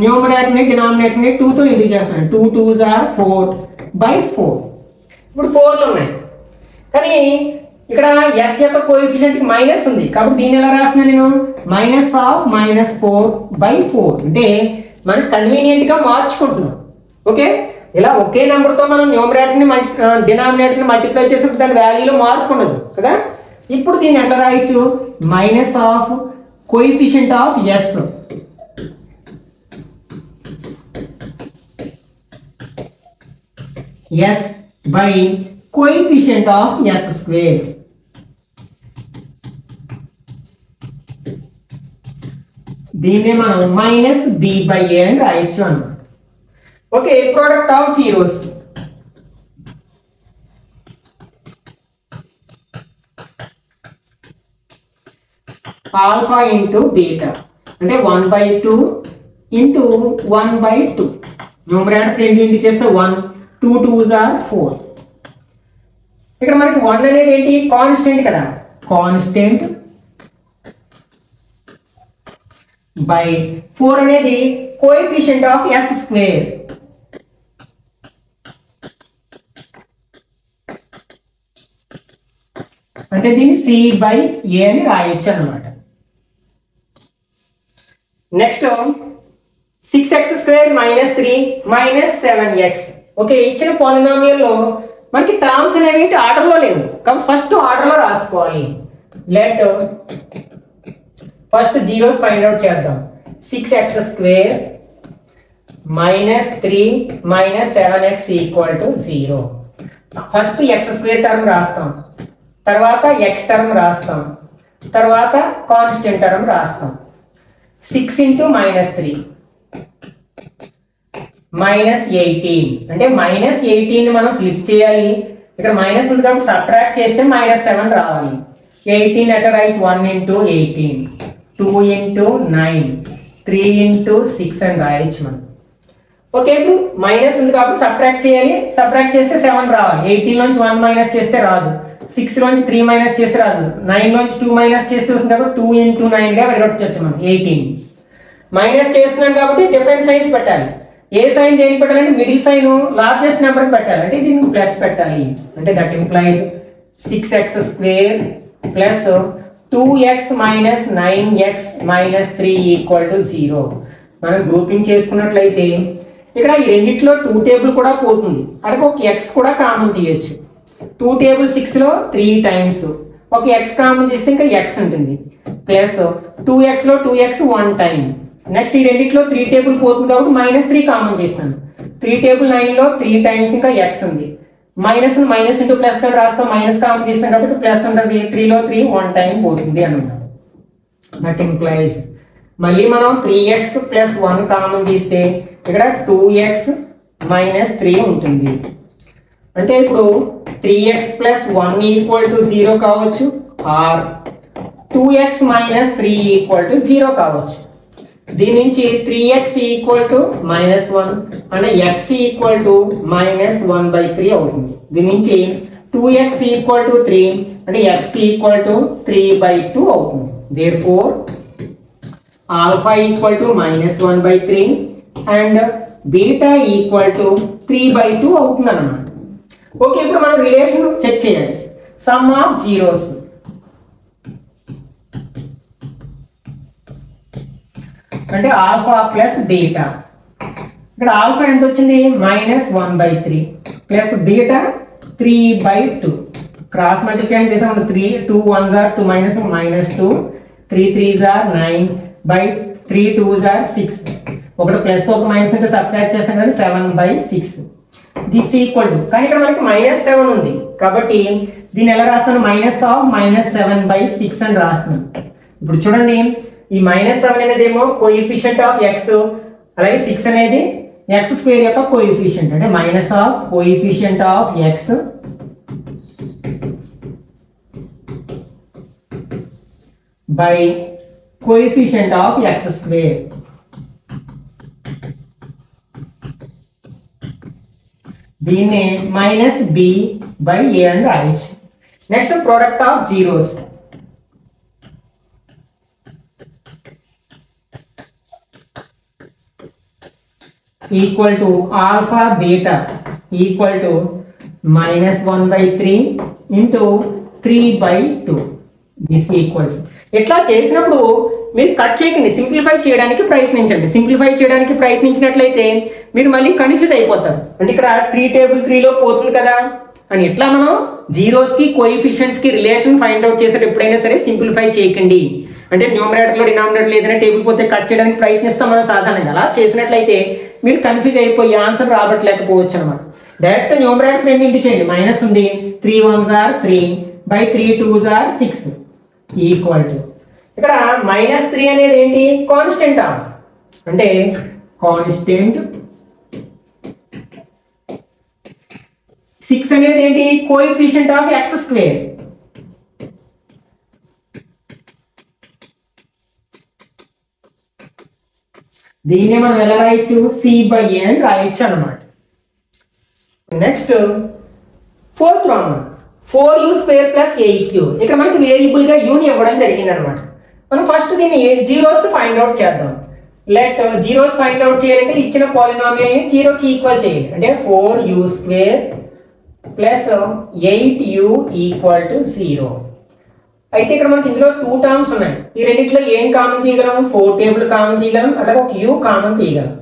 న్యూమరేటర్ని డినామినేటర్ని 2తో ఇంటూ చేస్తాను. 2 2s are 4/4. ఇప్పుడు 4లు ఉన్నాయి కానీ ఇక్కడ s యొక్క కోఎఫిషియంట్కి మైనస్ ఉంది కాబట్టి దీన్ని ఎలా రాస్తున్నాను నేను, మైనస్ ఆఫ్ మైనస్ 4/4. అంటే మనం కన్వీనియంట్గా మార్చుకుంటున్నాం. ఓకే, ఇలా ఒకే నెంబర్తో మనం న్యూమరేటర్ని డినామినేటర్ని మల్టిప్లై చేసినప్పుడు దాని వాల్యూలో మార్పు ఉండదు కదా. ఇప్పుడు దీన్ని ఎట్లా రాయొచ్చు, minus of coefficient of s s by coefficient of s square. దీన్నే మనం మైనస్ b by a అని రాయొచ్చు అన్నమాట. Okay, product of zeros. Alpha into beta అంటే 1/2 ఇంటూ 1/2. న్యూమరేటర్స్ ఏంటి చేస్తే 1, 2 2s are 4. ఇక్కడ మనకి 1 అనేది ఏంటి, కాన్స్టెంట్ కదా, కాన్స్టెంట్ బై 4 అనేది కోఎఫిషియంట్ ఆఫ్ s స్క్వేర్. అంటే దీన్ని c by a అని రాయొచ్చు అన్నమాట. Next 6x square minus 3 minus 7x. Okay, ఇచ్చిన పాలినామియల్ లో మనకి టర్మ్స్ అనేవి ఆర్డర్లో లేవు కాబట్టి ఫస్ట్ ఆర్డర్లో రాసుకోవాలి. Let first zeros find out చేద్దాం. 6x square minus 3 minus 7x equal to 0. First x square term రాస్తాం, తర్వాత x టర్మ్ రాస్తాం, తర్వాత కాన్స్టెంట్ టర్మ్ రాస్తాం. 6 ఇంటూ మైనస్ 3 మైనస్ 18 అంటే మైనస్ 18 మనం స్లిప్ చేయాలి. ఇక్కడ మైనస్ ఉంది కాబట్టి సబ్ట్రాక్ట్ చేస్తే మైనస్ 7 రావాలి. 18 at right 1 into 18, 2 into 9, 3 into 6 అని రాయొచ్చు మనం. ఓకే, ఇప్పుడు మైనస్ ఉంది కాబట్టి సబ్ట్రాక్ట్ చేయాలి. సబ్ట్రాక్ట్ చేస్తే 7 రావాలి. 18 నుంచి 1 మైనస్ చేస్తే రాదు, 6 నుంచి 3 మైనస్ చేస్తే రాదు, 9 నుంచి 2 మైనస్ చేస్తే వస్తుంది కాబట్టి 2 ఇంటూ 9గా విడగొట్టచ్చు మనం. 18 మైనస్ చేస్తున్నాం కాబట్టి డిఫరెంట్ సైన్స్ పెట్టాలి. ఏ సైన్ దేనికి పెట్టాలంటే మిడిల్ సైన్ లార్జెస్ట్ నెంబర్కి పెట్టాలి, అంటే దీనికి ప్లస్ పెట్టాలి. అంటే that implies 6x square plus 2x minus 9x minus 3 equal to 0. మనం గ్రూపింగ్ చేసుకున్నట్లయితే ఇక్కడ ఈ రెండిట్లో 2 టేబుల్ కూడా పోతుంది, అలాగే ఒక x కూడా కామన్ తీయచ్చు. 2 టేబుల్ 6లో 3 టైమ్స్, ఒక x కామన్ తీస్తే ఇంకా x ఉంటుంది, ప్లస్ 2xలో 2x 1 టైం. నెక్స్ట్ ఈ రెండిట్లో 3 టేబుల్ పోతుంది కాబట్టి మైనస్ 3 కామన్ చేస్తాను. 3 టేబుల్ 9లో 3 టైమ్స్ ఇంకా x ఉంది. మైనస్ మైనస్ ఇంటూ ప్లస్ కానీ రాస్తాం, మైనస్ కామన్ తీస్తాం కాబట్టి ప్లస్ ఉంటుంది. 3లో 3 1 టైం పోతుంది అన్నమాట. దట్ ఇంప్లైజ్ మళ్ళీ మనం 3x ప్లస్ 1 కామన్ తీస్తే ఇక్కడ 2x మైనస్ 3 ఉంటుంది. అంటే ఇప్పుడు 3x ప్లస్ 1 ఈక్వల్ టు 0 కావచ్చు, are 2x minus 3 equal to 0 కావచ్చు. దీని నుంచి 3x ఈక్వల్ టు మైనస్ 1 అంటే x ఈక్వల్ టు మైనస్ 1/3 అవుతుంది. దీని నుంచి 2x ఈక్వల్ టు 3 అంటే x ఈక్వల్ టు 3/2 అవుతుంది. Therefore alpha equal to minus 1/3 and beta equal to 3/2 అవుతుంది అన్నమాట. ఓకే, ఇప్పుడు మనం రిలేషన్ చెక్ చేయాలి. సమ్ ఆఫ్ జీరోస్ అంటే ఆల్ఫా ప్లస్ బీటా. ఇక్కడ ఆల్ఫా ఎంత వచ్చింది, minus 1/3 plus beta 3/2. Cross multiplication చేసాం, 3 2 1s are 2 minus 2, 3 3s are 9 by 3 2s are 6. ఒకటి ప్లస్ ఒక మైనస్ అంటే సబ్ట్రాక్ట్ చేస్తాం కానీ 7/6. దిస్ ఈక్వల్ టు, కానీ ఇక్కడ మనకి మైనస్ 7 ఉంది కాబట్టి దీన్ని ఎలా రాస్తాను, మైనస్ ఆఫ్ మైనస్ 7/6 అని రాస్తున్నాను. ఇప్పుడు చూడండి, ఈ మైనస్ 7 అనేది ఏమో కోఎఫిషియంట్ ఆఫ్ x, అలాగే 6 అనేది x స్క్వేర్ యొక్క కోఎఫిషియంట్, అంటే minus of coefficient of x by coefficient of x square. దీన్ని మైనస్ b బై a అని రాయొచ్చు. Next product of zeros. Equal to alpha beta equal to minus 1/3 into 3/2. This equal to. ఇట్లా చేసినప్పుడు మీరు కట్ చేయకండి, సింప్లిఫై చేయడానికి ప్రయత్నించండి. సింప్లిఫై చేయడానికి ప్రయత్నించినట్లయితే మీరు మళ్ళీ కన్ఫ్యూజ్ అయిపోతారు. అంటే ఇక్కడ 3 టేబుల్ 3లో పోతుంది కదా అని. ఇట్లా మనం జీరోస్కి కోఎఫిషియంట్స్కి రిలేషన్ ఫైండ్ అవుట్ చేసేటప్పుడు ఎప్పుడైనా సరే సింప్లిఫై చేయకండి. అంటే న్యూమరేటర్లో డినామినేటర్లో ఏదైనా టేబుల్ పోతే కట్ చేయడానికి ప్రయత్నిస్తాం మనం సాధారణంగా. అలా చేసినట్లయితే మీరు కన్ఫ్యూజ్ అయిపోయి ఆన్సర్ రాబట్టలేకపోవచ్చు అనమాట. డైరెక్ట్ న్యూమరేటర్స్ రెండు ఇంటూ చేయండి, మైనస్ ఉంది, 3 1s are 3 by 3 2s are 6 equal to ఇక్కడ -3 అనేది ఏంటి, కాన్స్టెంట్ అంటే కాన్స్టెంట్, 6 అనేది ఏంటి, కోఎఫిషియంట్ ఆఫ్ ఎక్స్ స్క్వేర్. దీన్ని మనం ఎలా రాయొచ్చు, c/a అని రాయొచ్చు అన్నమాట. Next fourth problem 4u square plus 8u. ఇక్కడ మనకి వేరియబుల్ గా u ని ఇవ్వడం జరిగింది అనమాట. మనం ఫస్ట్ దీన్ని జీరోస్ ఫైండ్ అవుట్ చేద్దాం. లెట్ జీరోస్ ఫైండ్ అవుట్ చేయాలంటే ఇచ్చిన పాలినామియల్ ని 0 కి ఈక్వల్ చేయాలి. అంటే 4u square plus 8u equal to 0. అయితే ఇక్కడ మనకి ఇందులో 2 టర్మ్స్ ఉన్నాయి. ఈ రెండిట్లో ఏం కామన్ తీయగలం, 4 టేబుల్ కామన్ తీయగలం, అలాగే ఒక u కామన్ తీయగలం.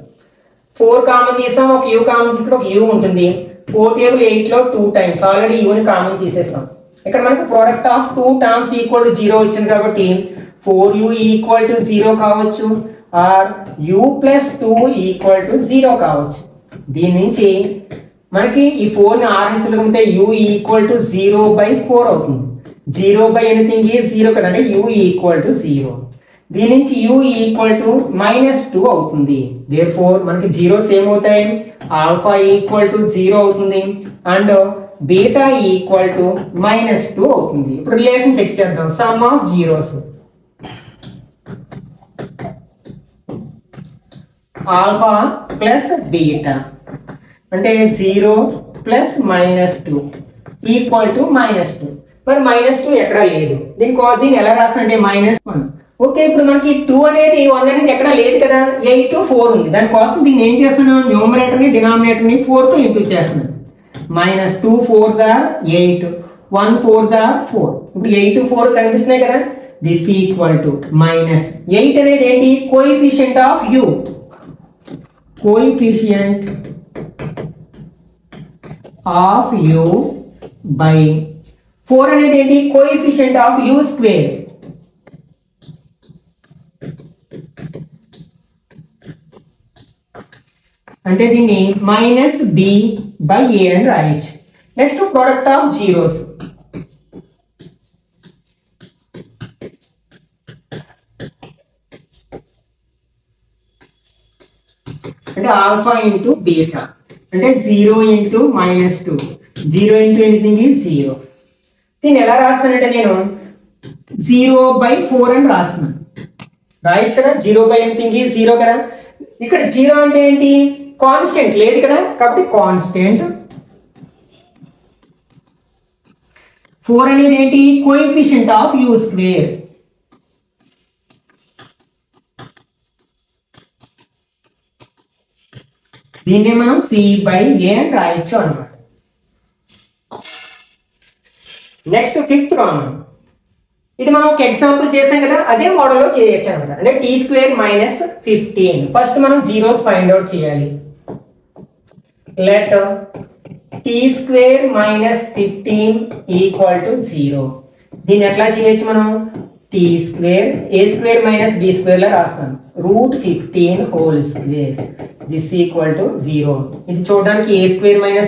4 కామన్ తీసాం, ఒక u కామన్, ఇక్కడ ఒక u ఉంటుంది. 4 టేబుల్ 8 లో 2 టైమ్స్ ఆల్రెడీ u ని కామన్ తీసేసాం. ఇక్కడ మనకి product of 2 terms equal to 0 వచ్చింది కాబట్టి 4u ఈక్వల్ టు 0 కావచ్చు, or u plus 2 equal to 0 కావచ్చు. దీని నుంచి మనకి ఈ 4 ని RH లో ఉంటే u ఈక్వల్ టు 0/4 అవుతుంది. 0 ఎనీథింగ్ ఈజ్ 0 కదండి, u ఈక్వల్ టు 0. దీని నుంచి u ఈక్వల్ టు -2 అవుతుంది. దేర్ఫోర్ మనకి జీరోస్ ఏమవుతాయి, ఆల్ఫా ఈక్వల్ టు 0 అవుతుంది అండ్ బీటా ఈక్వల్ టు -2 అవుతుంది. ఇప్పుడు రిలేషన్ చెక్ చేద్దాం. Some of zeros, alpha plus beta అంటే 0 ప్లస్ -2 ఈక్వల్ టు -2. మరి -2 ఎక్కడా లేదు. దీన్ని ఎలా రాస్తానంటే -1. ఓకే, ఇప్పుడు మనకి 2 అనేది 1 అనేది ఎక్కడా లేదు కదా, 8 4 ఉంది. దానికోసం దీన్ని ఏం చేస్తాను, న్యూమరేటర్ని డినామినేటర్ని 4తో ఇంటూ చేస్తున్నాను. -2 4s are 8, 1 4s are 4. ఇప్పుడు 8 4 కనిపిస్తున్నాయి కదా, దిస్ ఈక్వల్ టు -8 అనేది ఏంటి, coefficient of u, coefficient of u by 4 అనేది ఏంటి, కోఎఫిషియంట్ ఆఫ్ u స్క్వేర్. అంటే దీన్ని -b/a అని రాయొచ్చు. నెక్స్ట్ ప్రోడక్ట్ ఆఫ్ జీరోస్, అంటే ఆల్ఫా ఇంటూ బీటా అంటే 0 ఇంటూ -2, 0 ఇంటూ ఎనీథింగ్ ఈజ్ 0. దీన్ని ఎలా రాస్తానంటే నేను 0/4 అని రాస్తున్నాను. రాయొచ్చు కదా, 0/ఎనీథింగ్ ఈజ్ 0 కదా. ఇక్కడ 0 అంటే ఏంటి, కాన్స్టెంట్ లేదు కదా, కాబట్టి కాన్స్టెంట్. 4 అనేది ఏంటి, కోఎఫిషియంట్ ఆఫ్ u స్క్వేర్. దీన్ని మనం c/a అని రాయొచ్చు అన్నమాట. నెక్స్ట్ ఫిఫ్త్ ప్రాబ్లం, ఇది మనం ఒక ఎగ్జాంపుల్ చేసాం కదా, అదే మోడల్లో చేయొచ్చు అనమాట. అంటే t² - 15. ఫస్ట్ మనం జీరోస్ ఫైండ్ అవుట్ చేయాలి. Let t² - 15 equal to 0. దీన్ని ఎట్లా చేయొచ్చు మనం, t² a² - b² లా రాస్తాను. √15 whole square this equal to 0. ఇది చూడడానికి a²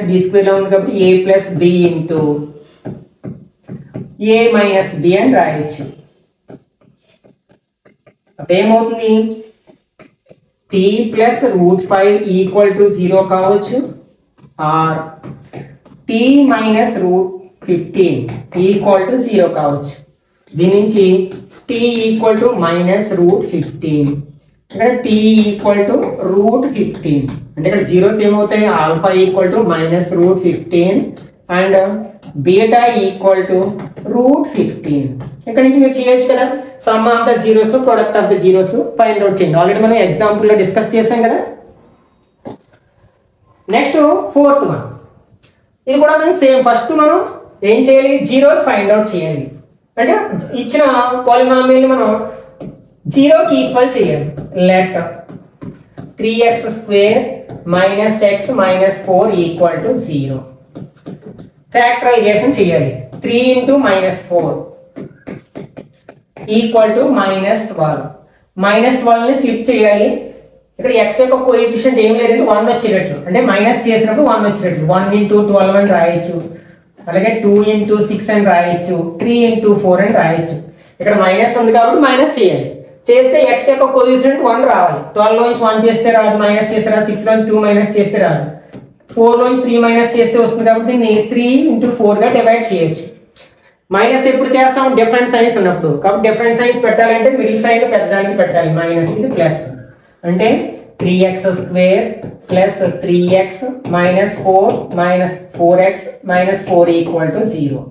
- b² లా ఉంది కాబట్టి a plus b into a minus b అని రాయొచ్చు. అప్పుడు ఏమవుతుంది, t ప్లస్ √5 ఈక్వల్ టు 0 కావచ్చు, or t minus √15 equal to 0 కావచ్చు. దీని నుంచి t ఈక్వల్ టు -√15, ఇక్కడ t ఈక్వల్ టు √15 అంటే ఇక్కడ జీరోస్ ఏమవుతాయి, alpha equal to -√15 and beta equal to √15. ఇక్కడ నుంచి మీరు చేయొచ్చు కదా, some of the zeros product of the zeros find out చేయండి. ఆల్రెడీ మనం ఎగ్జాంపుల్లో డిస్కస్ చేసాం కదా. నెక్స్ట్ ఫోర్త్ వన్, ఇది కూడా మనం సేమ్. ఫస్ట్ మనం ఏం చేయాలి, జీరోస్ ఫైండ్ అవుట్ చేయాలి. అంటే ఇచ్చిన పాలినామియల్ మనం 0కి ఈక్వల్ చేయాలి. Let 3x² - x - 4 equal to 0. Factorization చేయాలి. 3 ఇంటూ -4 ఈక్వల్ టు -12. -12ని స్లిప్ చేయాలి. ఇక్కడ x యొక్క కోఎఫిషియంట్ ఏం లేదంటే 1 వచ్చేటట్లు, అంటే మైనస్ చేసినప్పుడు 1 వచ్చేటట్లు 1 into 12 అని రాయొచ్చు, అలాగే 2 into 6 అని రాయొచ్చు, 3 into 4 అని రాయొచ్చు. ఇక్కడ మైనస్ ఉంది కాబట్టి మైనస్ చేయాలి. చేస్తే x యొక్క కోఎఫిషియంట్ 1 రావాలి. 12 లోంచి 1 చేస్తే రాదు, మైనస్ చేస్తే రాదు. 6 లోంచి 2 మైనస్ చేస్తే రాదు. 4 లోంచి 3 మైనస్ చేస్తే వస్తుంది కాబట్టి దీన్ని 3 into 4 గా డివైడ్ చేయొచ్చు. మైనస్ ఎప్పుడు చేస్తాం? డిఫరెంట్ సైన్స్ ఉన్నప్పుడు. కాబట్టి డిఫరెంట్ సైన్స్ పెట్టాలంటే మిడిల్ సైన్ పెద్దదానికి పెట్టాలి. మైనస్ ఇది ప్లస్, అంటే 3x square plus 3x minus 4 minus 4x minus 4 equal to 0.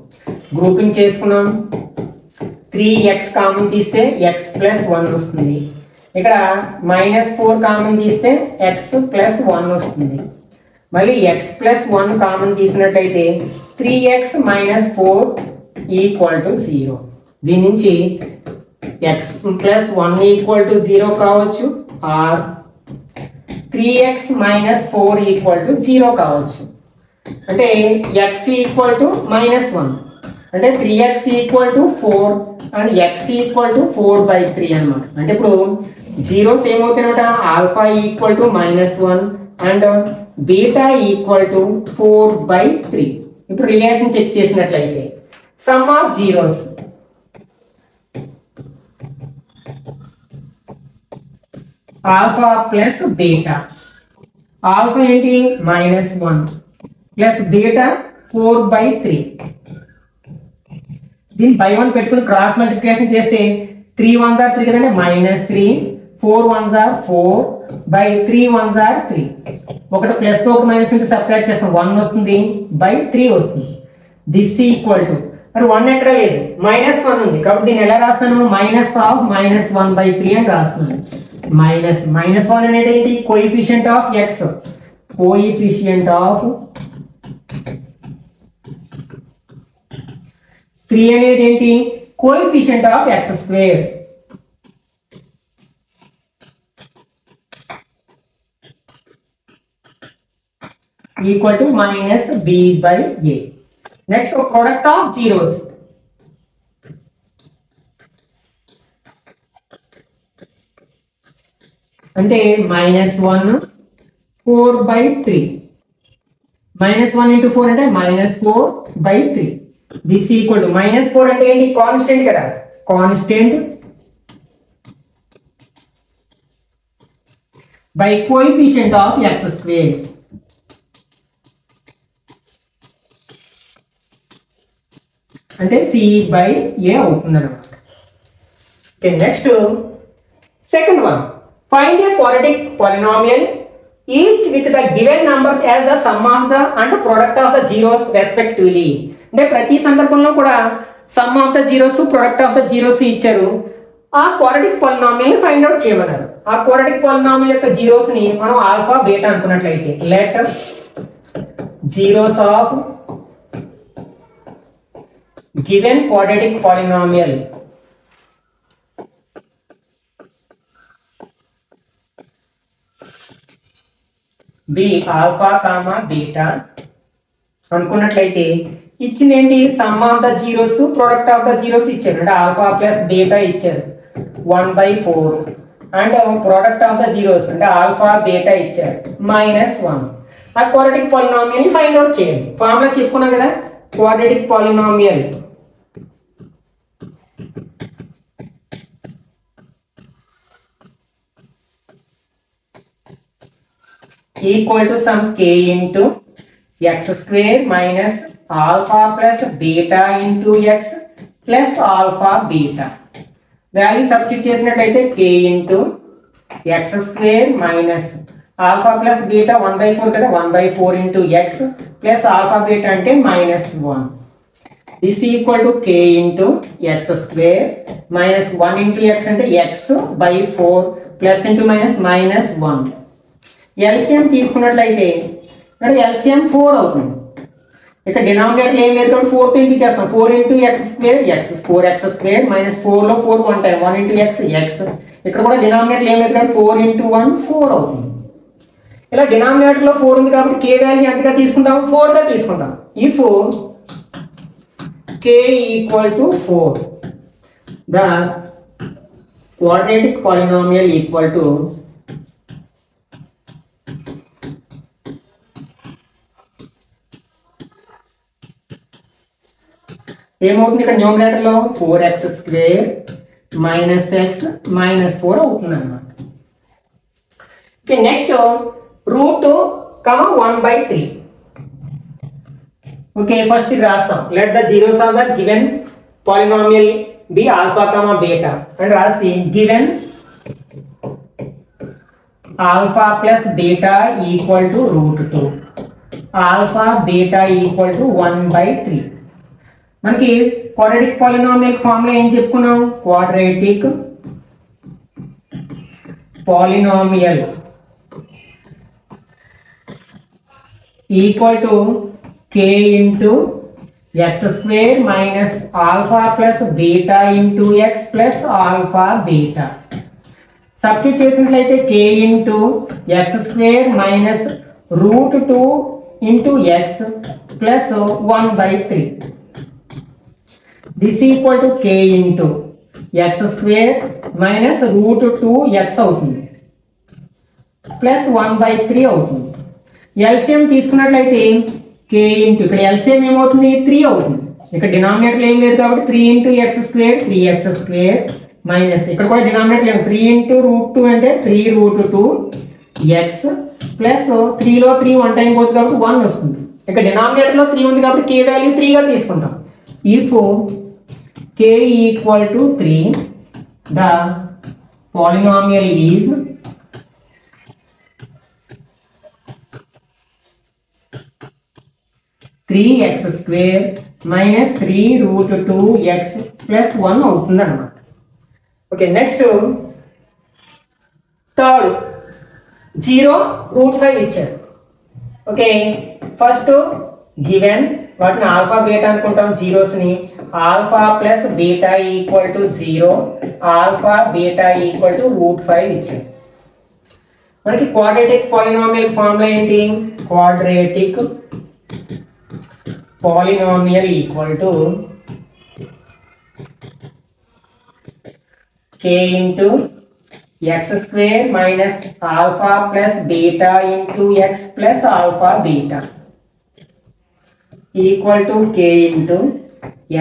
Grouping చేసుకున్నాం. 3x కామన్ తీస్తే x ప్లస్ 1 వస్తుంది. ఇక్కడ మైనస్ 4 కామన్ తీస్తే x ప్లస్ 1 వస్తుంది. మళ్ళీ x ప్లస్ 1 కామన్ తీసినట్లయితే 3x మైనస్ 4 ఈక్వల్ టు 0. దీని నుంచి x ప్లస్ 1 ఈక్వల్ టు 0 కావచ్చు, are 3x minus 4 equal to 0 కావచ్చు. అంటే x ఈక్వల్ టు మైనస్ 1, అంటే 3x equal to 4 and x equal to 4/3 అనమాట. అంటే ఇప్పుడు జీరోస్ ఏమవుతాయన్నమాట? Alpha equal to minus 1 and beta equal to 4/3. ఇప్పుడు రిలేషన్ చెక్ చేసినట్లయితే sum of zeros alpha plus beta. Alpha ఏంటి? Minus 1 plus beta 4/3. దీన్ని బై 1 పెట్టుకుని క్రాస్ మల్టిప్లికేషన్ చేస్తే 3 1s are 3 కదండి, minus 3, 4 1s are 4 by 3 1s are 3. ఒకటి ప్లస్ ఒక మైనస్ ఉంటే సపరేట్ చేస్తాం, 1 వస్తుంది బై 3 వస్తుంది. దిస్ ఈక్వల్ టు, మరి 1 ఎక్కడ లేదు, మైనస్ 1 ఉంది కాబట్టి దీన్ని ఎలా రాస్తాను? మైనస్ ఆఫ్ మైనస్ 1/3 అని రాస్తున్నాను. మైనస్ 1 అనేది ఏంటి? Coefficient of X. Coefficient of 3 అనేది ఏంటి? Coefficient of x square. Equal to minus b/a. Next product of zeros. అంటే మైనస్ 1 4/3. మైనస్ 1 into 4 అంటే minus 4/3. This equal to minus 4 అంటే ఏంటి? కాన్స్టెంట్ కదా, constant by coefficient of x square. అంటే c/a అవుతుంది అన్నమాట. Okay, next second one. Find a quadratic polynomial each with the given numbers as the sum of the and product of the zeros respectively. అంటే ప్రతి సందర్భంలో కూడా some of the zeros product of the zeros ఇచ్చారు. ఆ క్వాడ్రాటిక్ పాలినామియల్ ఫైండ్ అవుట్ చేయమన్నారు. ఆ క్వాడ్రాటిక్ పాలినామియల్ యొక్క జీరోస్ ని మనం ఆల్ఫా బీటా అనుకున్నట్లయితే let zeros of given quadratic polynomial b alpha comma beta అనుకున్నట్లయితే ఇచ్చింది ఏంటి? Some of the zeros product of the zeros ఇచ్చారు. అంటే ఆల్ఫా ప్లస్ బీటా ఇచ్చారు 1/4 and product of the zeros అంటే ఆల్ఫా బీటా ఇచ్చారు మైనస్ 1. ఆ క్వాడ్రాటిక్ పాలినామియల్ ఫైండ్ అవుట్ చేయండి. ఫార్ములా చెప్పుకున్నాం కదా, quadratic polynomial equal to some k into x square minus alpha plus beta into x plus alpha beta. Value substitute చేసినట్లయితే k into x square minus alpha plus beta 1/4 కదా, 1/4 into x plus alpha beta అంటే minus 1. This equal to k into x square minus 1 into x అంటే x/4 plus into minus 1. LCM తీసుకున్నట్లయితే అంటే ఎల్సిఎం 4 అవుతుంది. ఇక్కడ డినామినేటర్ ఏం లేదు కాబట్టి 4 తో ఇంటూ చేస్తాం. 4 into x square x 4x square minus 4 లో 4 1 టైం 1 into x x. ఇక్కడ కూడా డినామినేటర్ ఏం లేదు కాబట్టి 4 into 1 4 అవుతుంది. ఇలా డినామినేటర్ లో 4 ఉంది కాబట్టి k వాల్యూ ఎంతగా తీసుకుంటాం? 4 గా తీసుకుంటాం. If k equal to 4 the quadratic polynomial equal to ఏమవుతుంది ఇక్కడ న్యూమరేటర్లో 4x² - x - 4 అవుతుంది అన్నమాట. Okay, next root 1/3. Okay, first ఇది రాస్తాం. Let the zeros of the given polynomial be alpha comma beta అని రాసి given alpha plus beta equal to √2, alpha beta equal to 1/3. మనకి క్వాడ్రాటిక్ పాలినామియల్ ఫార్ములా ఏం చెప్పుకున్నాం? Quadratic polynomial equal to k into x² minus alpha plus beta into x plus alpha beta. Substitute చేసినట్లయితే k into x² minus √2 into x plus 1/3. This equal to k into x² minus √2x అవుతుంది ప్లస్ 1/3 అవుతుంది. ఎల్సిఎం తీసుకున్నట్లయితే k ఇంటూ ఇక్కడ ఎల్సిఎం ఏమవుతుంది? 3 అవుతుంది. ఇక్కడ డినామినేటర్ ఏం లేదు కాబట్టి 3 into x² 3x² మైనస్ ఇక్కడ కూడా డినామినేటర్ లేదు 3 into √2 అంటే 3√2x ప్లస్ 3లో 3 1 టైం పోతుంది కాబట్టి 1 వస్తుంది. ఇక్కడ డినామినేటర్లో 3 ఉంది కాబట్టి k వాల్యూ 3 గా తీసుకుంటాం. If k equal to 3 the polynomial is 3x² minus 3√2x plus 1 అవుతుంది అన్నమాట. ఓకే, నెక్స్ట్ థర్డ్ 0√5 ఇచ్చారు. ఓకే, ఫస్ట్ గివెన్ వాటిని ఆల్ఫా బీటా అనుకుంటాం. జీరోస్ని alpha plus beta equal to 0, alpha beta equal to √5 ఇచ్చారు. మనకి క్వాడ్రాటిక్ పాలినామియల్ ఫార్ములా ఏంటి? Quadratic polynomial equal to k into x² minus alpha plus beta into x plus alpha beta equal to k into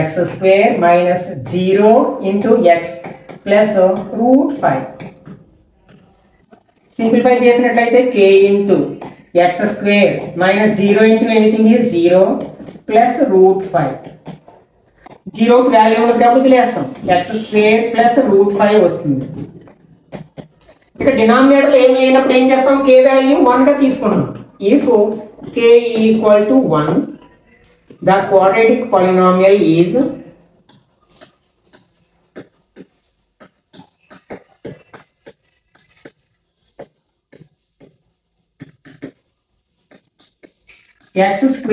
x² minus 0 into x plus √5. Simplify చేసినట్లయితే k into x² minus 0 into anything is 0 plus √5. 0కి వాల్యూ ఉన్నది కాబట్టి లేస్తాం. x² plus √5 వస్తుంది. ఇక్కడ డినామినేటర్లో ఏం లేనప్పుడు ఏం చేస్తాం? k వాల్యూ 1 గా తీసుకుంటాం. If k equal to 1 the quadratic polynomial is x²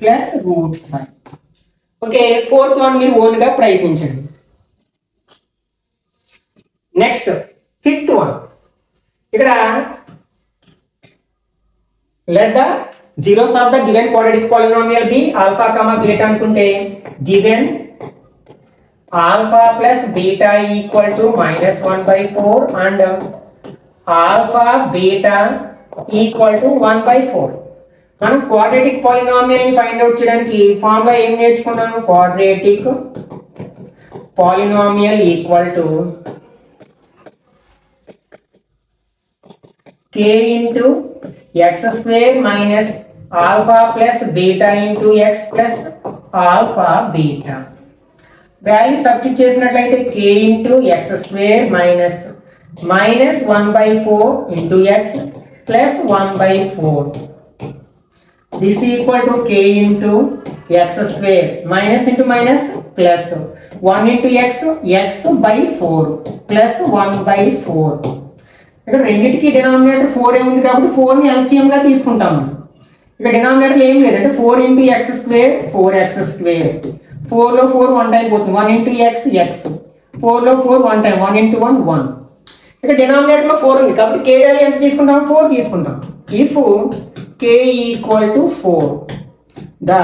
plus √5. Okay, fourth one మీరు ఓన్గా ప్రయత్నించండి. Next fifth one. ఇక్కడ let the zeros of the given quadratic polynomial be alpha comma beta అనుకుంటే given alpha plus beta equal to -1/4 and alpha beta equal to 1/4. మనం క్వాడ్రాటిక్ పాలినామియల్ ని ఫైండ్ అవుట్ చేయడానికి ఫార్ములా ఏం నేర్చుకున్నాము? Quadratic polynomial equal to k into x² minus alpha plus beta into x plus alpha beta. Value substitute చేసినట్లయితే k into x² minus -1/4 into x plus 1/4. This equal to k into x² minus into minus plus 1 into x by 4 plus 1/4. ఇక్కడ రెండింటికి డినామినేటర్ 4 ఉంది కాబట్టి 4 ని LCM గా తీసుకుంటాము. ఇక్కడ డినామినేటర్ ఏం లేదంటే 4 into x² 4x². 4 లో 4 1 టైం పోతుంది. 1 into x 4 లో 4 1 టైం 1 into 1 1. ఇక్కడ డినామినేటర్ లో 4 ఉంది కాబట్టి k వాల్యూ ఎంత తీసుకుంటాం? 4 తీసుకుంటాం. If k equal to 4 the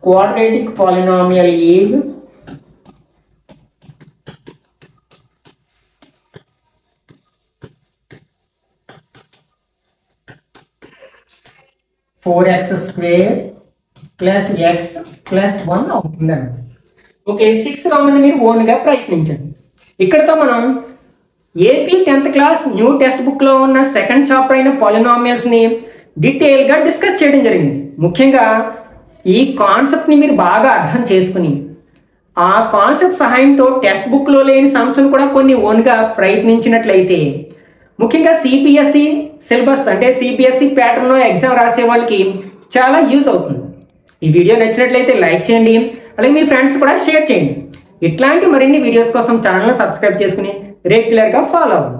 quadratic polynomial is 4x² plus x plus 1 అవుతుంది. ఓకే, 6th రోమన్ మీరు ఓన్గా ప్రయత్నించండి. ఇక్కడతో మనం AP 10th class new text బుక్లో ఉన్న సెకండ్ చాప్టర్ అయిన పాలినామియల్స్ని డీటెయిల్గా డిస్కస్ చేయడం జరిగింది. ముఖ్యంగా ఈ కాన్సెప్ట్ని మీరు బాగా అర్థం చేసుకుని ఆ కాన్సెప్ట్ సహాయంతో టెక్స్ట్ బుక్లో లేని సమస్యలు కూడా కొన్ని ఓన్గా ప్రయత్నించినట్లయితే ముఖ్యంగా సిబిఎస్ఈ సిలబస్ అంటే సిబిఎస్ఈ ప్యాటర్న్లో ఎగ్జామ్ రాసే వాళ్ళకి చాలా యూజ్ అవుతుంది. ఈ వీడియో నచ్చినట్లయితే లైక్ చేయండి, అలాగే మీ ఫ్రెండ్స్ కూడా షేర్ చేయండి. ఇట్లాంటి మరిన్ని వీడియోస్ కోసం ఛానల్ని సబ్స్క్రైబ్ చేసుకుని రెగ్యులర్గా ఫాలో అవ్వండి.